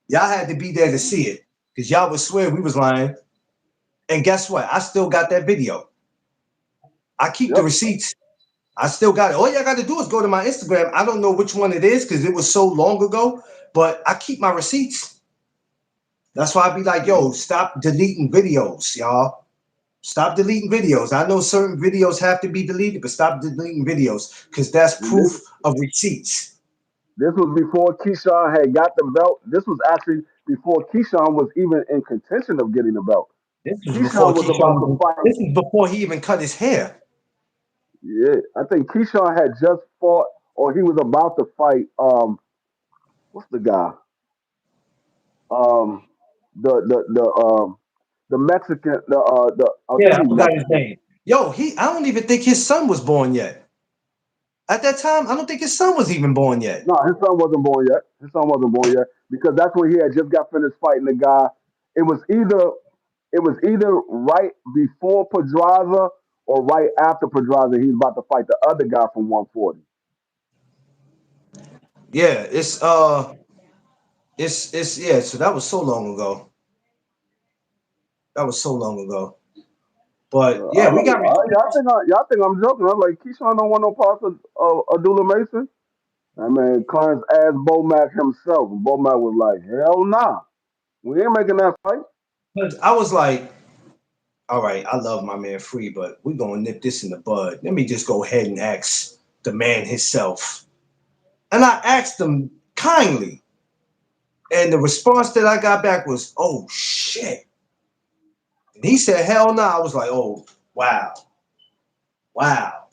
Y'all had to be there to see it because y'all would swear we was lying. And guess what? I still got that video. I keep the Yep. receipts. I still got it. All y'all got to do is go to my Instagram. I don't know which one it is because it was so long ago, but I keep my receipts. That's why I be like, yo, stop deleting videos, y'all. Stop deleting videos. I know certain videos have to be deleted, but stop deleting videos because that's And this proof of receipts. this was before Keyshawn had got the belt. This was actually before Keyshawn was even in contention of getting the belt. This was before Keyshawn was about to Keyshawn. fight. This is before he even cut his hair. Yeah, I think Keyshawn had just fought, or he was about to fight. What's the guy? Um, the Mexican. I Yeah, think I he's forgot his Mexican. name. Yo, I don't even think his son was born yet. At that time, I don't think his son was even born yet. No, his son wasn't born yet. His son wasn't born yet because that's when he had just got finished fighting the guy. It was either it was either right before Pedraza or right after Pedraza. He was about to fight the other guy from 140. Yeah, it's yeah. So that was so long ago. That was so long ago. But yeah, I'm we like, got receipts. y'all think I'm joking? I'm like, Keyshawn don't want no parts of Abdullah Mason. I mean, Clarence asked Bo Mac himself, and Bo Mac was like, hell nah, we ain't making that fight. 'Cause I was like, all right, I love my man Free, but we're gonna nip this in the bud. Let me just go ahead and ask the man himself. And I asked him kindly. And the response that I got back was, oh shit. And he said, hell no. I was like, oh, wow. Wow.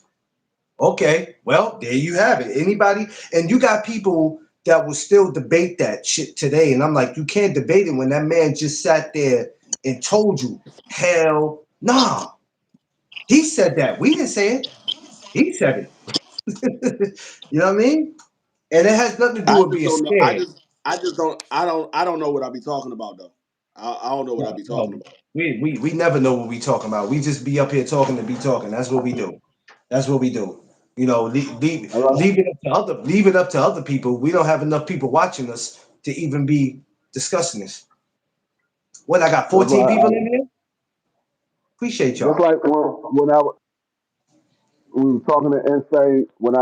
Okay. Well, there you have it. Anybody, and you got people that will still debate that shit today. And I'm like, you can't debate it when that man just sat there and told you, hell nah. He said that. We didn't say it. He said it. You know what I mean? And it has nothing to do I with just being don't know. scared. I just don't. I don't know what I be talking about though. I don't know what I be talking No, about. we never know what we talking about. We just be up here talking to be talking. That's what we do. That's what we do. You know, All right. leave it up to other people. We don't have enough people watching us to even be discussing this. What I got Just 14 like, people in here? Appreciate just y'all. like when I we were talking to Insane when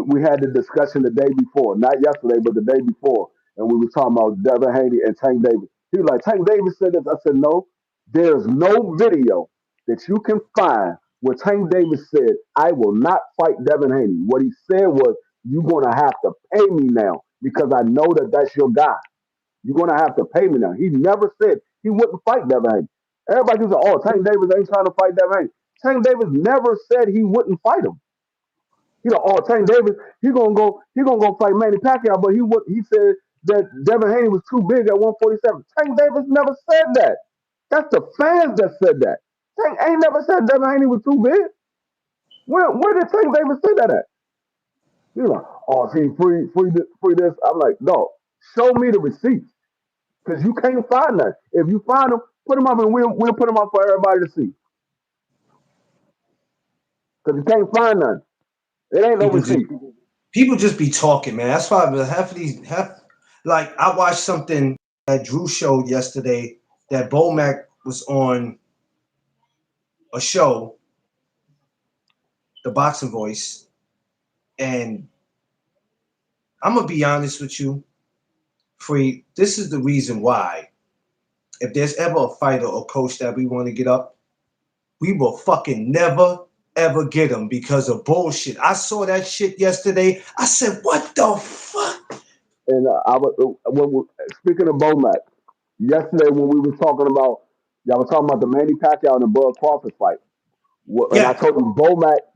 we had the discussion the day before, not yesterday, but the day before, and we were talking about Devin Haney and Tank Davis. He was like, Tank Davis said this. I said, no, there's no video that you can find where Tank Davis said, I will not fight Devin Haney. What he said was, you're gonna have to pay me now because I know that that's your guy. You're gonna have to pay me now. He never said he wouldn't fight Devin Haney. Everybody was like, "Oh, Tank Davis ain't trying to fight Devin Haney." Tank Davis never said he wouldn't fight him. He like, "Oh, Tank Davis, he gonna go fight Manny Pacquiao," but he said that Devin Haney was too big at 147. Tank Davis never said that. That's the fans that said that. Tank ain't never said Devin Haney was too big. Where did Tank Davis say that at? He's like, "Oh, see, free this." I'm like, "No, show me the receipts." Because you can't find that. If you find them, put them up and we'll put them up for everybody to see. Because you can't find none. It ain't no People just receipt. people just be talking, man. That's why half of these like I watched something that Drew showed yesterday that Bomac was on a show, The Boxing Voice, and I'm gonna be honest with you, Free. This is the reason why. If there's ever a fighter or coach that we want to get up, we will fucking never ever get him because of bullshit. I saw that shit yesterday. I said, "What the fuck?" And I was when speaking of Bomac, yesterday when we was talking about Y'all were talking about the Manny Pacquiao and the Bud Crawford fight. And I Yeah. told you,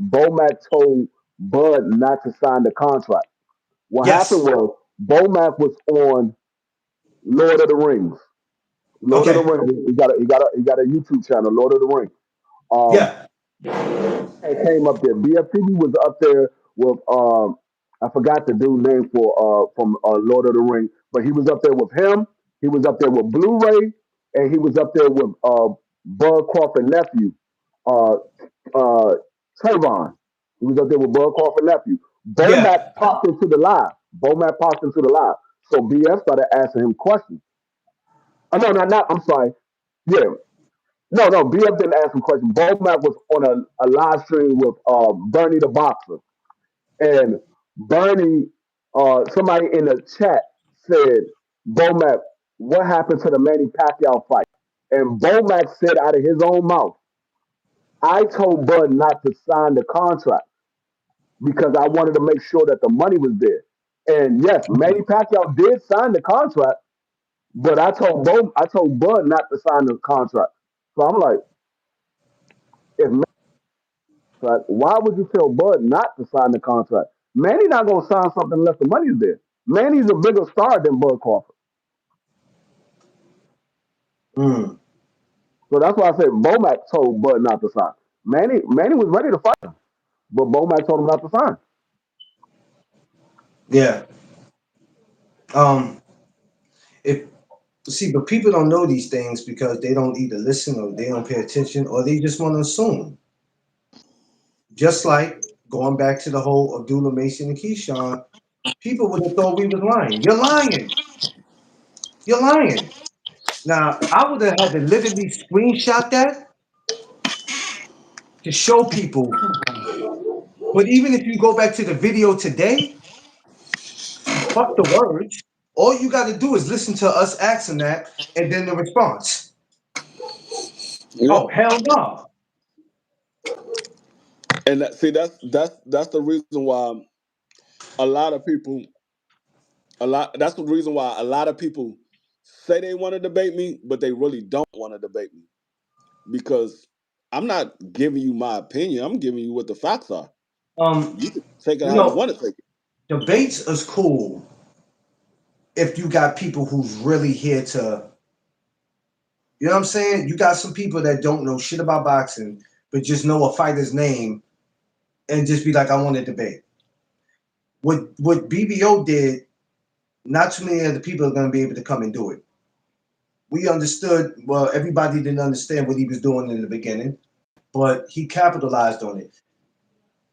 Bomac told Bud not to sign the contract. What happened Yes. was Bomac was on Lord of the Rings. Lord of the Okay. Rings. He got a YouTube channel, Lord of the Rings. Um, Yeah. and came up there. BFTV was up there with I forgot the dude name for from Lord of the Rings, but he was up there with him. He was up there with Blu-ray, and he was up there with Bud Crawford nephew, uh, Trayvon. He was up there with Bud Crawford nephew. Bomac Yeah. popped into the live. Bomac popped into the live. So BF started asking him questions. Oh no, not. I'm sorry. Yeah, no. BF didn't ask him questions. Bomac was on a live stream with Bernie the boxer, and Bernie, somebody in the chat said, "Bomac, what happened to the Manny Pacquiao fight?" And Bomac said out of his own mouth, "I told Bud not to sign the contract because I wanted to make sure that the money was there." And yes, Manny Pacquiao did sign the contract, but I told Bud not to sign the contract. So I'm like, if contract, why would you tell Bud not to sign the contract? Manny not gonna sign something unless the money's there. Manny's a bigger star than Bud Crawford. Mm. So that's why I said Bomac told Bud not to sign. Manny was ready to fight him, but Bomac told him not to sign. Yeah. Um. If See, but people don't know these things because they don't either listen or they don't pay attention or they just want to assume. Just like going back to the whole Abdullah Mason and Keyshawn, people would have thought we was lying. You're lying. You're lying. Now, I would have had to literally screenshot that to show people. But even if you go back to the video today, fuck the words. All you got to do is listen to us asking that and then the response. Yeah. Oh, hell no. And see, that's the reason why a lot of people that's the reason why a lot of people say they want to debate me, but they really don't want to debate me because I'm not giving you my opinion. I'm giving you what the facts are. Um, You can take it you how you know, want to take it. debates is cool if you got people who's really here to, you know what I'm saying? You got some people that don't know shit about boxing, but just know a fighter's name and just be like, I want to debate. What BBO did, not too many other people are going to be able to come and do it. We understood, well, everybody didn't understand what he was doing in the beginning, but he capitalized on it.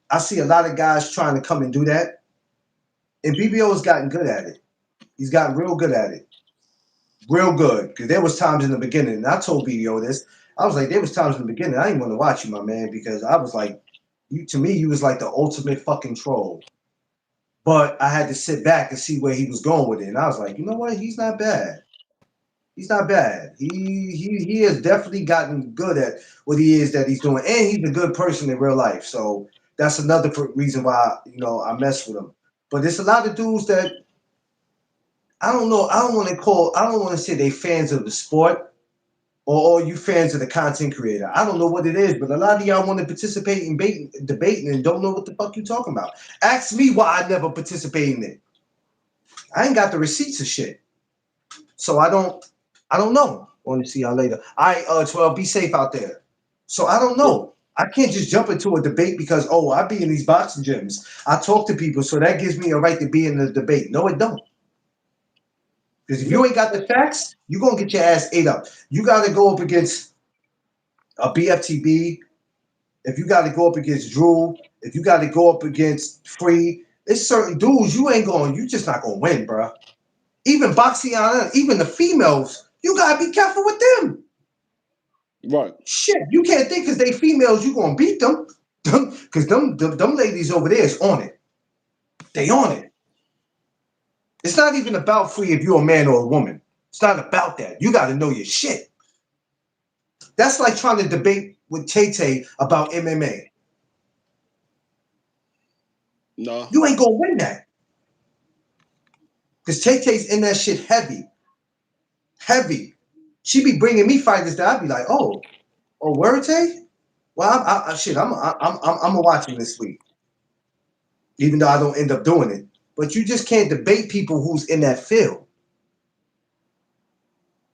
I see a lot of guys trying to come and do that, and BBO has gotten good at it. He's gotten real good at it. Real good. Because there was times in the beginning, and I told BBO this, I was like, there was times in the beginning I didn't want to watch you, my man, because I was like, you to me, you was like the ultimate fucking troll. But I had to sit back and see where he was going with it. And I was like, you know what? He's not bad. He's not bad. He has definitely gotten good at what he is that he's doing, and he's a good person in real life. So that's another reason why I mess with him. But there's a lot of dudes that I don't know. I don't want to call. I don't want to say they fans of the sport or you fans of the content creator. I don't know what it is, but a lot of y'all want to participate in debating and don't know what the fuck you talking about. Ask me why I never participated in it. I ain't got the receipts of shit, so I don't. I don't know. Want to see y'all later. All right, 12. Be safe out there. So I don't Yeah. know. I can't just jump into a debate because I be in these boxing gyms. I talk to people, so that gives me a right to be in the debate. No, it don't. Because if Yeah. you ain't got the facts, you're gonna get your ass ate up. You gotta go up against a BFTB. If you gotta go up against Drew, if you gotta go up against Free, it's certain dudes you just not gonna win, bro. Even Boxiana, even the females, you gotta be careful with them. Right. Shit, you can't think because they females you gonna beat them. Because them ladies over there is on it. They on it. It's not even about Free if you're a man or a woman. It's not about that. You gotta know your shit. That's like trying to debate with Tay Tay about MMA. No. You ain't gonna win that. Because Tay Tay's in that shit heavy. Heavy. She be bringing me fighters that I'd be like, oh word Tay? Well, I'm gonna watch him this week, even though I don't end up doing it. But you just can't debate people who's in that field.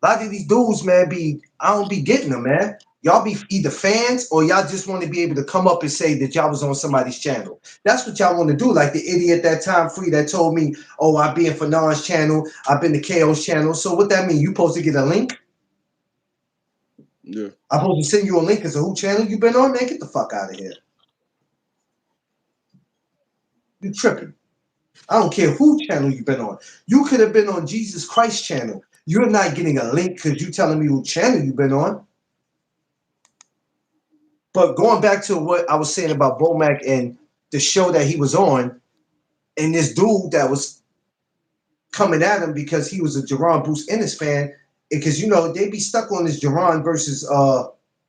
A lot of these dudes, man, I don't be getting them, man. Y'all be either fans or y'all just want to be able to come up and say that y'all was on somebody's channel. That's what y'all want to do. Like the idiot that time free that told me, oh, I be in Fanon's channel, I've been to KO's channel. So what that mean? You supposed to get a link? Yeah. I'm supposed to send you a link as to who channel you been on, man. Get the fuck out of here. You tripping. I don't care who channel you've been on. You could have been on Jesus Christ channel. You're not getting a link because you telling me who channel you've been on. But going back to what I was saying about Bomac and the show that he was on, and this dude that was coming at him because he was a Jerron Bruce Ennis fan, because they be stuck on this Jerron versus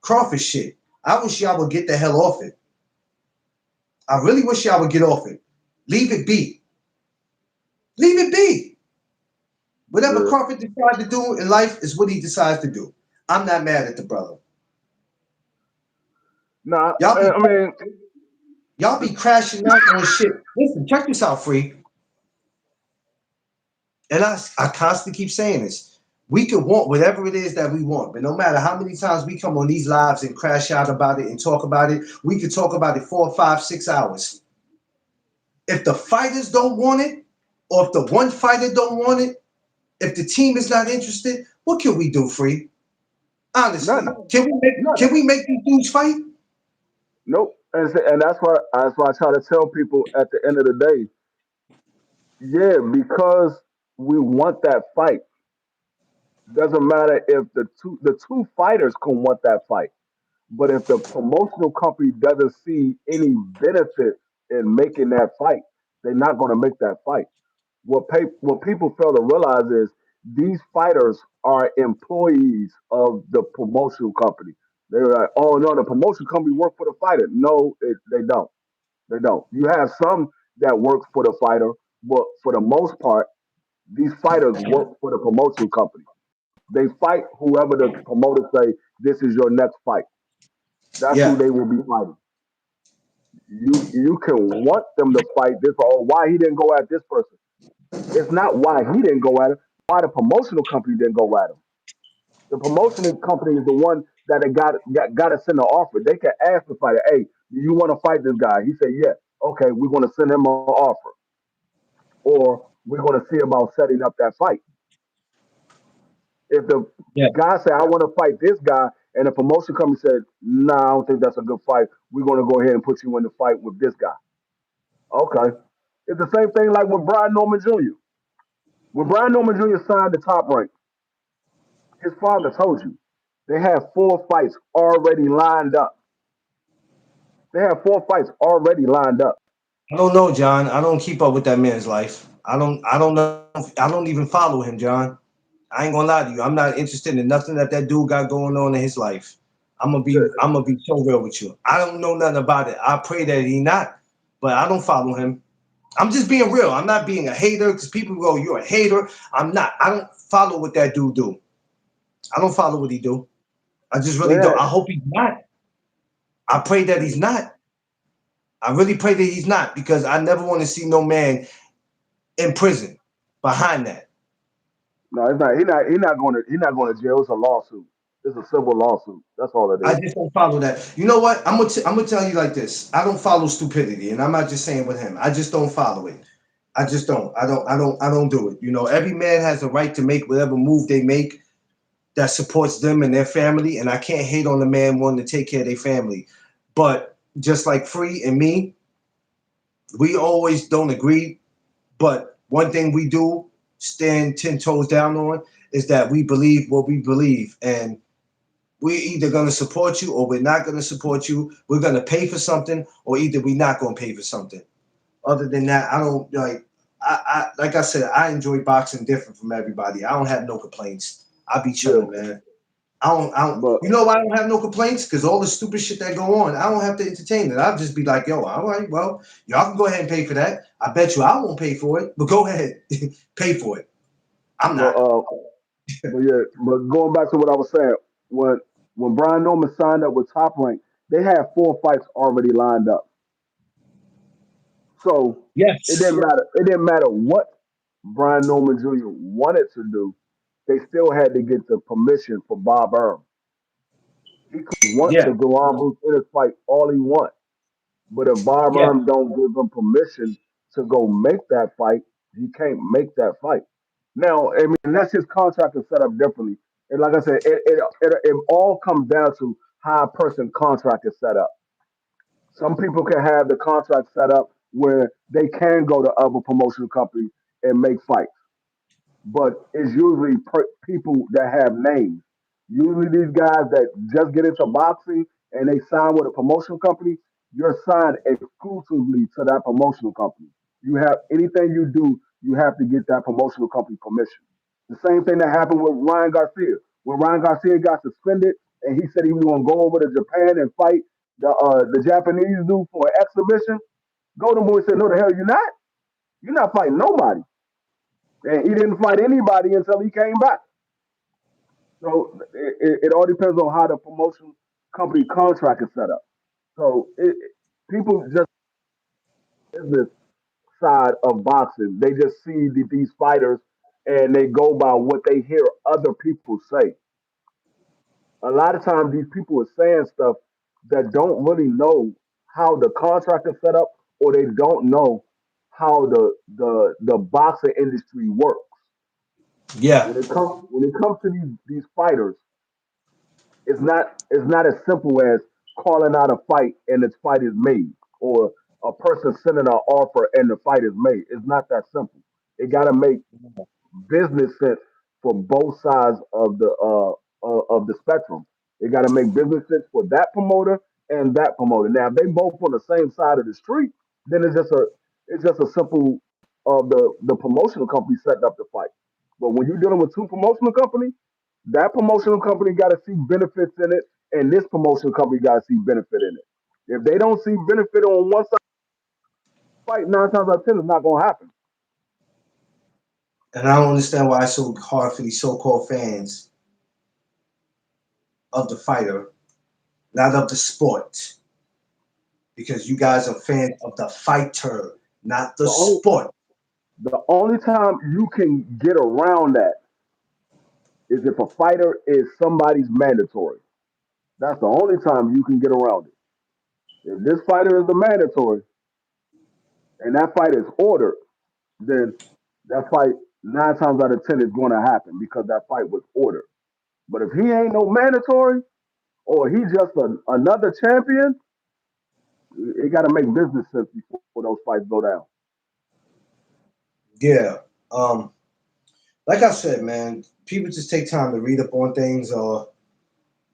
Crawford shit. I wish y'all would get the hell off it. I really wish y'all would get off it. Leave it be. Leave it be. Whatever Crawford decides to do in life is what he decides to do. I'm not mad at the brother. Nah, Y'all be crashing out on shit. Listen, check this out, Free. And I constantly keep saying this. We could want whatever it is that we want, but no matter how many times we come on these lives and crash out about it and talk about it, we could talk about it 4, 5, 6 hours. If the fighters don't want it, or if the one fighter don't want it, if the team is not interested, what can we do, Free? Honestly, can we make these dudes fight? Nope. And that's why I try to tell people at the end of the day, yeah, because we want that fight. Doesn't matter if the two fighters can want that fight. But if the promotional company doesn't see any benefit in making that fight, they're not going to make that fight. What people fail to realize is these fighters are employees of the promotional company. They're like, oh no, the promotion company work for the fighter. No, they don't. They don't. You have some that work for the fighter, but for the most part, these fighters work for the promotional company. They fight whoever the promoter say this is your next fight. That's who Yeah. they will be fighting. You can want them to fight this or why he didn't go at this person. It's not why he didn't go at him. Why the promotional company didn't go at him. The promotional company is the one that they got to send an offer. They can ask the fighter, "Hey, do you want to fight this guy?" He said, "Yes." Okay, we're going to send him an offer, or we're going to see about setting up that fight. If the Yeah. guy said, "I want to fight this guy," and the promotion company said, "Nah, I don't think that's a good fight. We're going to go ahead and put you in the fight with this guy." Okay, it's the same thing like with Brian Norman Jr. When Brian Norman Jr. signed the top rank, his father told you they have 4 fights already lined up. They have 4 fights already lined up. I don't know, John. I don't keep up with that man's life. I don't know. I don't even follow him, John. I ain't gonna lie to you. I'm not interested in nothing that dude got going on in his life. I'm gonna be so real with you. I don't know nothing about it. I pray that he not, but I don't follow him. I'm just being real. I'm not being a hater because people go, "You're a hater." I'm not. I don't follow what that dude do. I don't follow what he do. I just really don't. Yeah, I hope he's not. I pray that he's not. I really pray that he's not because I never want to see no man in prison behind that. no, it's not. He not going to. He not going to jail. It's a lawsuit. It's a civil lawsuit. That's all it I is. just don't follow that. You know what? I'm gonna tell you like this. I don't follow stupidity, and I'm not just saying with him. I just don't follow it. I just don't. I don't do it. Every man has a right to make whatever move they make that supports them and their family, and I can't hate on the man wanting to take care of their family. But just like Free and me, we always don't agree. But one thing we do stand 10 toes down on is that we believe what we believe, and we're either going to support you or we're not going to support you. We're going to pay for something, or either we're not going to pay for something. Other than that, I don't like. Like I said, I enjoy boxing different from everybody. I don't have no complaints. I be Yeah, chilling, man. I don't. but You know why I don't have no complaints? Because all the stupid shit that go on, I don't have to entertain it. I'll just be like, yo, all right, well, y'all can go ahead and pay for that. I bet you I won't pay for it, but go ahead, pay for it. I'm but not. but going back to what I was saying, when Brian Norman signed up with Top Rank, they had 4 fights already lined up. So it Yes. didn't matter. It didn't matter what Brian Norman Jr. wanted to do. They still had to get the permission for Bob Arum. He could want Yeah. the Garon Bruce Ennis fight all he wants, but if Bob Yeah. Arum don't give him permission to go make that fight, he can't make that fight. Now, I mean, that's his contract is set up differently. And like I said, it all comes down to how a person's contract is set up. Some people can have the contract set up where they can go to other promotional companies and make fights, but it's usually people that have names. Usually, these guys that just get into boxing and they sign with a promotional company, you're signed exclusively to that promotional company. You have anything you do, you have to get that promotional company permission. The same thing that happened with Ryan Garcia. When Ryan Garcia got suspended and he said he was going to go over to Japan and fight the Japanese dude for an exhibition, Golden Boy said, "No, the hell you're not. You're not fighting nobody." And he didn't fight anybody until he came back. So it all depends on how the promotion company contract is set up. So people just business side of boxing, they just see these fighters and they go by what they hear other people say. A lot of times these people are saying stuff that don't really know how the contract is set up, or they don't know how the boxing industry works. Yeah. When it comes to these fighters, it's not as simple as calling out a fight and its fight is made, or a person sending an offer and the fight is made. It's not that simple. It got to make business sense for both sides of the spectrum. It got to make business sense for that promoter and that promoter. Now, if they both on the same side of the street, then it's just a simple of the promotional company setting up the fight. But when you're dealing with two promotional companies, that promotional company got to see benefits in it, and this promotional company got to see benefit in it. If they don't see benefit on one side of the fight, 9 times out of 10, it's not going to happen. And I don't understand why it's so hard for these so-called fans of the fighter, not of the sport, because you guys are fans of the fighter, not the The only sport. the only time you can get around that is if a fighter is somebody's mandatory. That's the only time you can get around it. If this fighter is the mandatory and that fight is ordered, then that fight 9 times out of 10 is going to happen because that fight was ordered. But if he ain't no mandatory or he's just another champion, it got to make business sense before those fights go down. Yeah. Um, like I said, man, people just take time to read up on things, or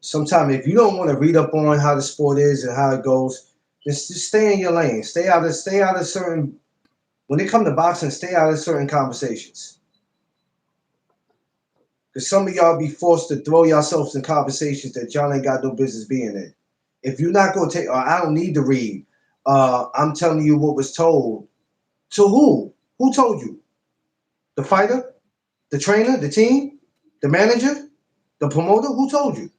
sometimes if you don't want to read up on how the sport is and how it goes, just stay in your lane. Stay out of certain when it comes to boxing, stay out of certain conversations. Because some of y'all be forced to throw yourselves in conversations that y'all ain't got no business being in. If you're not gonna take, or I don't need to read, I'm telling you what was told. To who? Who told you? The fighter, the trainer, the team, the manager, the promoter. Who told you?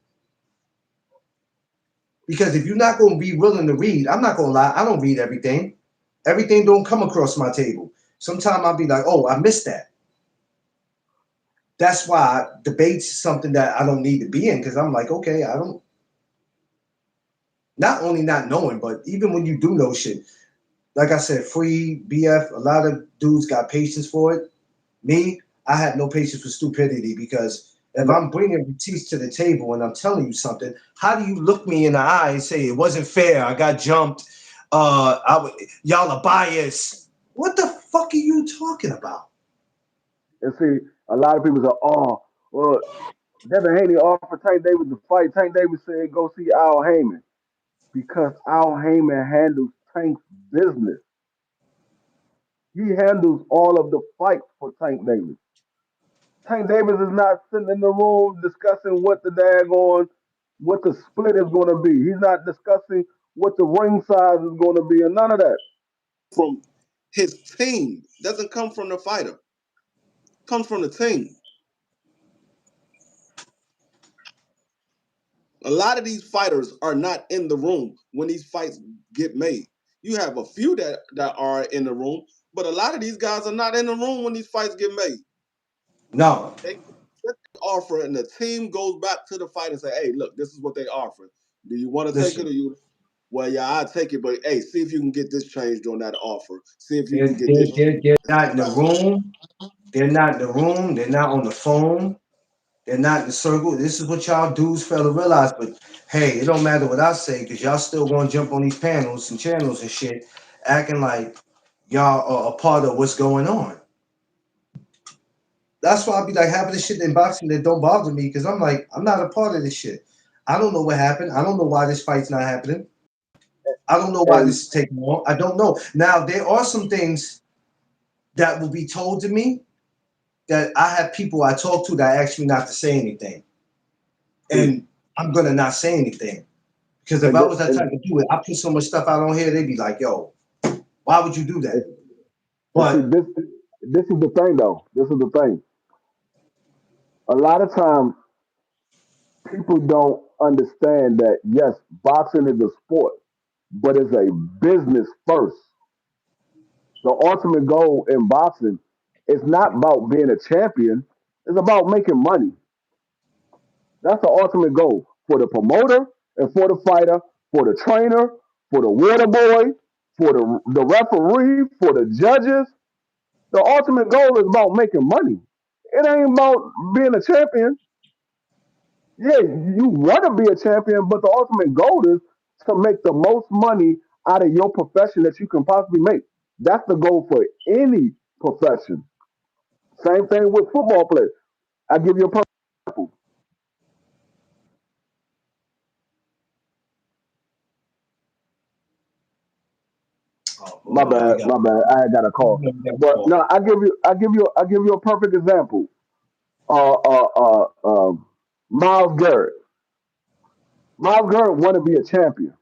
Because if you're not gonna be willing to read, I'm not gonna lie. I don't read everything. Everything don't come across my table. Sometimes I'll be like, oh, I missed that. That's why debates is something that I don't need to be in, because I'm like, okay, I don't, not only not knowing, but even when you do know shit, like I said, free BF, a lot of dudes got patience for it. Me, I had no patience for stupidity, because if And I'm bringing receipts to the table and I'm telling you something, how do you look me in the eye and say it wasn't fair? I got jumped. Y'all are biased. What the fuck are you talking about? see, a lot of people say, "Oh, well, Devin Haney offered Tank Davis to fight." Tank Davis said, "Go see Al Heyman," because Al Heyman handles Tank's business. He handles all of the fights for Tank Davis. Tank Davis is not sitting in the room discussing what the split is going to be. He's not discussing what the ring size is going to be, and none of that. From his team doesn't come from the fighter. Comes from the team. A lot of these fighters are not in the room when these fights get made. You have a few that are in the room, but a lot of these guys are not in the room when these fights get made. No. They offer, and the team goes back to the fight and say, "Hey, look, this is what they offer. Do you want to take it, or you?" Well, yeah, I'll take it, but hey, see if you can get this changed on that offer. See if you can get this. They're not in the room. They're not in the room. They're not on the phone. They're not in the circle. This is what y'all dudes fail to realize. But hey, it don't matter what I say because y'all still gonna jump on these panels and channels and shit, acting like y'all are a part of what's going on. That's why I be like having this shit in boxing that don't bother me because I'm like, I'm not a part of this shit. I don't know what happened. I don't know why this fight's not happening. I don't know why And this is taking long. I don't know. Now there are some things that will be told to me that I have people I talk to that ask me not to say anything. And I'm gonna not say anything. Because if I was that type of dude, I put so much stuff out on here, they'd be like, yo, why would you do that? and see, But this is the thing though. This is the thing. A lot of times people don't understand that yes, boxing is a sport, but it's a business first. The ultimate goal in boxing is not about being a champion, it's about making money. That's the ultimate goal for the promoter and for the fighter, for the trainer, for the water boy, for the referee, for the judges. The ultimate goal is about making money. It ain't about being a champion. Yeah, you want to be a champion, but the ultimate goal is to make the most money out of your profession that you can possibly make. That's the goal for any profession. Same thing with football players. I give you a perfect example. oh, hold on, we got My bad. I had got a call. But no, I give you a perfect example. Uh, uh, uh, um, Miles Garrett. Miles Garrett wanted to be a champion.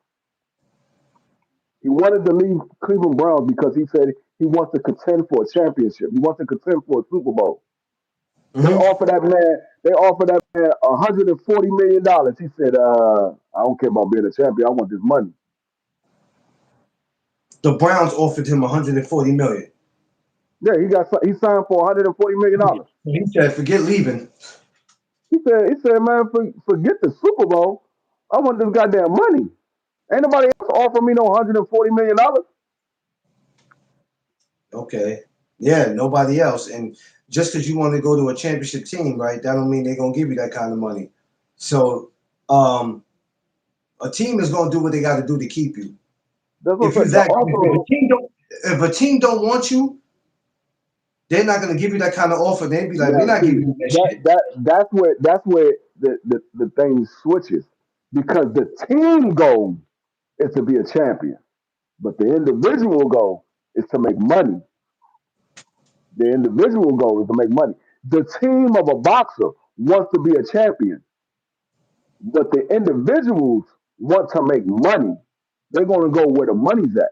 He wanted to leave Cleveland Browns because he said he wants to contend for a championship. He wants to contend for a Super Bowl. They hmm offered that man. They offered that man $140 million. He said, "I don't care about being a champion. I want this money." the Browns offered him 140 million. Yeah, he signed for $140 million. He said, forget leaving. He said, man, forget the Super Bowl. I want this goddamn money. Ain't nobody else offer me no $140 million. Okay. Yeah, nobody else. And just because you want to go to a championship team, right, that don't mean they're gonna give you that kind of money. So um a team is gonna do what they gotta do to keep you. That's what If I you said. The that offer, if a team don't want you, they're not gonna give you that kind of offer. They'd be like, we're yeah, not see, giving you that that shit. that that's where the thing switches because the team goal is to be a champion, but the individual goal is to make money. The individual goal is to make money. The team of a boxer wants to be a champion, but the individuals want to make money. They're going to go where the money's at.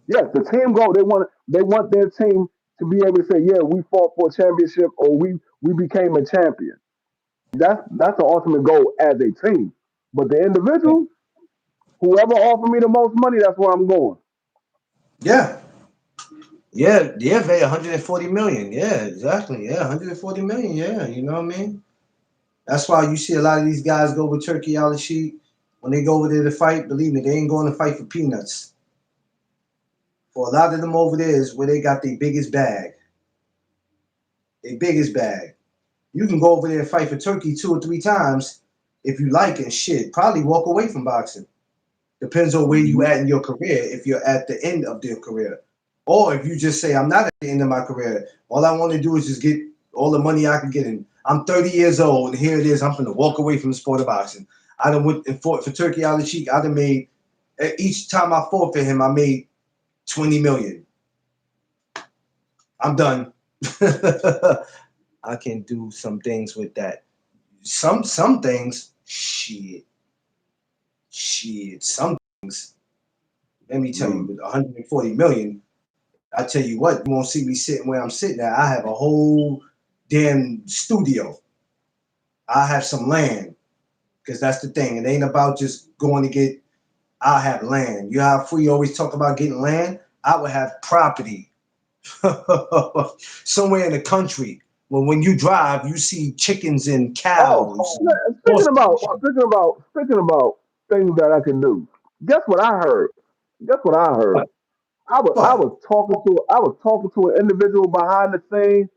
Yes, the team goal. They want their team to be able to say, yeah, we fought for a championship or we became a champion. That's the ultimate goal as a team. But the individual, whoever offer me the most money, that's where I'm going. Yeah. Yeah, Vay, 140 million. Yeah, exactly. Yeah, 140 million. Yeah, you know what I mean? That's why you see a lot of these guys go with Turkey Al Sheik. When they go over there to fight, believe me, they ain't going to fight for peanuts. For a lot of them over there is where they got their biggest bag. Their biggest bag. You can go over there and fight for Turkey 2 or 3 times if you like and shit. Probably walk away from boxing. Depends on where you Mhm. at in your career. If you're at the end of your career, or if you just say I'm not at the end of my career, all I want to do is just get all the money I can get in. I'm 30 years old, and here it is. I'm going to walk away from the sport of boxing. I done went and fought for Turkey Al Sheik. I done made each time I fought for him, I made 20 million. I'm done. I can do some things with that. Some things, shit. Some things. Let me tell you, Mm. with 140 million, I tell you what, you won't see me sitting where I'm sitting at. I have a whole damn studio. I have some land. because that's the thing. It ain't about just going to get. I have land. You know how Free always talk about getting land. I would have property somewhere in the country. Well, when you drive, you see chickens and Oh, cows, and speaking horses and about shit. speaking about things that I can do. Guess what I heard? Guess what I heard? What? I What? was talking to an individual behind the scenes,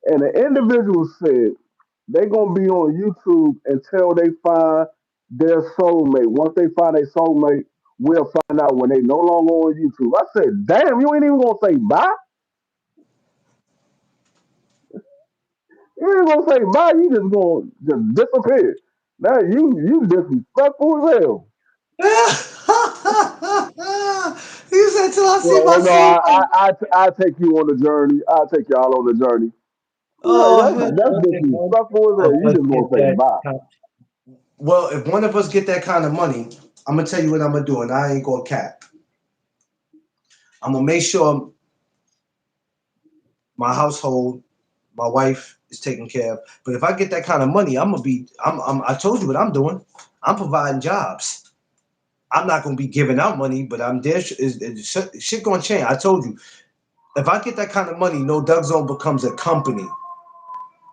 and the individual said they gonna be on YouTube until they find their soulmate. Once they find their soulmate, we'll find out when they no longer on YouTube. I said, damn, you ain't even gonna say bye. You ain't gonna say bye. You just gonna just disappear. Now you disrespectful as hell. You said till I see Well, my no, soul. I take you on the journey. I'll take y'all on the journey. Like Oh, that's if one disrespectful as of hell. You us just gonna get say that. bye. Well, if one of us get that kind of money, I'm gonna tell you what I'm gonna do, and I ain't gonna cap. I'm gonna make sure my household, my wife is taken care of. But if I get that kind of money, I'm gonna be. I told you what I'm doing. I'm providing jobs. I'm not gonna be giving out money, but I'm there. Shit gonna change. I told you. If I get that kind of money, No Doug Zone becomes a company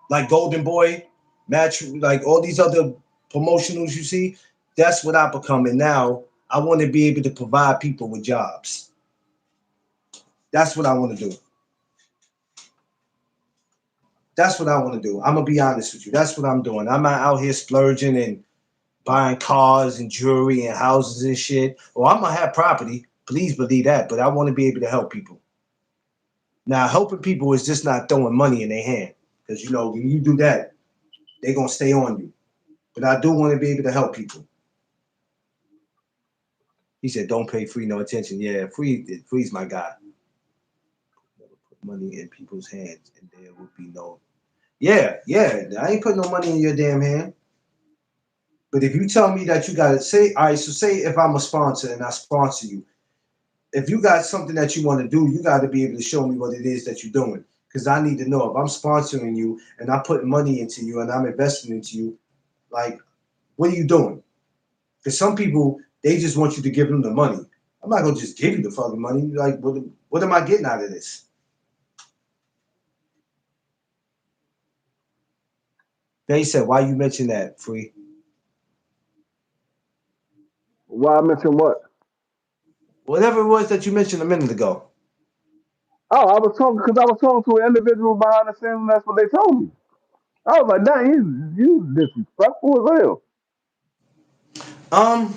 like Golden Boy, Match, like all these other promotionals you see. That's what I become, and now I want to be able to provide people with jobs. That's what I want to do. That's what I want to do. I'm gonna be honest with you. That's what I'm doing. I'm not out here splurging and buying cars and jewelry and houses and shit. Well, I'm gonna have property. Please believe that. But I want to be able to help people. Now, helping people is just not throwing money in their hand. Because when you do that, they're gonna stay on you. But I do want to be able to help people. He said, "Don't pay Free no attention." Yeah, Free's my guy. Never put money in people's hands, and there will be no. Yeah, yeah. I ain't putting no money in your damn hand. But if you tell me that you got to say, all right, so say if I'm a sponsor and I sponsor you, if you got something that you want to do, you got to be able to show me what it is that you're doing. Because I need to know if I'm sponsoring you and I'm putting money into you and I'm investing into you, like, what are you doing? Because some people, they just want you to give them the money. I'm not going to just give you the fucking money. Like, what am I getting out of this? They said, why you mention that, Free? Why I mentioned what? Whatever it was that you mentioned a minute ago. Oh, I was talking to an individual behind the scenes, and that's what they told me. I was like, damn, you disrespectful as hell. Um,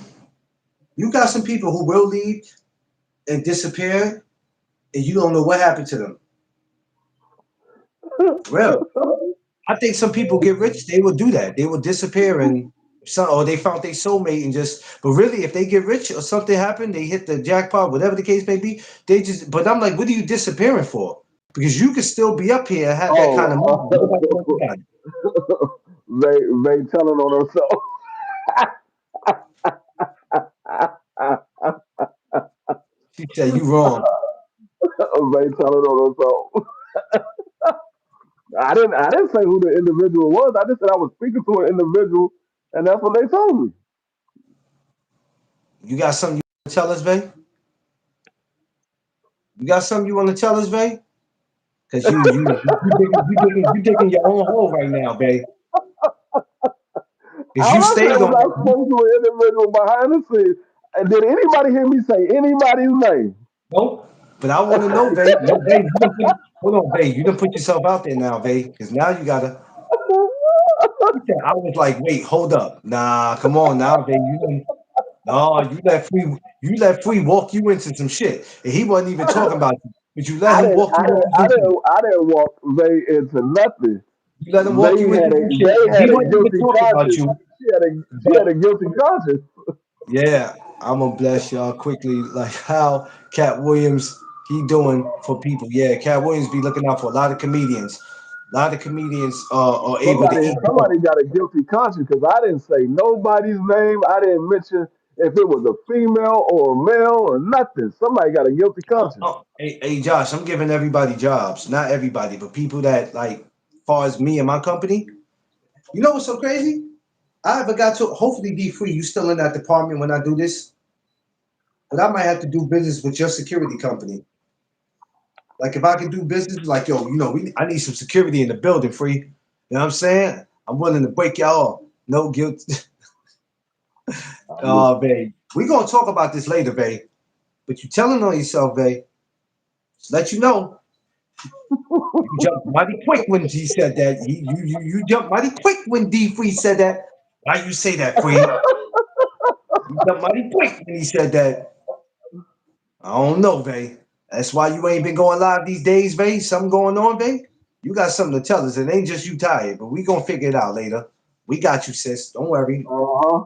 you got some people who will leave and disappear, and you don't know what happened to them. For real. I think some people get rich, they will do that. They will disappear and or they found their soulmate and just. But really, if they get rich or something happened, they hit the jackpot, whatever the case may be. They just. But I'm like, what are you disappearing for? Because you could still be up here and have that kind of money. Nobody knows you got it. They telling on herself. She said you wrong. They telling on herself. I didn't say who the individual was. I just said I was speaking to an individual, and that's what they told me. You got something you want to tell us, Vay? You got something you want to tell us, Vay? Because you digging your own hole right now, Vay. Because you All I said stayed was on I that. spoke to an individual behind the scenes. And did anybody hear me say anybody's name? Nope. But I want to know, Vay. No, Vay, hold on, Vay. You done put yourself out there now, Vay. Because now you gotta. He said, I was like, wait, hold up. Nah, come on now, Vay. No, you let free walk you into some shit. And he wasn't even talking about you. But you let I him didn't, walk I you didn't, into I some shit. didn't, I didn't walk Zay into nothing. You let him walk They you had into a, some shit. they He had a wasn't even guilty talking about conscience. you. She had a But guilty conscience. yeah, I'm gonna bless y'all quickly. Like how Cat Williams he doing for people. Yeah, Cat Williams be looking out for a lot of comedians. A lot of comedians are able to Somebody, eat good. somebody got a guilty conscience because I didn't say nobody's name. I didn't mention if it was a female or a male or nothing. Somebody got a guilty conscience. Hey, Josh, I'm giving everybody jobs. Not everybody, but people that like, far as me and my company. You know what's so crazy? I ever got to. Hopefully, D Free, you still in that department when I do this, but I might have to do business with your security company. Like if I can do business, like yo, I need some security in the building, Free. You know what I'm saying? I'm willing to break y'all off. No guilt. I'm with Babe. We gonna talk about this later, babe. But you telling on yourself, babe. Just let you know. You jumped mighty quick when he said that. You jumped mighty quick when D Free said that. Why you say that, Free? You jumped mighty quick when he said that. I don't know, babe. That's why you ain't been going live these days, babe. Something going on, babe. You got something to tell us. It ain't just you tired, but we gonna figure it out later. We got you, sis. Don't worry. uh-huh.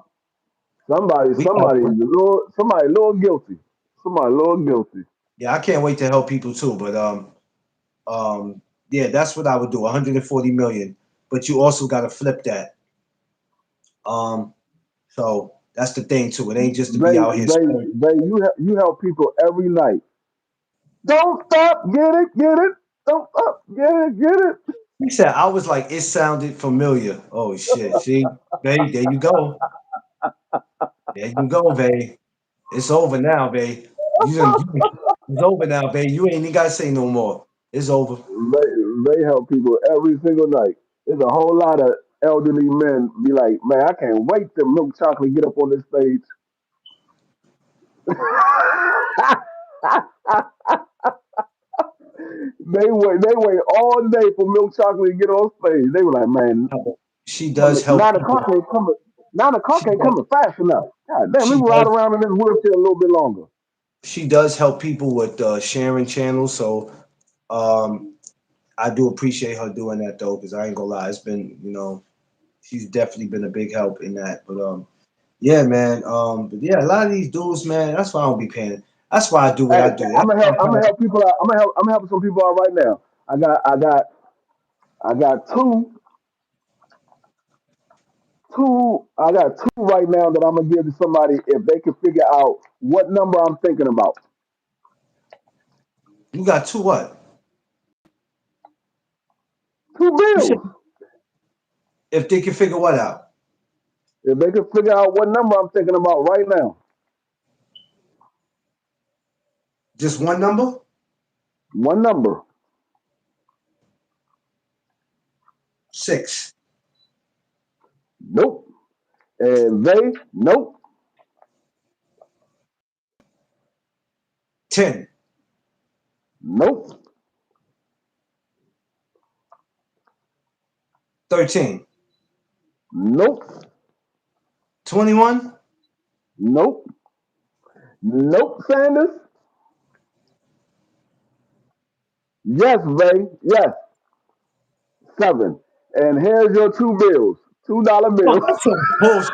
Somebody, We got somebody, you. somebody, a little guilty. Somebody, a little guilty. Yeah, I can't wait to help people too. But yeah, that's what I would do. 140 million. But you also got to flip that. Um, so that's the thing too. It ain't just to be out here spraying. You help people every night. Don't stop, get it. Don't stop, get it. He said, I was like, it sounded familiar. Oh shit. See, babe, there you go. There you go, babe. It's over now, babe. It's over now, babe. You ain't even gotta say no more. It's over. They help people every single night. There's a whole lot of elderly men be like, man, I can't wait till Milk Chocolate get up on this stage. They wait all day for Milk Chocolate to get on stage. They were like, man, She coming does help 9 o'clock people. ain't coming. 9 o'clock She ain't does, coming fast enough. God damn, let she me ride does around in this wheelchair a little bit longer. she does help people with sharing channels. So um I do appreciate her doing that though, because I ain't gonna lie, it's been, she's definitely been a big help in that. But yeah, man. But yeah, a lot of these dudes, man, that's why I don't be paying. That's why I do what Hey, I do. That's why I'm I'm trying gonna to, help people out. I'm helping some people out right now. I got I got two right now that I'm gonna give to somebody if they can figure out what number I'm thinking about. you got two what? Two You said bills. if they can figure what out? If they can figure out what number I'm thinking about right now. Just one number? One number. Six. Nope. And they nope. 10. Nope. 13. Nope. 21. Nope. Nope, Sanders. Yes, Ray. Yes. Seven. And here's your two bills. $2 Oh, bills. that's some bullshit.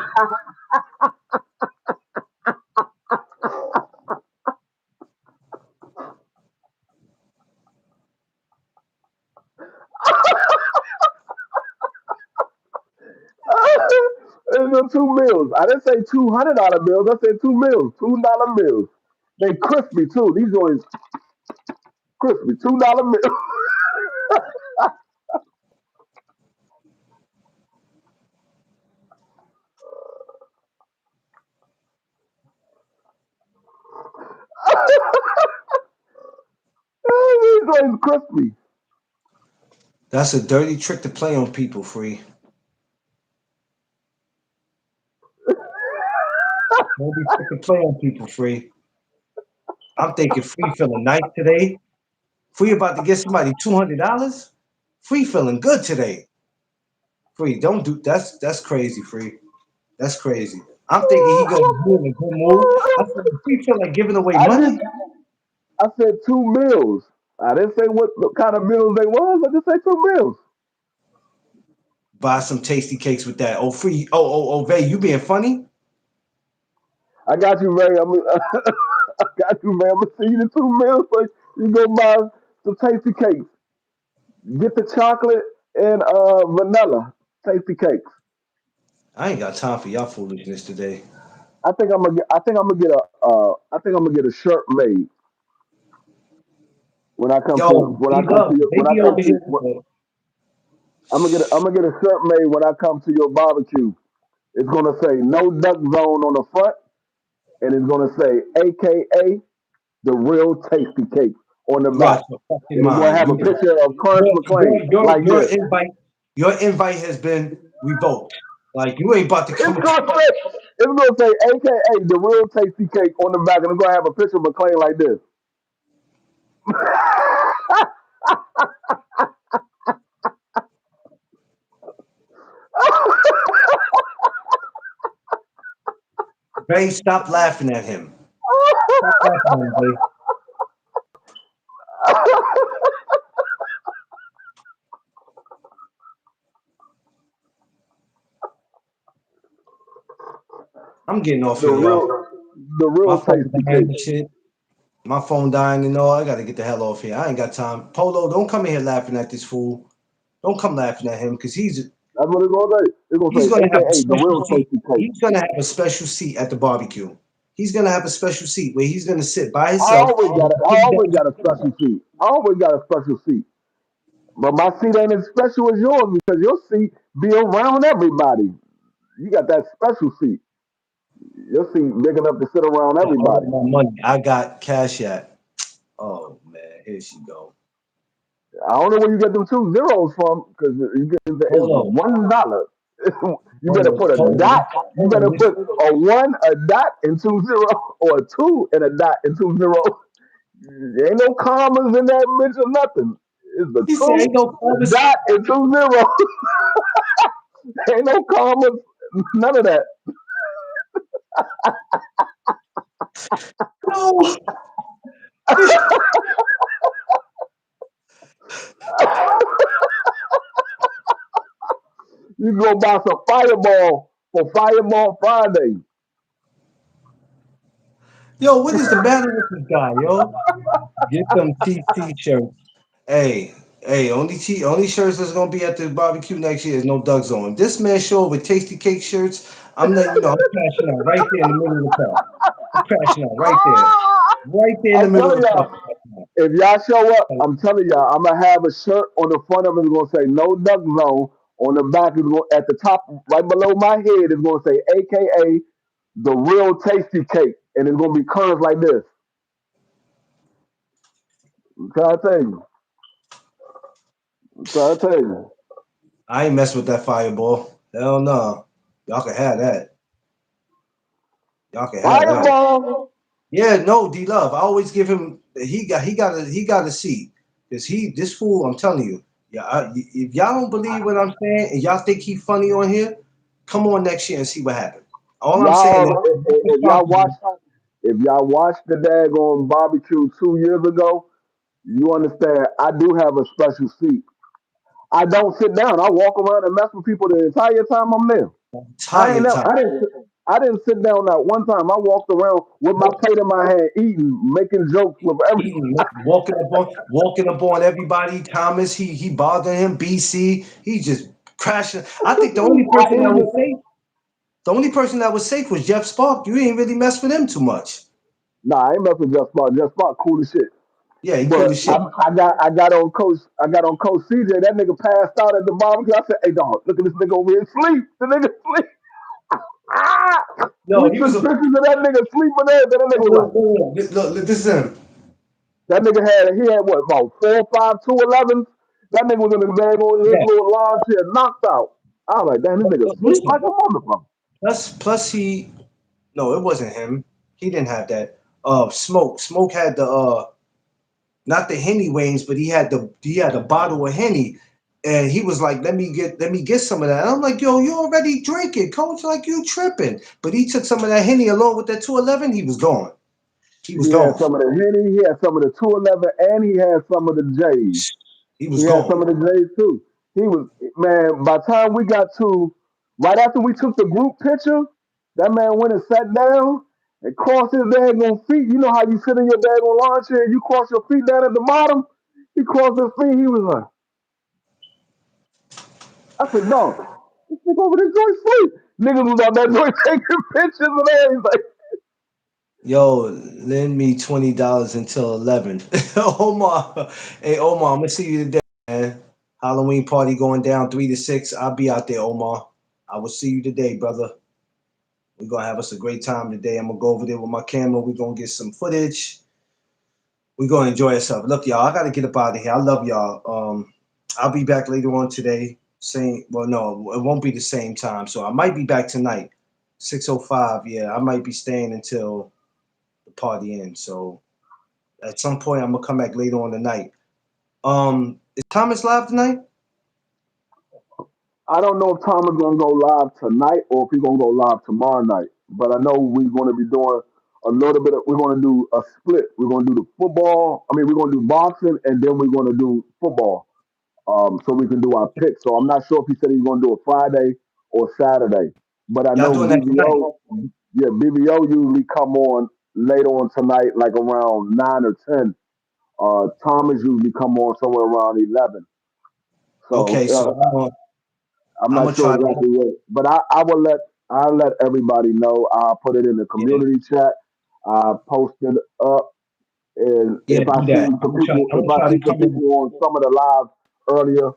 Here's your two bills. I didn't say $200 bills. I said two bills. $2 bills. They crispy too. These ones crispy. $2 bills. These ones crispy. That's a dirty trick to play on people, Free. Don't be trick to play on people, Free. I'm thinking Free feeling nice today. Free about to get somebody $200. Free feeling good today. Free, don't do that's crazy, Free. That's crazy. I'm thinking he gonna be in a good mood. I said, Free feel like giving away I just money. I said two bills. I didn't say what kind of bills they was. I just said two bills. Buy some tasty cakes with that. Oh, Free. Oh, Vay, you being funny? I got you, Ray. I got you, man. I'm gonna send you the two bills so you go buy some tasty cakes. Get the chocolate and vanilla tasty cakes. I ain't got time for y'all foolishness today. I think I'm gonna get a shirt made Yo, D Love, they be over here. I'm gonna get a shirt made when I come to your barbecue. It's gonna say no duck zone on the front, and it's gonna say AKA the real tasty cake on the You back. out your fucking And it's gonna mind. have a picture of Clarence McClain like Your this. invite has been revoked. Like you ain't about to It's come. gonna say AKA the real tasty cake on the back, and it's gonna have a picture of McClain like this. Bay, stop laughing at him. Stop laughing at him, Bay. I'm getting off the here, y'all. real My phone tasty dying cake. and shit. My phone dying and all. I gotta get the hell off here. I ain't got time. Polo, don't come in here laughing at this fool. Don't come laughing at him because That's what it's gonna say. It's gonna he's say gonna have a AKA the special real seat. tasty cake. He's gonna have a special seat at the barbecue. He's gonna have a special seat where he's gonna sit by I himself. always got a special seat. I always got a special seat. But my seat ain't as special as yours because your seat be around everybody. You got that special seat. Your seat big enough to sit around All everybody. my money. I got cash at. Oh man, here she go. I don't know where you get them two zeros from because you get it's Polo, $1. You better Polo, put a Polo, dot. You Polo. better put a one, a dot, and two zero, or a two and a dot and two zero. There ain't no commas in that bitch or nothing. It's the He said, two, "Ain't no the promise." dot, and two zero. Ain't no commas, none of that. No. You go buy some Fireball for Fireball Friday. Yo, what is the matter with this guy, yo? Get some TT shirts. Hey, hey, only shirts that's gonna be at the barbecue next year is no Doug Zone. This man show up with tasty cake shirts. I'm letting you know I'm crashing out right there in the middle of the car. I'm crashing out right there. Right there in the I'm middle of telling the y'all, if y'all show up, car. I'm telling y'all, I'm gonna have a shirt on the front of it. It's gonna say no duck zone. On the back is going at the top, right below my head, is gonna say AKA the real tasty cake, and it's gonna be curves like this. I'm trying to tell you. I'm trying to tell you. I ain't messing with that fireball. Hell no. Y'all can have that. Y'all can have that. Fireball. Yeah, no, D Love. I always give him. He got a seat because this fool. I'm telling you. Yeah, if y'all don't believe what I'm saying and y'all think he funny on here, come on next year and see what happens. All I'm saying is, Y'all, if y'all watched the daggone barbecue 2 years ago, you understand. I do have a special seat. I don't sit down. I walk around and mess with people the entire time I'm there. I ain't entire never. time. I didn't sit down that one time. I walked around with my plate in my hand, eating, making jokes with every. Eating, walking up on everybody. Thomas, he bothering him. BC, he just crashing. I think the only I person that was even. safe, the only person that was safe was Jeff Spark. You ain't really mess with him too much. Nah, I ain't messing with Just Spot. Just Spot, cool as shit. Yeah, he cool But as shit. I got on Coach CJ. That nigga passed out at the barbecue. I said, "Hey dog, look at this nigga over here sleep. The nigga sleep." Ah! No, We he was took a pictures of that nigga sleeping there. Then that nigga was like, look, this is him. that nigga had what about 4'5", 211. That nigga was in the bag on his Yeah. little lawn chair, knocked out. I was like, damn, this nigga sleep Listen, like a motherfucker. plus he no, it wasn't him. He didn't have that. Smoke had the not the Henny wings, but he had the bottle of Henny. And he was like, let me get some of that. And I'm like, yo, you already drinking, coach. Like you tripping. But he took some of that Henny along with that 211. He was gone. He was He had gone. some of the Henny, he had some of the 211, and he had some of the J's. He He was had gone. some of the J's too. He was man. By the time we got to right after we took the group picture, that man went and sat down and crossed his daggone feet. You know how you sit in your daggone lawn chair and you cross your feet down at the bottom. He crossed his feet. He was like, I said, no, this nigga over there joint sleep. Niggas was out that joint taking pictures and everything. Yo, lend me $20 until 11. Omar, hey Omar, I'm gonna see you today, man. Halloween party going down 3 to 6. I'll be out there, Omar. I will see you today, brother. We're gonna have us a great time today. I'm gonna go over there with my camera. We're gonna get some footage. We're gonna enjoy ourselves. Look, y'all, I gotta get up out of here. I love y'all. I'll be back later on today. No, it won't be the same time. So I might be back tonight, 6:05. Yeah, I might be staying until the party ends. So at some point, I'm gonna come back later on tonight. Is Thomas live tonight? I don't know if Tom is gonna go live tonight or if he's gonna go live tomorrow night. But I know we're gonna be doing a little bit of we're gonna do a split. We're gonna do the football. I mean we're gonna do boxing and then we're gonna do football. So we can do our picks. So I'm not sure if he said he's gonna do it Friday or Saturday. But I Y'all know doing that tonight? BBO usually come on later on tonight, like around 9 or 10. Thomas usually come on somewhere around 11. So Okay, so I'm I'm not gonna sure try to. exactly what, but I'll let everybody know. I'll put it in the Yeah, community chat. I post it up, and yeah, do that. I'm if gonna I try to see some come in. people on some of the lives earlier,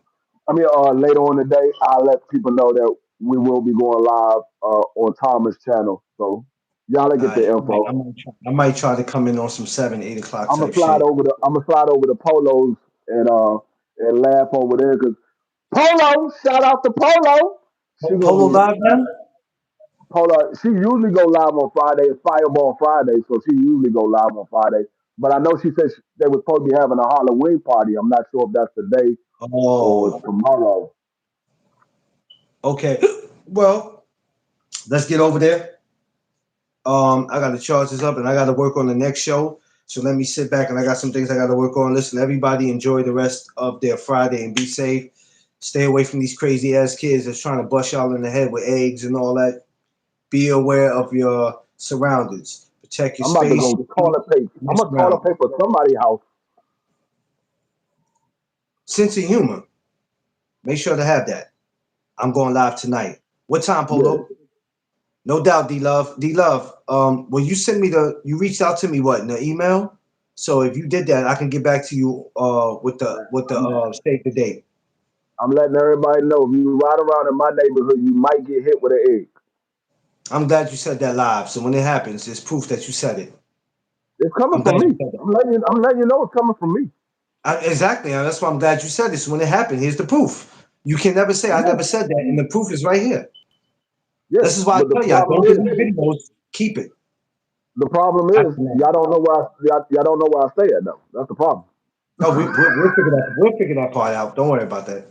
later on today, I'll let people know that we will be going live on Thomas' channel. So y'all will get the info. I might try to come in on some 7, 8 o'clock I'm gonna type slide shit. over the polos and laugh over there because Polo, shout out to Polo. She gonna Polo be live now? Paula, she usually go live on Friday. It's Fireball Friday, so she usually go live on Friday. But I know she said they were supposed to be having a Halloween party. I'm not sure if that's today or Oh, tomorrow. okay. Well, let's get over there. I got to charge this up, and I got to work on the next show. So let me sit back, and I got some things I got to work on. Listen, everybody, enjoy the rest of their Friday and be safe. Stay away from these crazy ass kids that's trying to bust y'all in the head with eggs and all that. Be aware of your surroundings. Protect your I'm about to space. go toilet paper. Your I'm gonna toilet surroundings. paper somebody's house. Sense of humor. Make sure to have that. I'm going live tonight. What time, Yeah, Polo? No doubt, D Love. D Love. Well, you sent me you reached out to me what in the email? So if you did that, I can get back to you with the save the date. I'm letting everybody know if you ride around in my neighborhood, you might get hit with an egg. I'm glad you said that live. So when it happens, it's proof that you said it. It's coming I'm from glad me. you said that. I'm letting you know it's coming from me. Exactly. And that's why I'm glad you said this. When it happened, here's the proof. You can never say I Yeah, never said that, and the proof is right here. yeah. This is why I But the tell y'all problem don't is, delete videos. Keep it. the problem I, is, y'all don't know where I stay at though. That's the problem. no, we'll figure that. We'll figure that part out. Don't worry about that.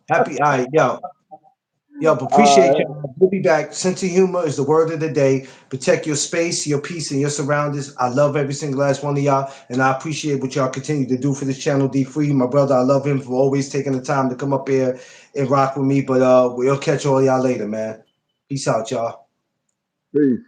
Happy. All right, yo, appreciate Uh, y'all. We'll be back. Sense of humor is the word of the day. Protect your space, your peace, and your surroundings. I love every single last one of y'all, and I appreciate what y'all continue to do for this channel. D Free, my brother, I love him for always taking the time to come up here and rock with me. But we'll catch all y'all later, man. Peace out, y'all. peace.